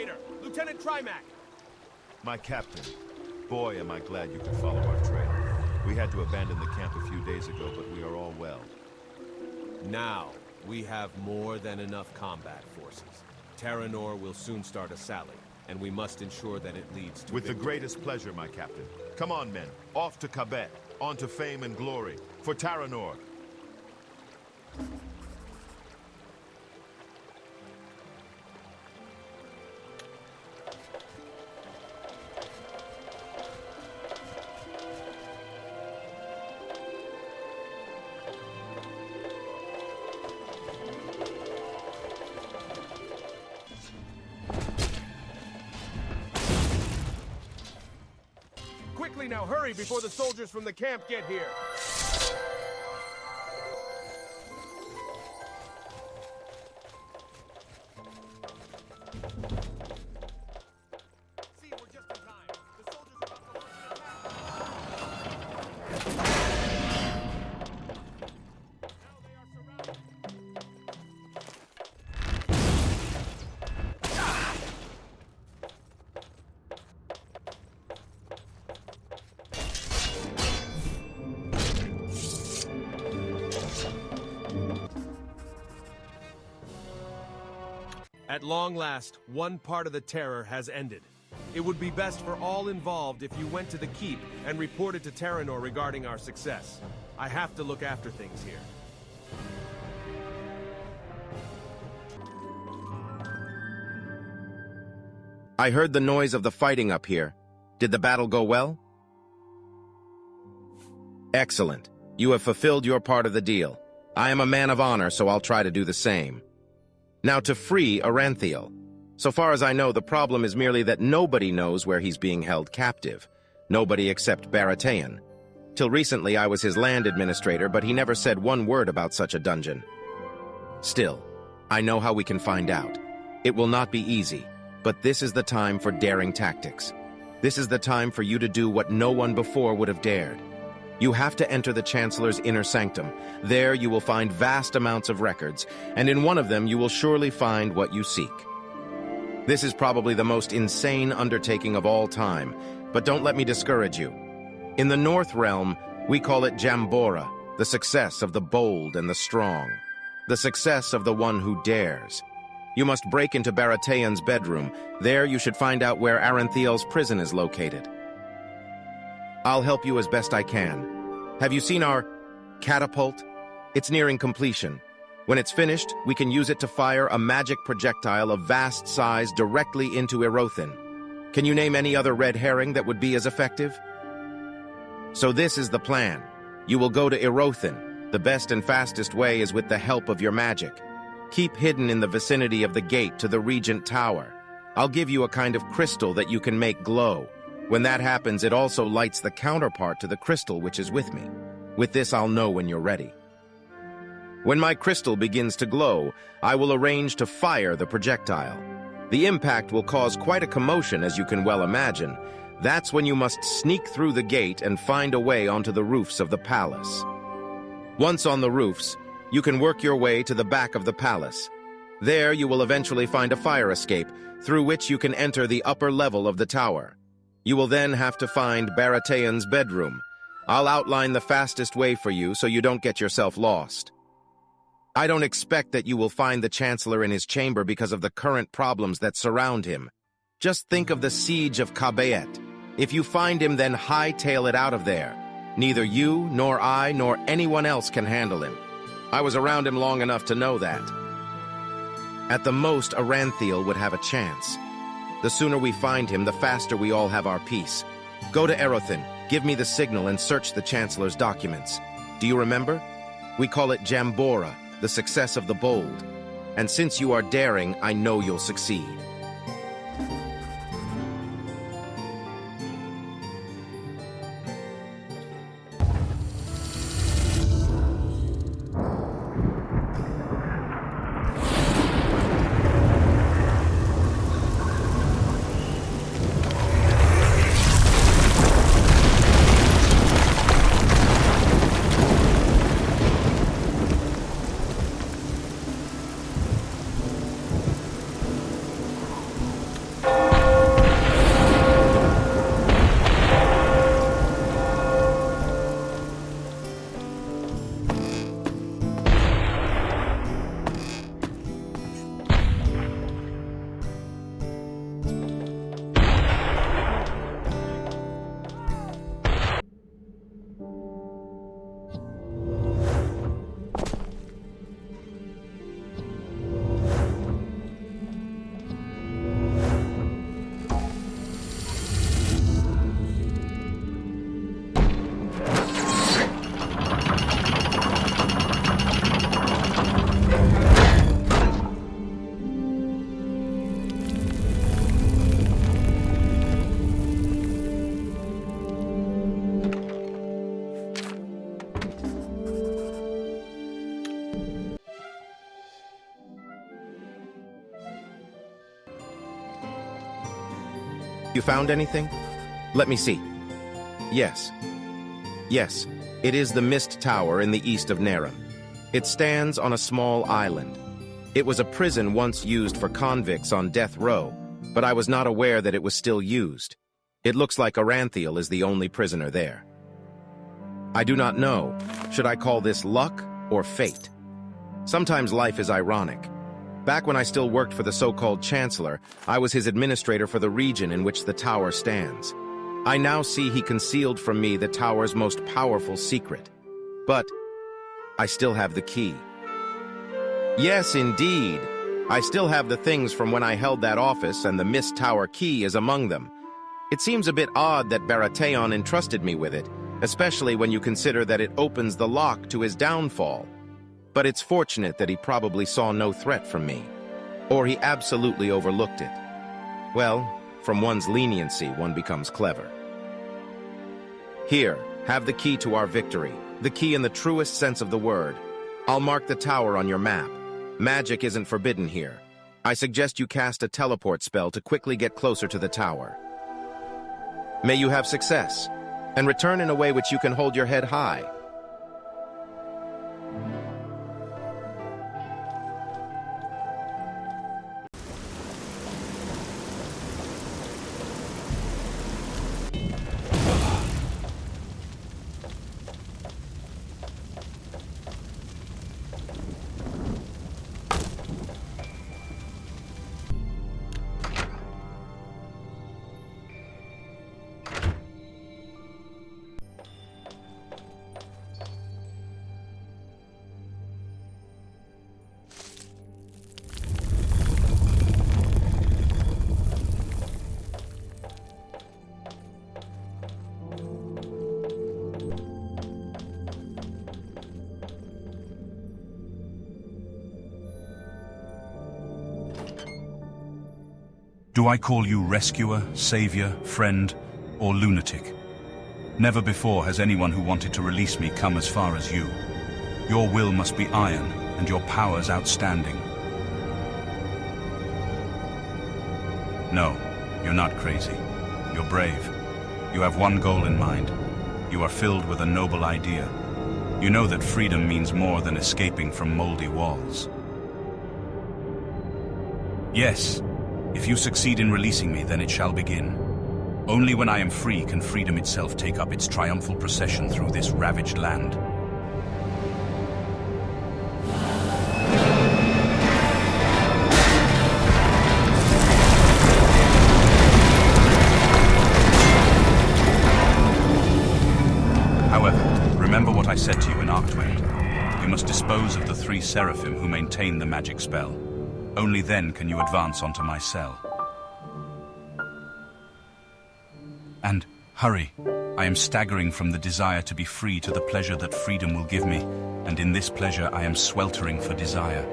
Creator, Lieutenant Trimac. My captain. Boy, am I glad you could follow our trail. We had to abandon the camp a few days ago, but we are all well. Now, we have more than enough combat forces. Terranor will soon start a sally, and we must ensure that it leads to With victory. the greatest pleasure, my captain. Come on, men. Off to Kabet. On to fame and glory. For Terranor. Quickly now, hurry before the soldiers from the camp get here. See, we're just in time. The soldiers are about to launch an attack. At long last, one part of the terror has ended. It would be best for all involved if you went to the keep and reported to Terranor regarding our success. I have to look after things here. I heard the noise of the fighting up here. Did the battle go well? Excellent. You have fulfilled your part of the deal. I am a man of honor, so I'll try to do the same. Now to free Aranthiel. So far as I know, the problem is merely that nobody knows where he's being held captive. Nobody except Baratheon. Till recently I was his land administrator, but he never said one word about such a dungeon. Still, I know how we can find out. It will not be easy, but this is the time for daring tactics. This is the time for you to do what no one before would have dared. You have to enter the Chancellor's inner sanctum. There you will find vast amounts of records, and in one of them you will surely find what you seek. This is probably the most insane undertaking of all time, but don't let me discourage you. In the North Realm, we call it Jambora, the success of the bold and the strong. The success of the one who dares. You must break into Baratheon's bedroom. There you should find out where Aranthiel's prison is located. I'll help you as best I can. Have you seen our catapult? It's nearing completion. When it's finished, we can use it to fire a magic projectile of vast size directly into Erothin. Can you name any other red herring that would be as effective? So this is the plan. You will go to Erothin. The best and fastest way is with the help of your magic. Keep hidden in the vicinity of the gate to the Regent Tower. I'll give you a kind of crystal that you can make glow. When that happens, it also lights the counterpart to the crystal which is with me. With this, I'll know when you're ready. When my crystal begins to glow, I will arrange to fire the projectile. The impact will cause quite a commotion, as you can well imagine. That's when you must sneak through the gate and find a way onto the roofs of the palace. Once on the roofs, you can work your way to the back of the palace. There you will eventually find a fire escape, through which you can enter the upper level of the tower. You will then have to find Baratheon's bedroom. I'll outline the fastest way for you so you don't get yourself lost. I don't expect that you will find the Chancellor in his chamber because of the current problems that surround him. Just think of the siege of Kabayet. If you find him, then hightail it out of there. Neither you, nor I, nor anyone else can handle him. I was around him long enough to know that. At the most, Aranthiel would have a chance. The sooner we find him, the faster we all have our peace. Go to Erothin, give me the signal, and search the Chancellor's documents. Do you remember? We call it Jambora, the success of the bold. And since you are daring, I know you'll succeed. You found anything? Let me see. Yes. Yes, it is the Mist Tower in the east of Nehrim. It stands on a small island. It was a prison once used for convicts on death row, but I was not aware that it was still used. It looks like Aranthiel is the only prisoner there. I do not know. Should I call this luck or fate? Sometimes life is ironic. Back when I still worked for the so-called Chancellor, I was his administrator for the region in which the tower stands. I now see he concealed from me the tower's most powerful secret. But I still have the key. Yes, indeed. I still have the things from when I held that office, and the Mist Tower key is among them. It seems a bit odd that Baratheon entrusted me with it, especially when you consider that it opens the lock to his downfall. But it's fortunate that he probably saw no threat from me. Or he absolutely overlooked it. Well, from one's leniency, one becomes clever. Here, have the key to our victory, the key in the truest sense of the word. I'll mark the tower on your map. Magic isn't forbidden here. I suggest you cast a teleport spell to quickly get closer to the tower. May you have success, and return in a way which you can hold your head high. Do I call you rescuer, savior, friend, or lunatic? Never before has anyone who wanted to release me come as far as you. Your will must be iron, and your powers outstanding. No, you're not crazy. You're brave. You have one goal in mind. You are filled with a noble idea. You know that freedom means more than escaping from moldy walls. Yes. If you succeed in releasing me, then it shall begin. Only when I am free can freedom itself take up its triumphal procession through this ravaged land. However, remember what I said to you in Arctwind. You must dispose of the 3 seraphim who maintain the magic spell. Only then can you advance onto my cell. And hurry. I am staggering from the desire to be free to the pleasure that freedom will give me, and in this pleasure I am sweltering for desire.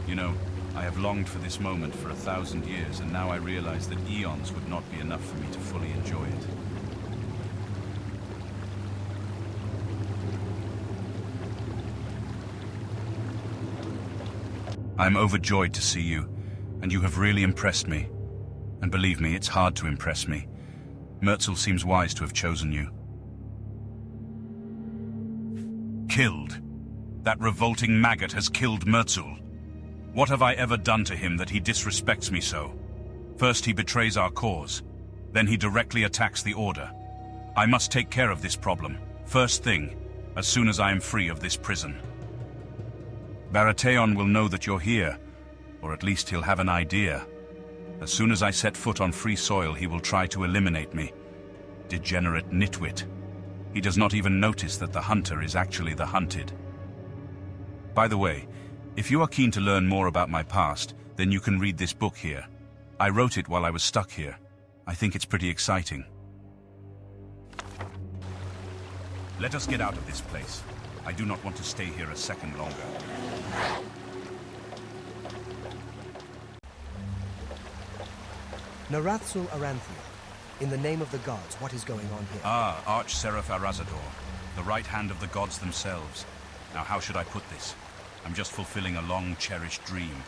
You know, I have longed for this moment for 1,000 years, and now I realize that eons would not be enough for me to fully enjoy it. I am overjoyed to see you, and you have really impressed me. And believe me, it's hard to impress me. Merzel seems wise to have chosen you. Killed. That revolting maggot has killed Merzel. What have I ever done to him that he disrespects me so? First he betrays our cause, then he directly attacks the Order. I must take care of this problem, first thing, as soon as I am free of this prison. Baratheon will know that you're here, or at least he'll have an idea. As soon as I set foot on free soil, he will try to eliminate me. Degenerate nitwit. He does not even notice that the hunter is actually the hunted. By the way, if you are keen to learn more about my past, then you can read this book here. I wrote it while I was stuck here. I think it's pretty exciting. Let us get out of this place. I do not want to stay here a second longer. Narathsul Aranthia, in the name of the gods, what is going on here? Ah, Arch-Seraph Arazador, the right hand of the gods themselves. Now how should I put this? I'm just fulfilling a long-cherished dream.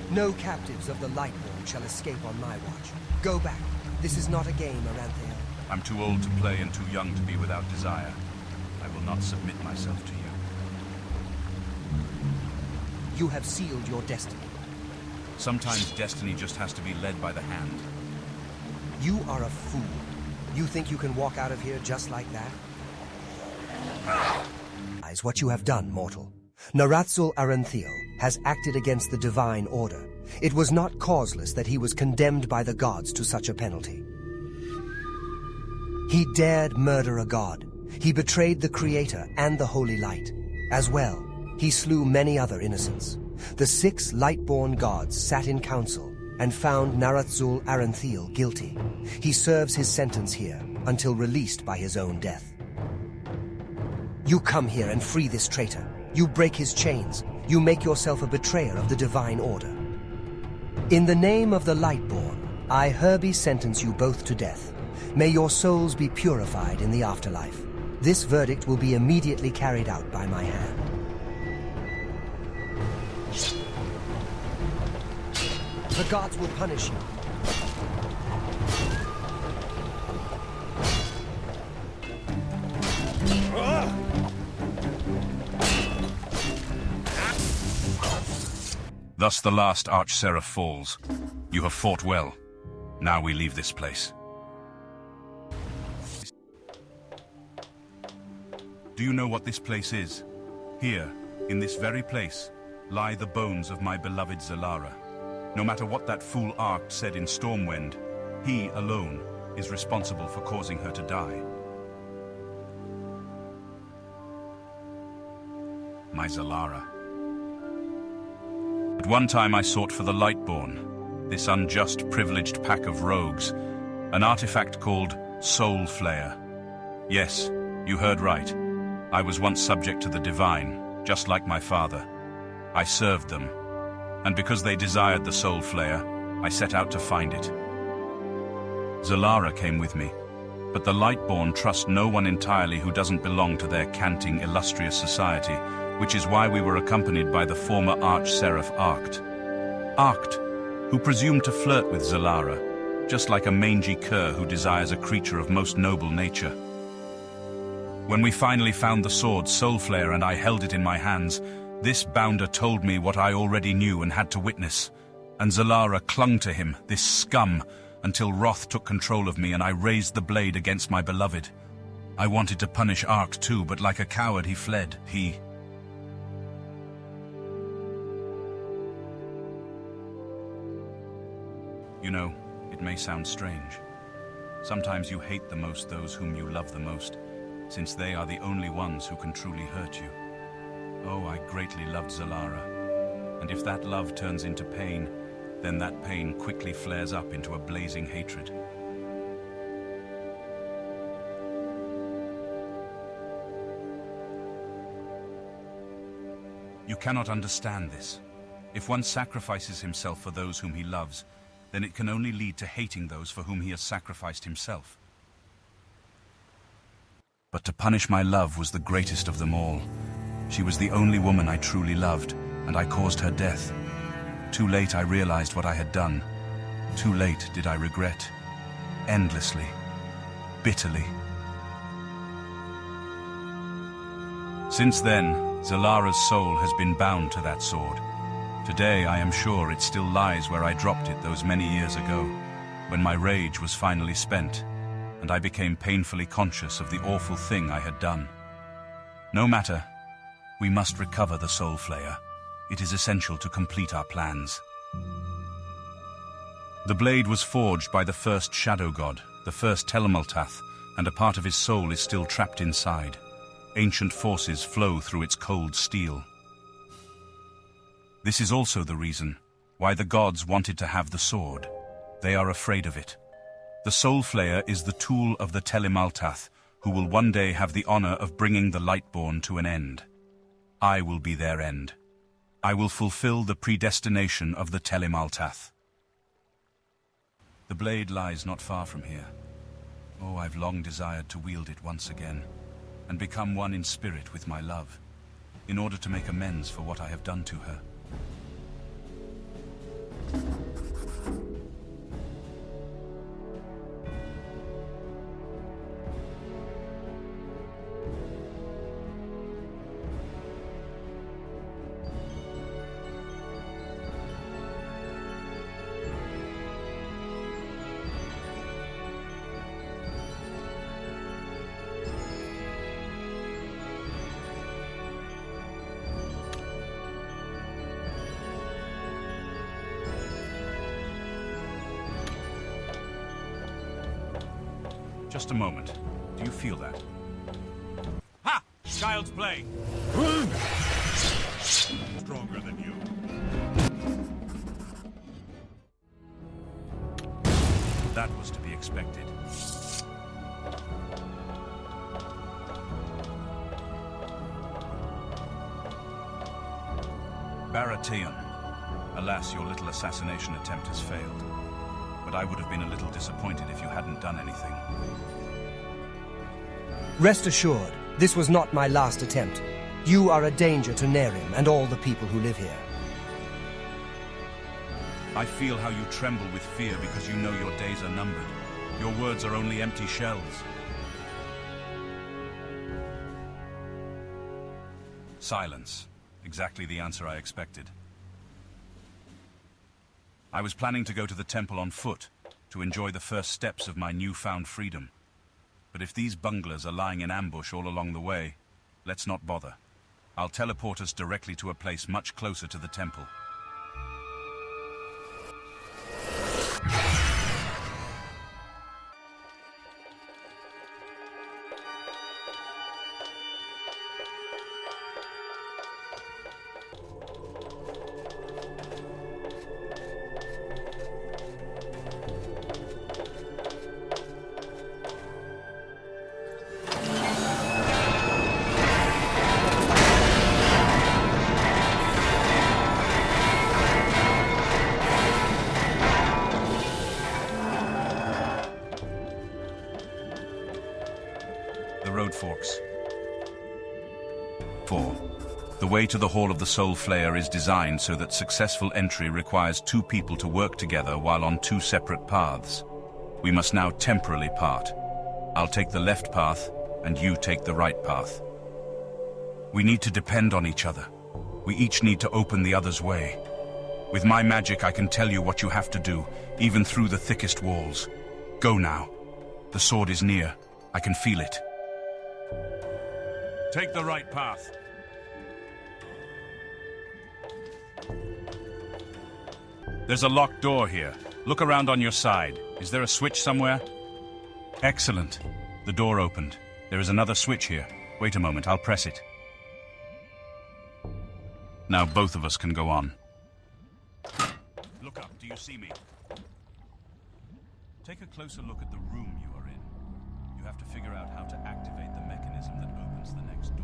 No captives of the Lightborn shall escape on my watch. Go back. This is not a game, Aranthia. I'm too old to play and too young to be without desire. I will not submit myself to you. You have sealed your destiny. Sometimes destiny just has to be led by the hand. You are a fool. You think you can walk out of here just like that? Is what you have done, mortal. Narathsul Aranthio has acted against the divine order. It was not causeless that he was condemned by the gods to such a penalty. He dared murder a god. He betrayed the Creator and the Holy Light. As well, he slew many other innocents. The 6 Lightborn gods sat in council and found Narathsul Aranthil guilty. He serves his sentence here until released by his own death. You come here and free this traitor. You break his chains. You make yourself a betrayer of the divine order. In the name of the Lightborn, I hereby sentence you both to death. May your souls be purified in the afterlife. This verdict will be immediately carried out by my hand. The gods will punish you. Thus the last Arch-Seraph falls. You have fought well. Now we leave this place. Do you know what this place is? Here, in this very place, lie the bones of my beloved Zalara. No matter what that fool Ark said in Stormwind, he alone is responsible for causing her to die. My Zalara. At one time I sought for the Lightborn, this unjust, privileged pack of rogues, an artifact called Soul Flayer. Yes, you heard right. I was once subject to the Divine, just like my father. I served them, and because they desired the Soul Flayer, I set out to find it. Zalara came with me, but the Lightborn trust no one entirely who doesn't belong to their canting, illustrious society, which is why we were accompanied by the former Arch-Seraph Arct. Arct, who presumed to flirt with Zalara, just like a mangy cur who desires a creature of most noble nature. When we finally found the sword, Soulflare, and I held it in my hands, this bounder told me what I already knew and had to witness, and Zalara clung to him, this scum, until wrath took control of me and I raised the blade against my beloved. I wanted to punish Arct too, but like a coward he fled. You know, it may sound strange. Sometimes you hate the most those whom you love the most, since they are the only ones who can truly hurt you. Oh, I greatly loved Zalara, and if that love turns into pain, then that pain quickly flares up into a blazing hatred. You cannot understand this. If one sacrifices himself for those whom he loves, then it can only lead to hating those for whom he has sacrificed himself. But to punish my love was the greatest of them all. She was the only woman I truly loved, and I caused her death. Too late I realized what I had done. Too late did I regret. Endlessly. Bitterly. Since then, Zalara's soul has been bound to that sword. Today, I am sure it still lies where I dropped it those many years ago, when my rage was finally spent. and I became painfully conscious of the awful thing I had done. No matter. We must recover the Soul Flayer. It is essential to complete our plans. The blade was forged by the first Shadow God, the first Telemaltath, and a part of his soul is still trapped inside. Ancient forces flow through its cold steel. This is also the reason why the gods wanted to have the sword. They are afraid of it. The Soul Flayer is the tool of the Telemaltath, who will one day have the honor of bringing the Lightborn to an end. I will be their end. I will fulfill the predestination of the Telemaltath. The blade lies not far from here. Oh, I've long desired to wield it once again, and become one in spirit with my love, in order to make amends for what I have done to her. Just a moment. Do you feel that? Ha! Child's play! Stronger than you. That was to be expected. Baratheon. Alas, your little assassination attempt has failed. But I would have been a little disappointed if you hadn't done anything. Rest assured, this was not my last attempt. You are a danger to Nehrim and all the people who live here. I feel how you tremble with fear because you know your days are numbered. Your words are only empty shells. Silence. Exactly the answer I expected. I was planning to go to the temple on foot, to enjoy the first steps of my newfound freedom. But if these bunglers are lying in ambush all along the way, let's not bother. I'll teleport us directly to a place much closer to the temple. Forks. 4. The way to the Hall of the Soul Flayer is designed so that successful entry requires two people to work together while on two separate paths. We must now temporarily part. I'll take the left path, and you take the right path. We need to depend on each other. We each need to open the other's way. With my magic, I can tell you what you have to do, even through the thickest walls. Go now. The sword is near. I can feel it. Take the right path. There's a locked door here. Look around on your side. Is there a switch somewhere? Excellent. The door opened. There is another switch here. Wait a moment, I'll press it. Now both of us can go on. Look up, do you see me? Take a closer look at the room you are in. You have to figure out how to activate the mechanism that opens the next door.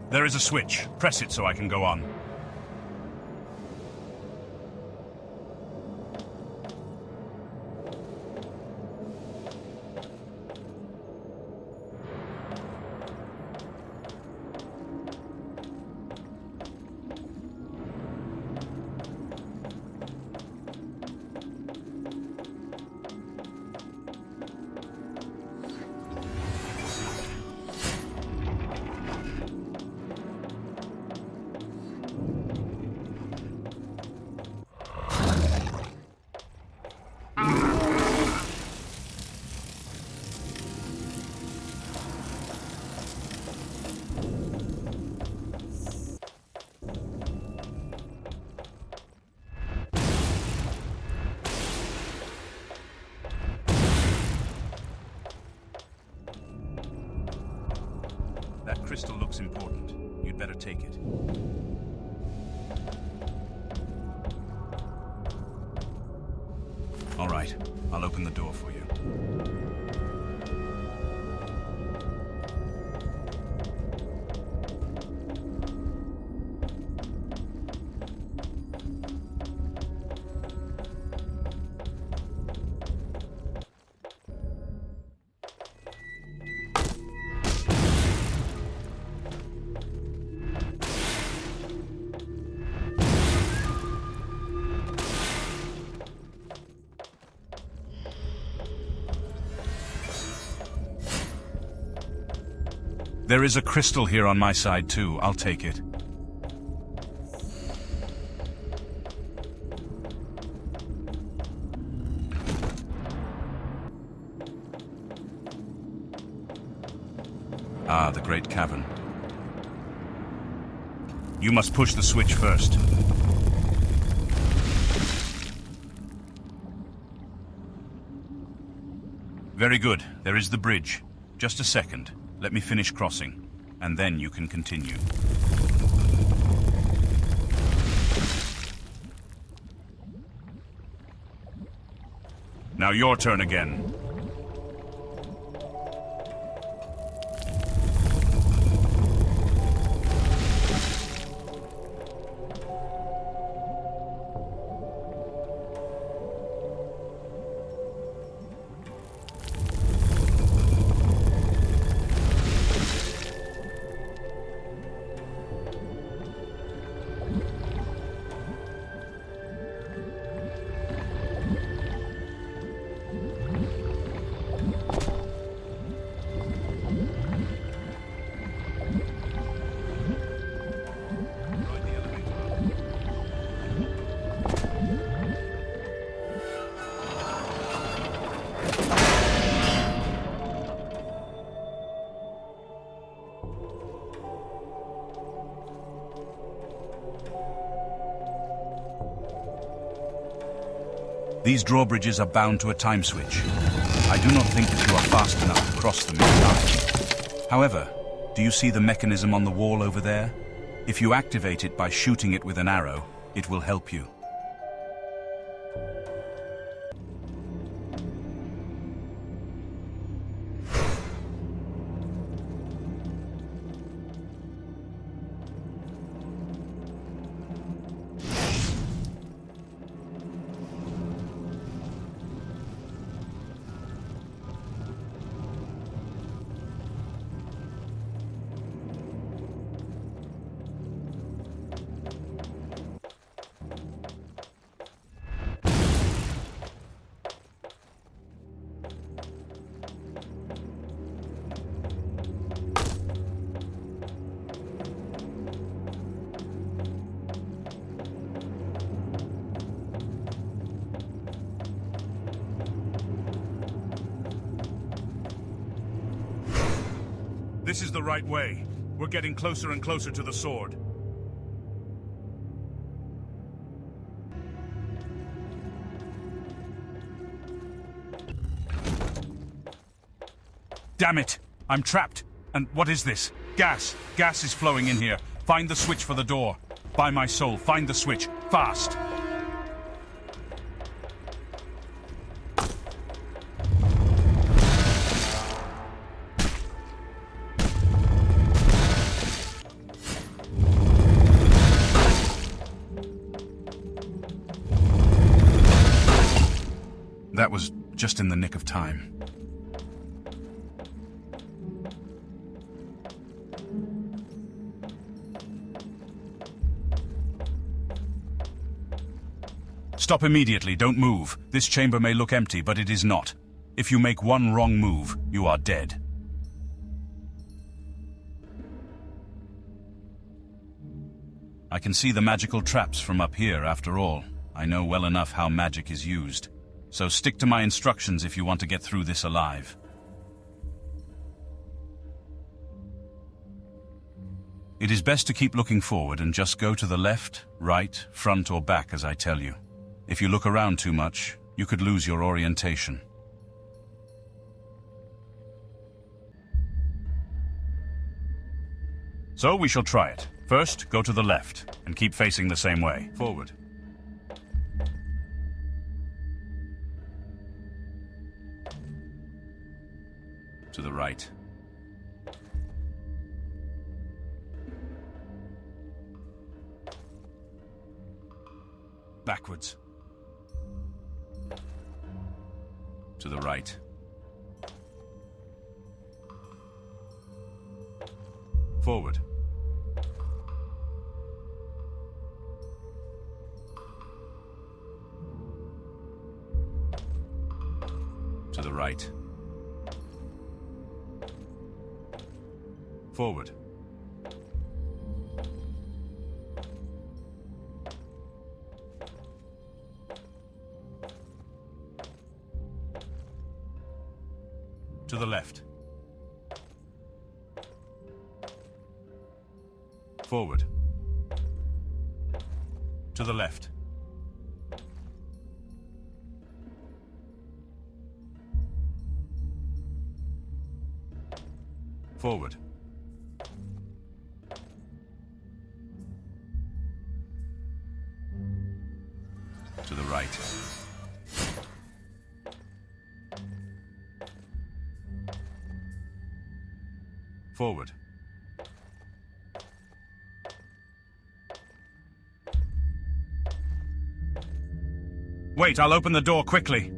There is a switch. Press it so I can go on. That crystal looks important. You'd better take it. All right, I'll open the door for you. There is a crystal here on my side too. I'll take it. Ah, the Great Cavern. You must push the switch first. Very good. There is the bridge. Just a second. Let me finish crossing, and then you can continue. Now your turn again. These drawbridges are bound to a time switch. I do not think that you are fast enough to cross them in time. However, do you see the mechanism on the wall over there? If you activate it by shooting it with an arrow, it will help you. This is the right way. We're getting closer and closer to the sword. Damn it! I'm trapped. And what is this? Gas. Gas is flowing in here. Find the switch for the door. By my soul, find the switch. Fast! just in the nick of time. Stop immediately, don't move. This chamber may look empty, but it is not. If you make one wrong move, you are dead. I can see the magical traps from up here, after all. I know well enough how magic is used. So stick to my instructions if you want to get through this alive. It is best to keep looking forward and just go to the left, right, front or back as I tell you. If you look around too much, you could lose your orientation. So we shall try it. First, go to the left, and keep facing the same way. Forward. To the right. Backwards. To the right. Forward. To the right. Forward. To the left. Forward. To the left. Forward. To the right. Forward. Wait, I'll open the door quickly.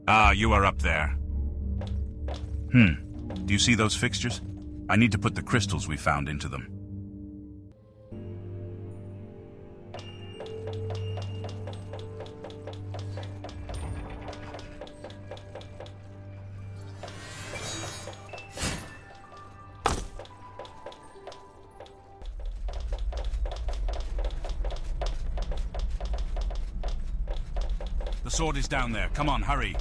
Ah, you are up there. Do you see those fixtures? I need to put the crystals we found into them. The sword is down there. Come on, hurry.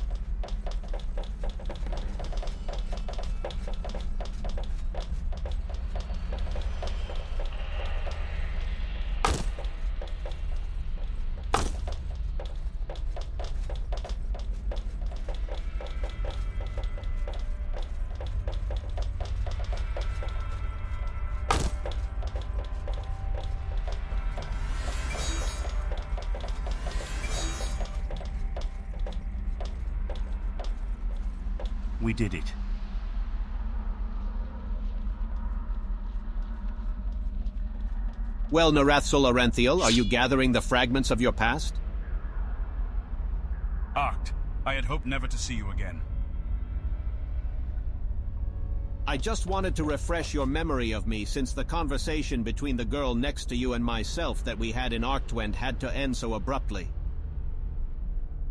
We did it. Well, Narathsul Arenthiel, are you gathering the fragments of your past? Arct, I had hoped never to see you again. I just wanted to refresh your memory of me since the conversation between the girl next to you and myself that we had in Arctwend had to end so abruptly.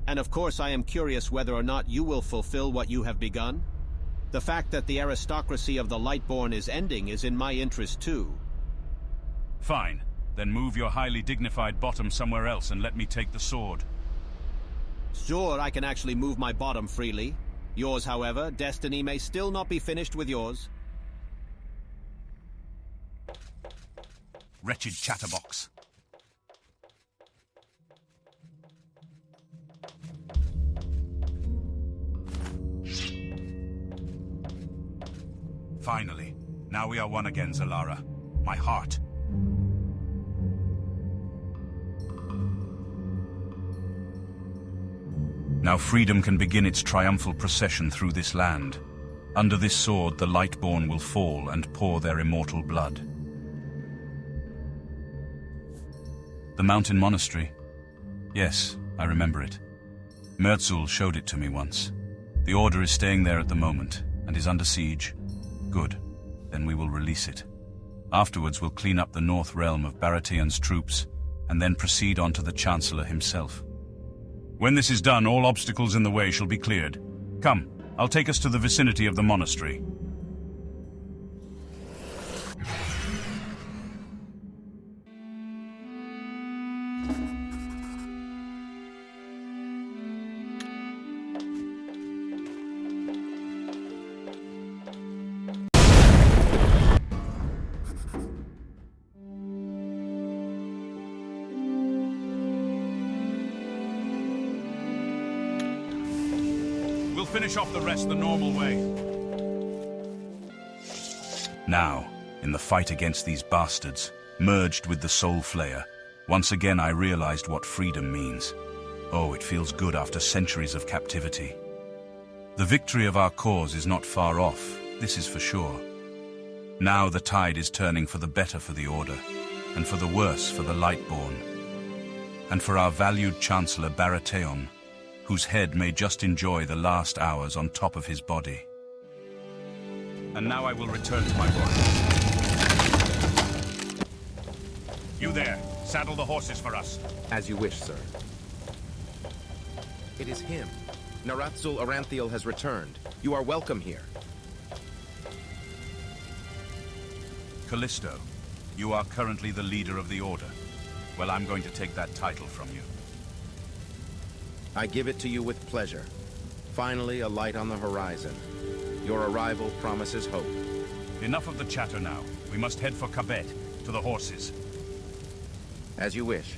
And of course I am curious whether or not you will fulfill what you have begun. The fact that the aristocracy of the Lightborn is ending is in my interest too. Fine. Then move your highly dignified bottom somewhere else and let me take the sword. Sure, I can actually move my bottom freely. Yours, however, destiny may still not be finished with yours. Wretched chatterbox. Finally. Now we are one again, Zalara. My heart. Now freedom can begin its triumphal procession through this land. Under this sword, the Lightborn will fall and pour their immortal blood. The mountain monastery? Yes, I remember it. Mertzul showed it to me once. The Order is staying there at the moment, and is under siege. Good. Then we will release it. Afterwards we'll clean up the North Realm of Baratheon's troops, and then proceed on to the Chancellor himself. When this is done, all obstacles in the way shall be cleared. Come, I'll take us to the vicinity of the monastery. Finish off the rest the normal way. Now, in the fight against these bastards, merged with the Soul Flayer, once again I realized what freedom means. Oh, it feels good after centuries of captivity. The victory of our cause is not far off, this is for sure. Now the tide is turning for the better for the Order, and for the worse for the Lightborn. And for our valued Chancellor Baratheon, whose head may just enjoy the last hours on top of his body. And now I will return to my work. You there, saddle the horses for us. As you wish, sir. It is him. Naratzul Aranthiel has returned. You are welcome here. Callisto, you are currently the leader of the Order. Well, I'm going to take that title from you. I give it to you with pleasure. Finally, a light on the horizon. Your arrival promises hope. Enough of the chatter now. We must head for Kabet, to the horses. As you wish.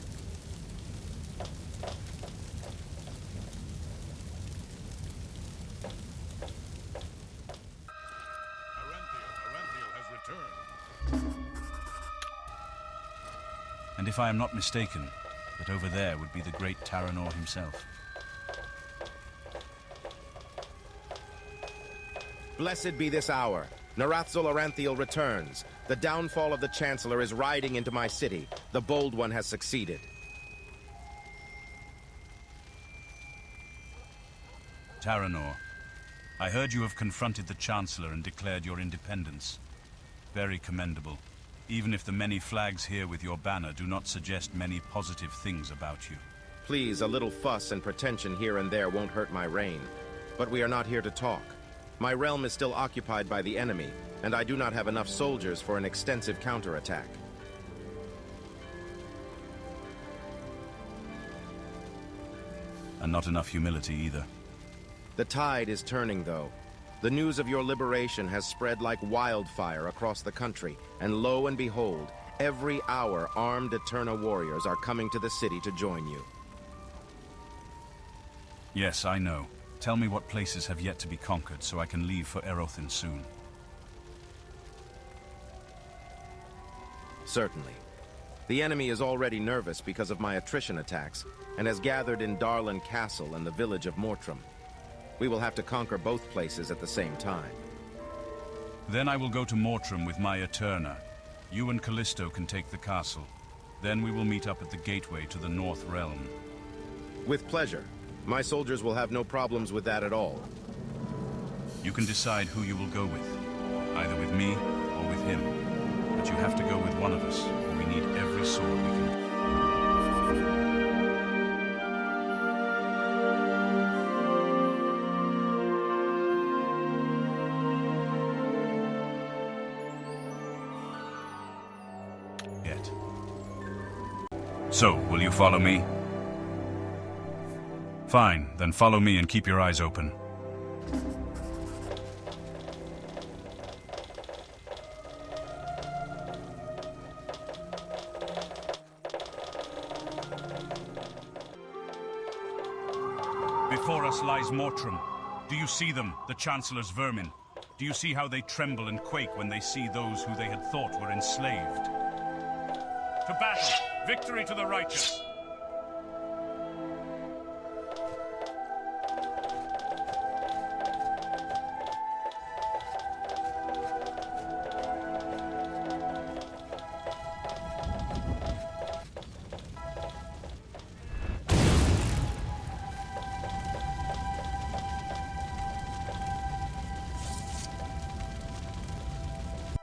Aranthiel has returned. And if I am not mistaken, that over there would be the great Taranor himself. Blessed be this hour. Naratzul Aranthiel returns. The downfall of the Chancellor is riding into my city. The Bold One has succeeded. Taranor, I heard you have confronted the Chancellor and declared your independence. Very commendable, even if the many flags here with your banner do not suggest many positive things about you. Please, a little fuss and pretension here and there won't hurt my reign. But we are not here to talk. My realm is still occupied by the enemy, and I do not have enough soldiers for an extensive counterattack. And not enough humility either. The tide is turning, though. The news of your liberation has spread like wildfire across the country, and lo and behold, every hour armed Eterna warriors are coming to the city to join you. Yes, I know. Tell me what places have yet to be conquered so I can leave for Erothin soon. Certainly. The enemy is already nervous because of my attrition attacks, and has gathered in Darlan Castle and the village of Mortram. We will have to conquer both places at the same time. Then I will go to Mortram with my Eterna. You and Callisto can take the castle. Then we will meet up at the gateway to the North Realm. With pleasure. My soldiers will have no problems with that at all. You can decide who you will go with, either with me or with him. But you have to go with one of us, or we need every sword we can. Yet. So, will you follow me? Fine, then follow me and keep your eyes open. Before us lies Mortram. Do you see them, the Chancellor's vermin? Do you see how they tremble and quake when they see those who they had thought were enslaved? To battle! Victory to the righteous!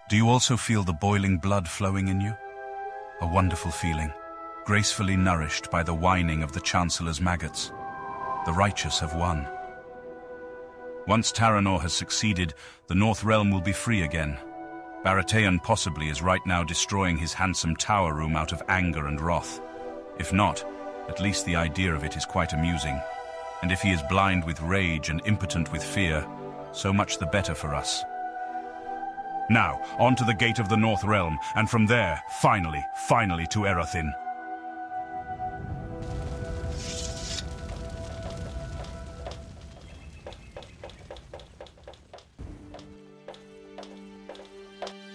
Do you also feel the boiling blood flowing in you? A wonderful feeling, gracefully nourished by the whining of the Chancellor's maggots. The righteous have won. Once Taranor has succeeded, the North Realm will be free again. Baratheon possibly is right now destroying his handsome tower room out of anger and wrath. If not, at least the idea of it is quite amusing. And if he is blind with rage and impotent with fear, so much the better for us. Now, on to the gate of the North Realm, and from there, finally to Erethin.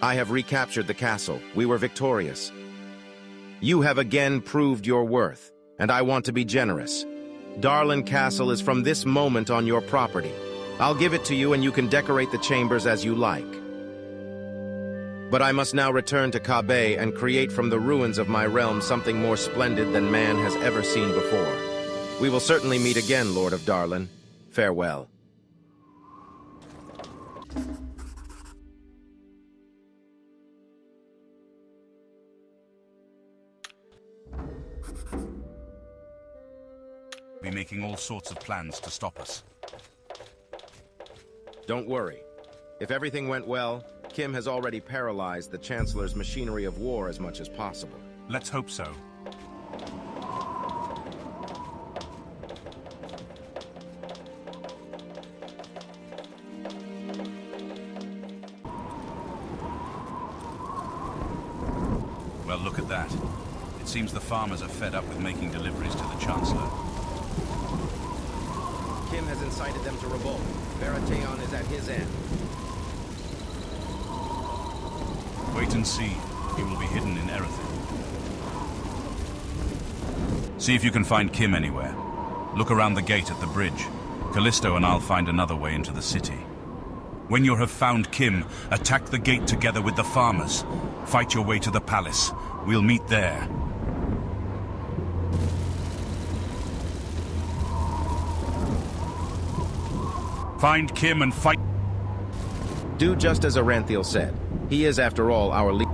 I have recaptured the castle. We were victorious. You have again proved your worth, and I want to be generous. Darlin Castle is from this moment on your property. I'll give it to you and you can decorate the chambers as you like. But I must now return to Kabe and create from the ruins of my realm something more splendid than man has ever seen before. We will certainly meet again, Lord of Darlin. Farewell. Be making all sorts of plans to stop us. Don't worry. If everything went well, Kim has already paralyzed the Chancellor's machinery of war as much as possible. Let's hope so. Well, look at that. It seems the farmers are fed up with making deliveries to the Chancellor. Kim has incited them to revolt. Baratheon is at his end. Wait and see. He will be hidden in Erethin. See if you can find Kim anywhere. Look around the gate at the bridge. Callisto and I'll find another way into the city. When you have found Kim, attack the gate together with the farmers. Fight your way to the palace. We'll meet there. Find Kim and fight. Do just as Aranthiel said. He is, after all, our leader.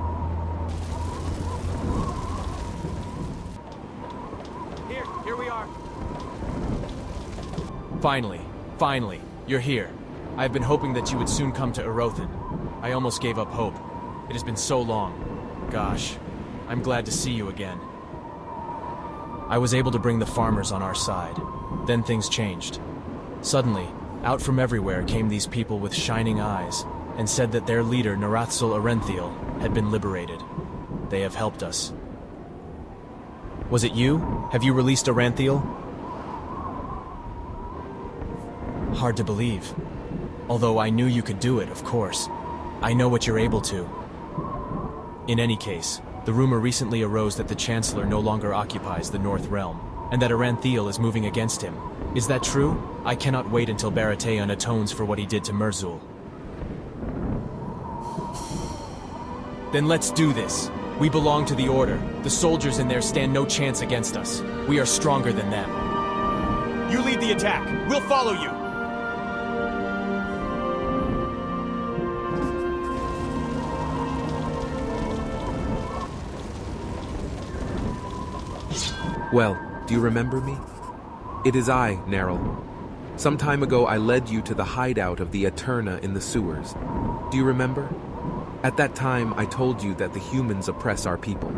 Here we are. Finally, you're here. I've been hoping that you would soon come to Erethin. I almost gave up hope. It has been so long. Gosh, I'm glad to see you again. I was able to bring the farmers on our side. Then things changed. Suddenly, out from everywhere came these people with shining eyes, and said that their leader, Narathsul Aranthiel, had been liberated. They have helped us. Was it you? Have you released Aranthiel? Hard to believe. Although I knew you could do it, of course. I know what you're able to. In any case, the rumor recently arose that the Chancellor no longer occupies the North Realm, and that Aranthiel is moving against him. Is that true? I cannot wait until Baratheon atones for what he did to Merzul. Then let's do this. We belong to the Order. The soldiers in there stand no chance against us. We are stronger than them. You lead the attack. We'll follow you. Well, do you remember me? It is I, Neril. Some time ago I led you to the hideout of the Eterna in the sewers. Do you remember? At that time I told you that the humans oppress our people.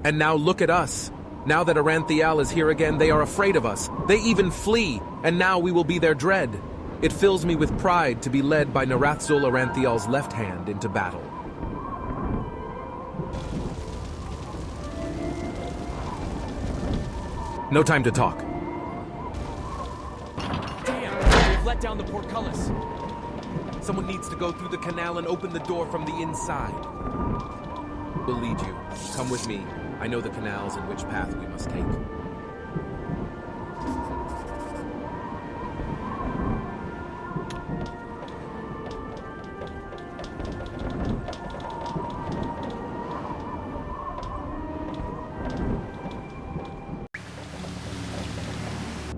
And now look at us. Now that Aranthiel is here again, they are afraid of us. They even flee, and now we will be their dread. It fills me with pride to be led by Narathsul Aranthiel's left hand into battle. No time to talk. Damn! We've let down the portcullis. Someone needs to go through the canal and open the door from the inside. We'll lead you. Come with me. I know the canals and which path we must take.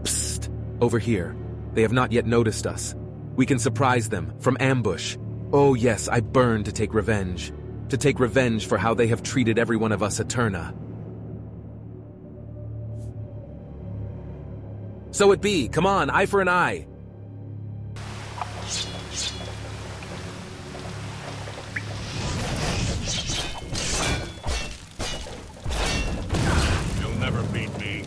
Psst! Over here. They have not yet noticed us. We can surprise them, from ambush. Oh yes, I burn to take revenge. To take revenge for how they have treated every one of us Eterna. So it be, come on, eye for an eye. You'll never beat me.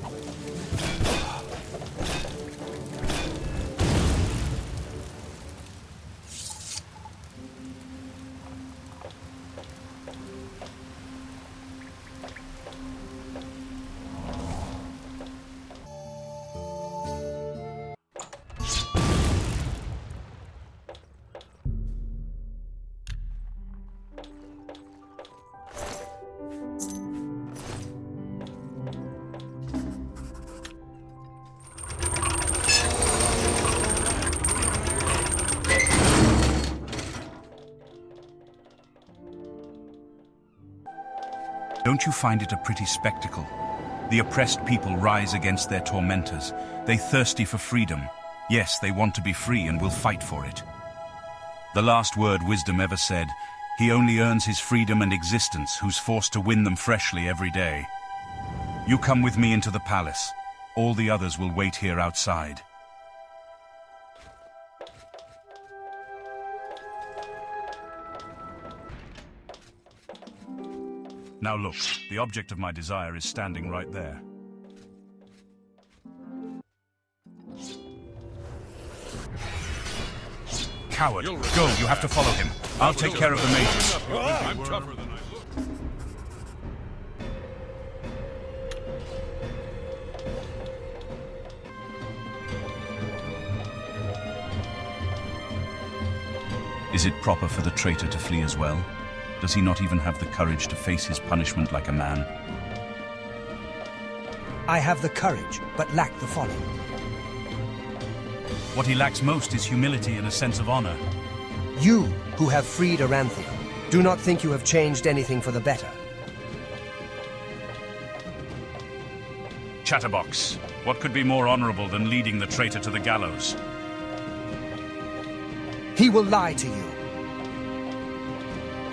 Don't you find it a pretty spectacle? The oppressed people rise against their tormentors. They thirsty for freedom. Yes, they want to be free and will fight for it. The last word wisdom ever said, he only earns his freedom and existence who's forced to win them freshly every day. You come with me into the palace. All the others will wait here outside. Now look, the object of my desire is standing right there. Coward, go, you have to follow him. I'll take care of the mages. I'm tougher than I look. Is it proper for the traitor to flee as well? Does he not even have the courage to face his punishment like a man? I have the courage, but lack the folly. What he lacks most is humility and a sense of honor. You, who have freed Aranthia, do not think you have changed anything for the better. Chatterbox, what could be more honorable than leading the traitor to the gallows? He will lie to you.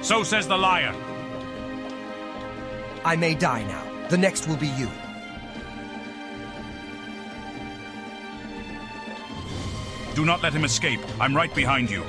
So says the liar. I may die now. The next will be you. Do not let him escape. I'm right behind you.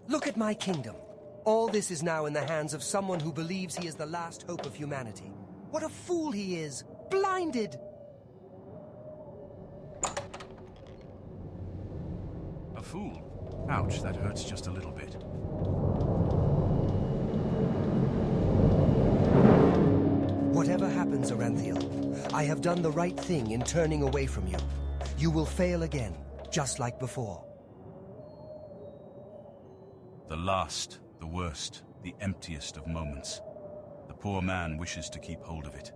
Look at my kingdom. All this is now in the hands of someone who believes he is the last hope of humanity. What a fool he is! Blinded! A fool? Ouch, that hurts just a little bit. Whatever happens, Aranthiel, I have done the right thing in turning away from you. You will fail again, just like before. The last, the worst, the emptiest of moments. The poor man wishes to keep hold of it.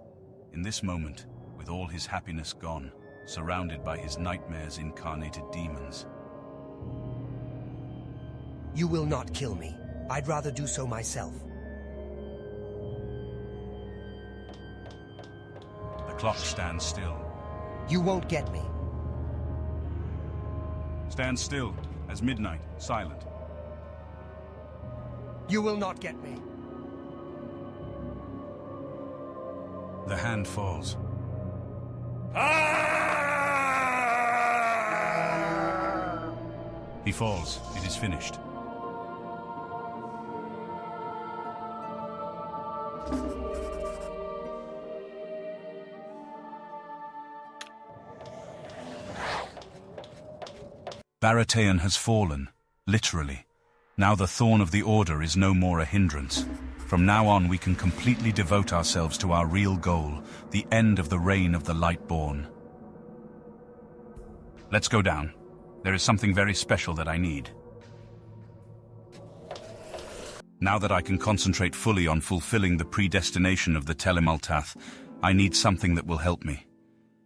In this moment, with all his happiness gone, surrounded by his nightmares incarnated demons. You will not kill me. I'd rather do so myself. The clock stands still. You won't get me. Stand still, as midnight, silent. You will not get me. The hand falls. He falls. It is finished. Baratheon has fallen, literally. Now the Thorn of the Order is no more a hindrance. From now on we can completely devote ourselves to our real goal, the end of the reign of the Lightborn. Let's go down. There is something very special that I need. Now that I can concentrate fully on fulfilling the predestination of the Telemultath, I need something that will help me.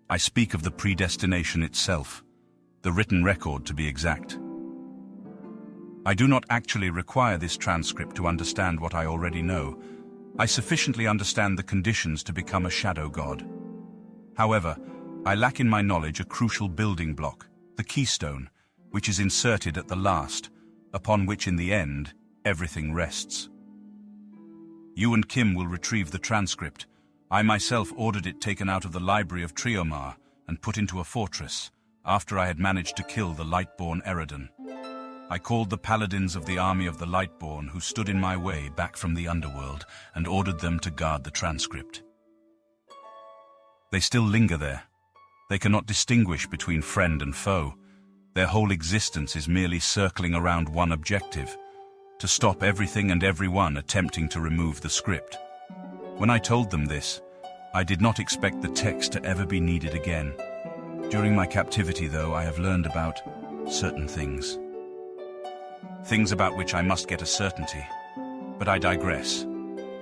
I speak of the predestination itself. The written record, to be exact. I do not actually require this transcript to understand what I already know. I sufficiently understand the conditions to become a shadow god. However, I lack in my knowledge a crucial building block, the keystone, which is inserted at the last, upon which in the end, everything rests. You and Kim will retrieve the transcript. I myself ordered it taken out of the library of Triomar and put into a fortress, after I had managed to kill the Lightborn Eredin. I called the paladins of the army of the Lightborn who stood in my way back from the underworld and ordered them to guard the transcript. They still linger there. They cannot distinguish between friend and foe. Their whole existence is merely circling around one objective, to stop everything and everyone attempting to remove the script. When I told them this, I did not expect the text to ever be needed again. During my captivity, though, I have learned about certain things. Things about which I must get a certainty. But I digress.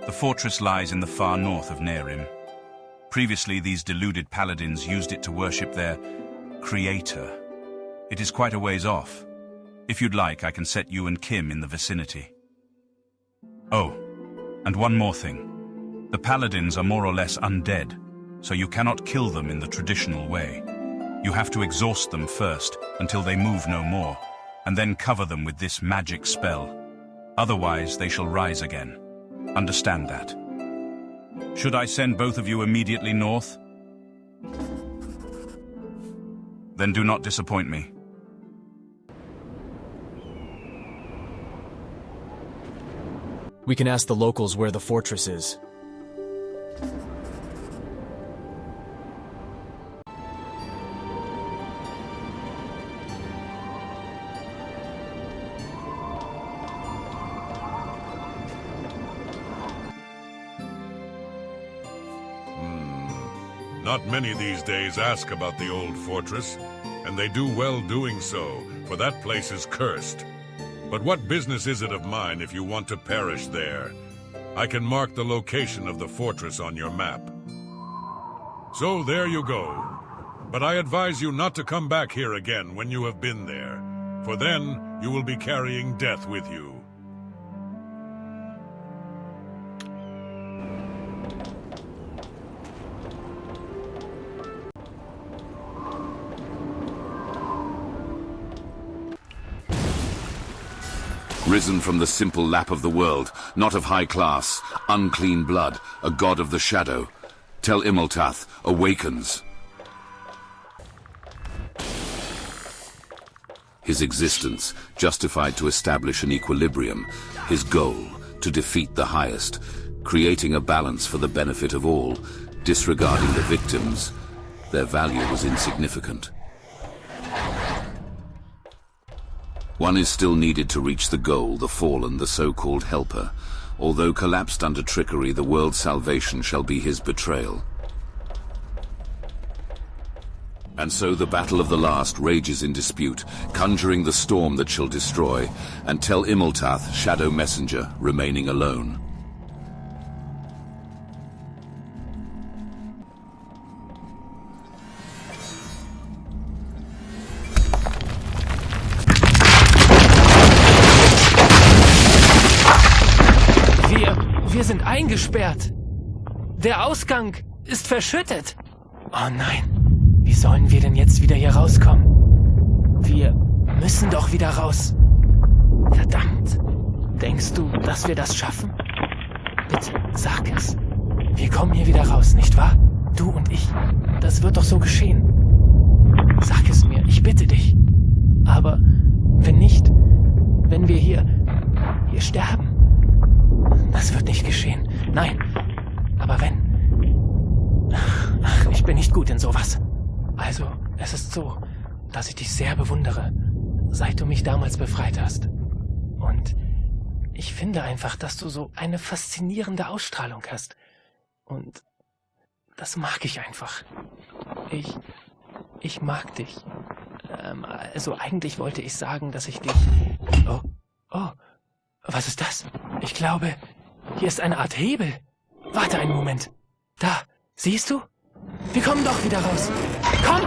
The fortress lies in the far north of Nehrim. Previously, these deluded paladins used it to worship their creator. It is quite a ways off. If you'd like, I can set you and Kim in the vicinity. Oh, and one more thing. The paladins are more or less undead, so you cannot kill them in the traditional way. You have to exhaust them first, until they move no more, and then cover them with this magic spell. Otherwise, they shall rise again. Understand that. Should I send both of you immediately north? Then do not disappoint me. We can ask the locals where the fortress is. Not many these days ask about the old fortress, and they do well doing so, for that place is cursed. But what business is it of mine if you want to perish there? I can mark the location of the fortress on your map. So there you go. But I advise you not to come back here again when you have been there, for then you will be carrying death with you. Risen from the simple lap of the world, not of high class, unclean blood, a god of the shadow. Tell Imultath, awakens. His existence, justified to establish an equilibrium. His goal, to defeat the highest, creating a balance for the benefit of all, disregarding the victims. Their value was insignificant. One is still needed to reach the goal, the fallen, the so-called helper. Although collapsed under trickery, the world's salvation shall be his betrayal. And so the battle of the last rages in dispute, conjuring the storm that shall destroy, and tell Imultath, shadow messenger, remaining alone. Wir sind eingesperrt. Der Ausgang ist verschüttet. Oh nein, wie sollen wir denn jetzt wieder hier rauskommen? Wir müssen doch wieder raus. Verdammt, Denkst du, dass wir das schaffen? Bitte, sag es. Wir kommen hier wieder raus, nicht wahr? Du und ich. Das wird doch so geschehen. Sag es mir, ich bitte dich. Aber wenn nicht, wenn wir hier sterben, das wird nicht geschehen. Nein, aber wenn... Ach, ich bin nicht gut in sowas. Also, es ist so, dass ich dich sehr bewundere, seit du mich damals befreit hast. Und ich finde einfach, dass du so eine faszinierende Ausstrahlung hast. Und das mag ich einfach. Ich mag dich. Also eigentlich wollte ich sagen, dass ich dich... Oh, was ist das? Ich glaube, hier ist eine Art Hebel. Warte einen Moment. Da, siehst du? Wir kommen doch wieder raus. Komm!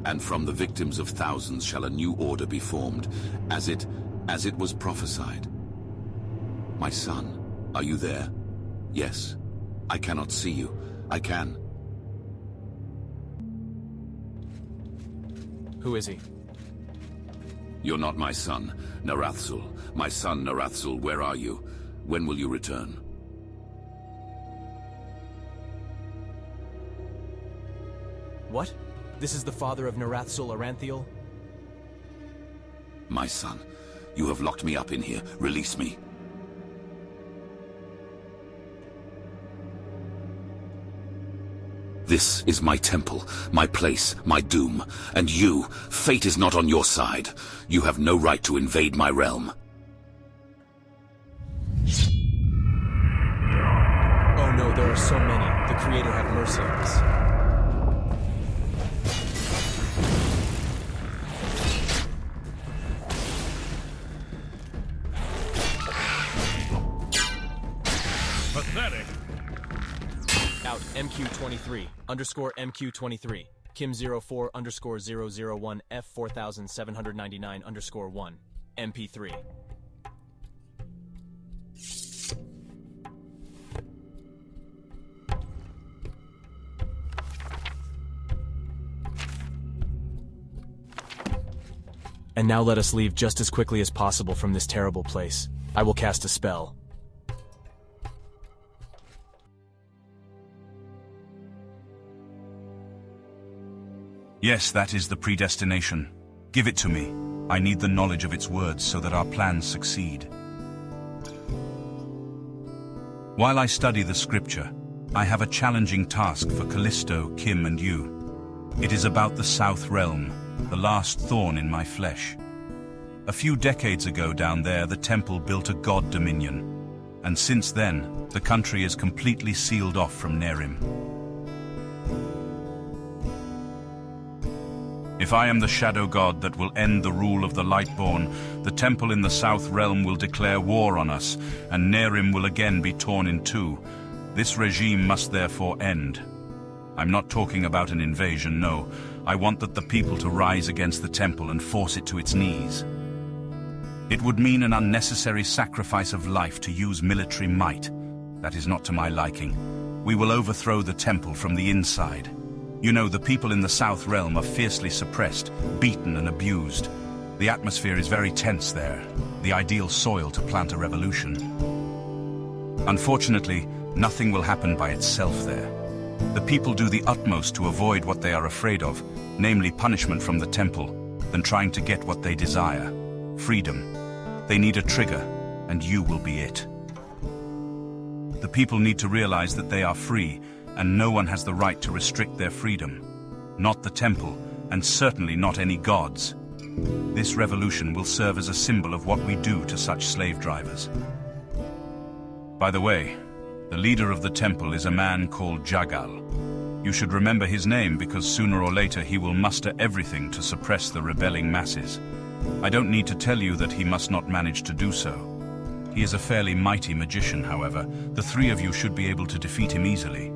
And from the victims of thousands shall a new order be formed, as it was prophesied. My son, are you there? Yes. I cannot see you. I can. Who is he? You're not my son, Narathsul. My son, Narathsul, where are you? When will you return? What? This is the father of Narathsul Aranthiel? My son, you have locked me up in here. Release me. This is my temple, my place, my doom. And you, fate is not on your side. You have no right to invade my realm. Oh no, there are so many. The Creator have mercy on us. Pathetic. Out MQ23 _ MQ23 Kim04 _ 001 F4799 _ 1 MP3. And now let us leave just as quickly as possible from this terrible place. I will cast a spell. Yes, that is the predestination. Give it to me. I need the knowledge of its words so that our plans succeed. While I study the scripture, I have a challenging task for Callisto, Kim, and you. It is about the South Realm, the last thorn in my flesh. A few decades ago down there, the temple built a god dominion. And since then, the country is completely sealed off from Nehrim. If I am the shadow god that will end the rule of the Lightborn, the temple in the South Realm will declare war on us, and Nehrim will again be torn in two. This regime must therefore end. I'm not talking about an invasion, no. I want that the people to rise against the temple and force it to its knees. It would mean an unnecessary sacrifice of life to use military might. That is not to my liking. We will overthrow the temple from the inside. You know, the people in the South Realm are fiercely suppressed, beaten and abused. The atmosphere is very tense there, the ideal soil to plant a revolution. Unfortunately, nothing will happen by itself there. The people do the utmost to avoid what they are afraid of, namely punishment from the temple, than trying to get what they desire, freedom. They need a trigger, and you will be it. The people need to realize that they are free, and no one has the right to restrict their freedom. Not the temple, and certainly not any gods. This revolution will serve as a symbol of what we do to such slave drivers. By the way, the leader of the temple is a man called Jagal. You should remember his name because sooner or later he will muster everything to suppress the rebelling masses. I don't need to tell you that he must not manage to do so. He is a fairly mighty magician, however. The three of you should be able to defeat him easily.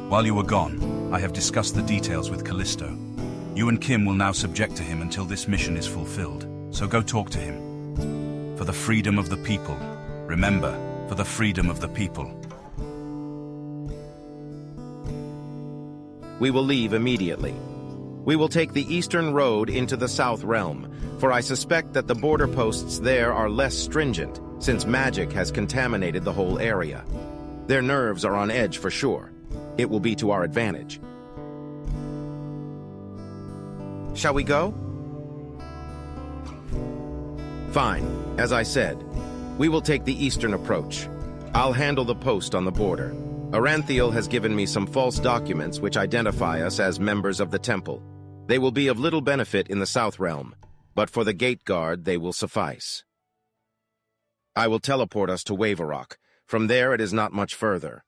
While you were gone, I have discussed the details with Callisto. You and Kim will now subject to him until this mission is fulfilled, so go talk to him. For the freedom of the people. Remember, for the freedom of the people. We will leave immediately. We will take the eastern road into the South Realm, for I suspect that the border posts there are less stringent, since magic has contaminated the whole area. Their nerves are on edge for sure. It will be to our advantage. Shall we go? Fine. As I said, we will take the eastern approach. I'll handle the post on the border. Aranthiel has given me some false documents which identify us as members of the temple. They will be of little benefit in the South Realm, but for the gate guard they will suffice. I will teleport us to Waverock. From there it is not much further.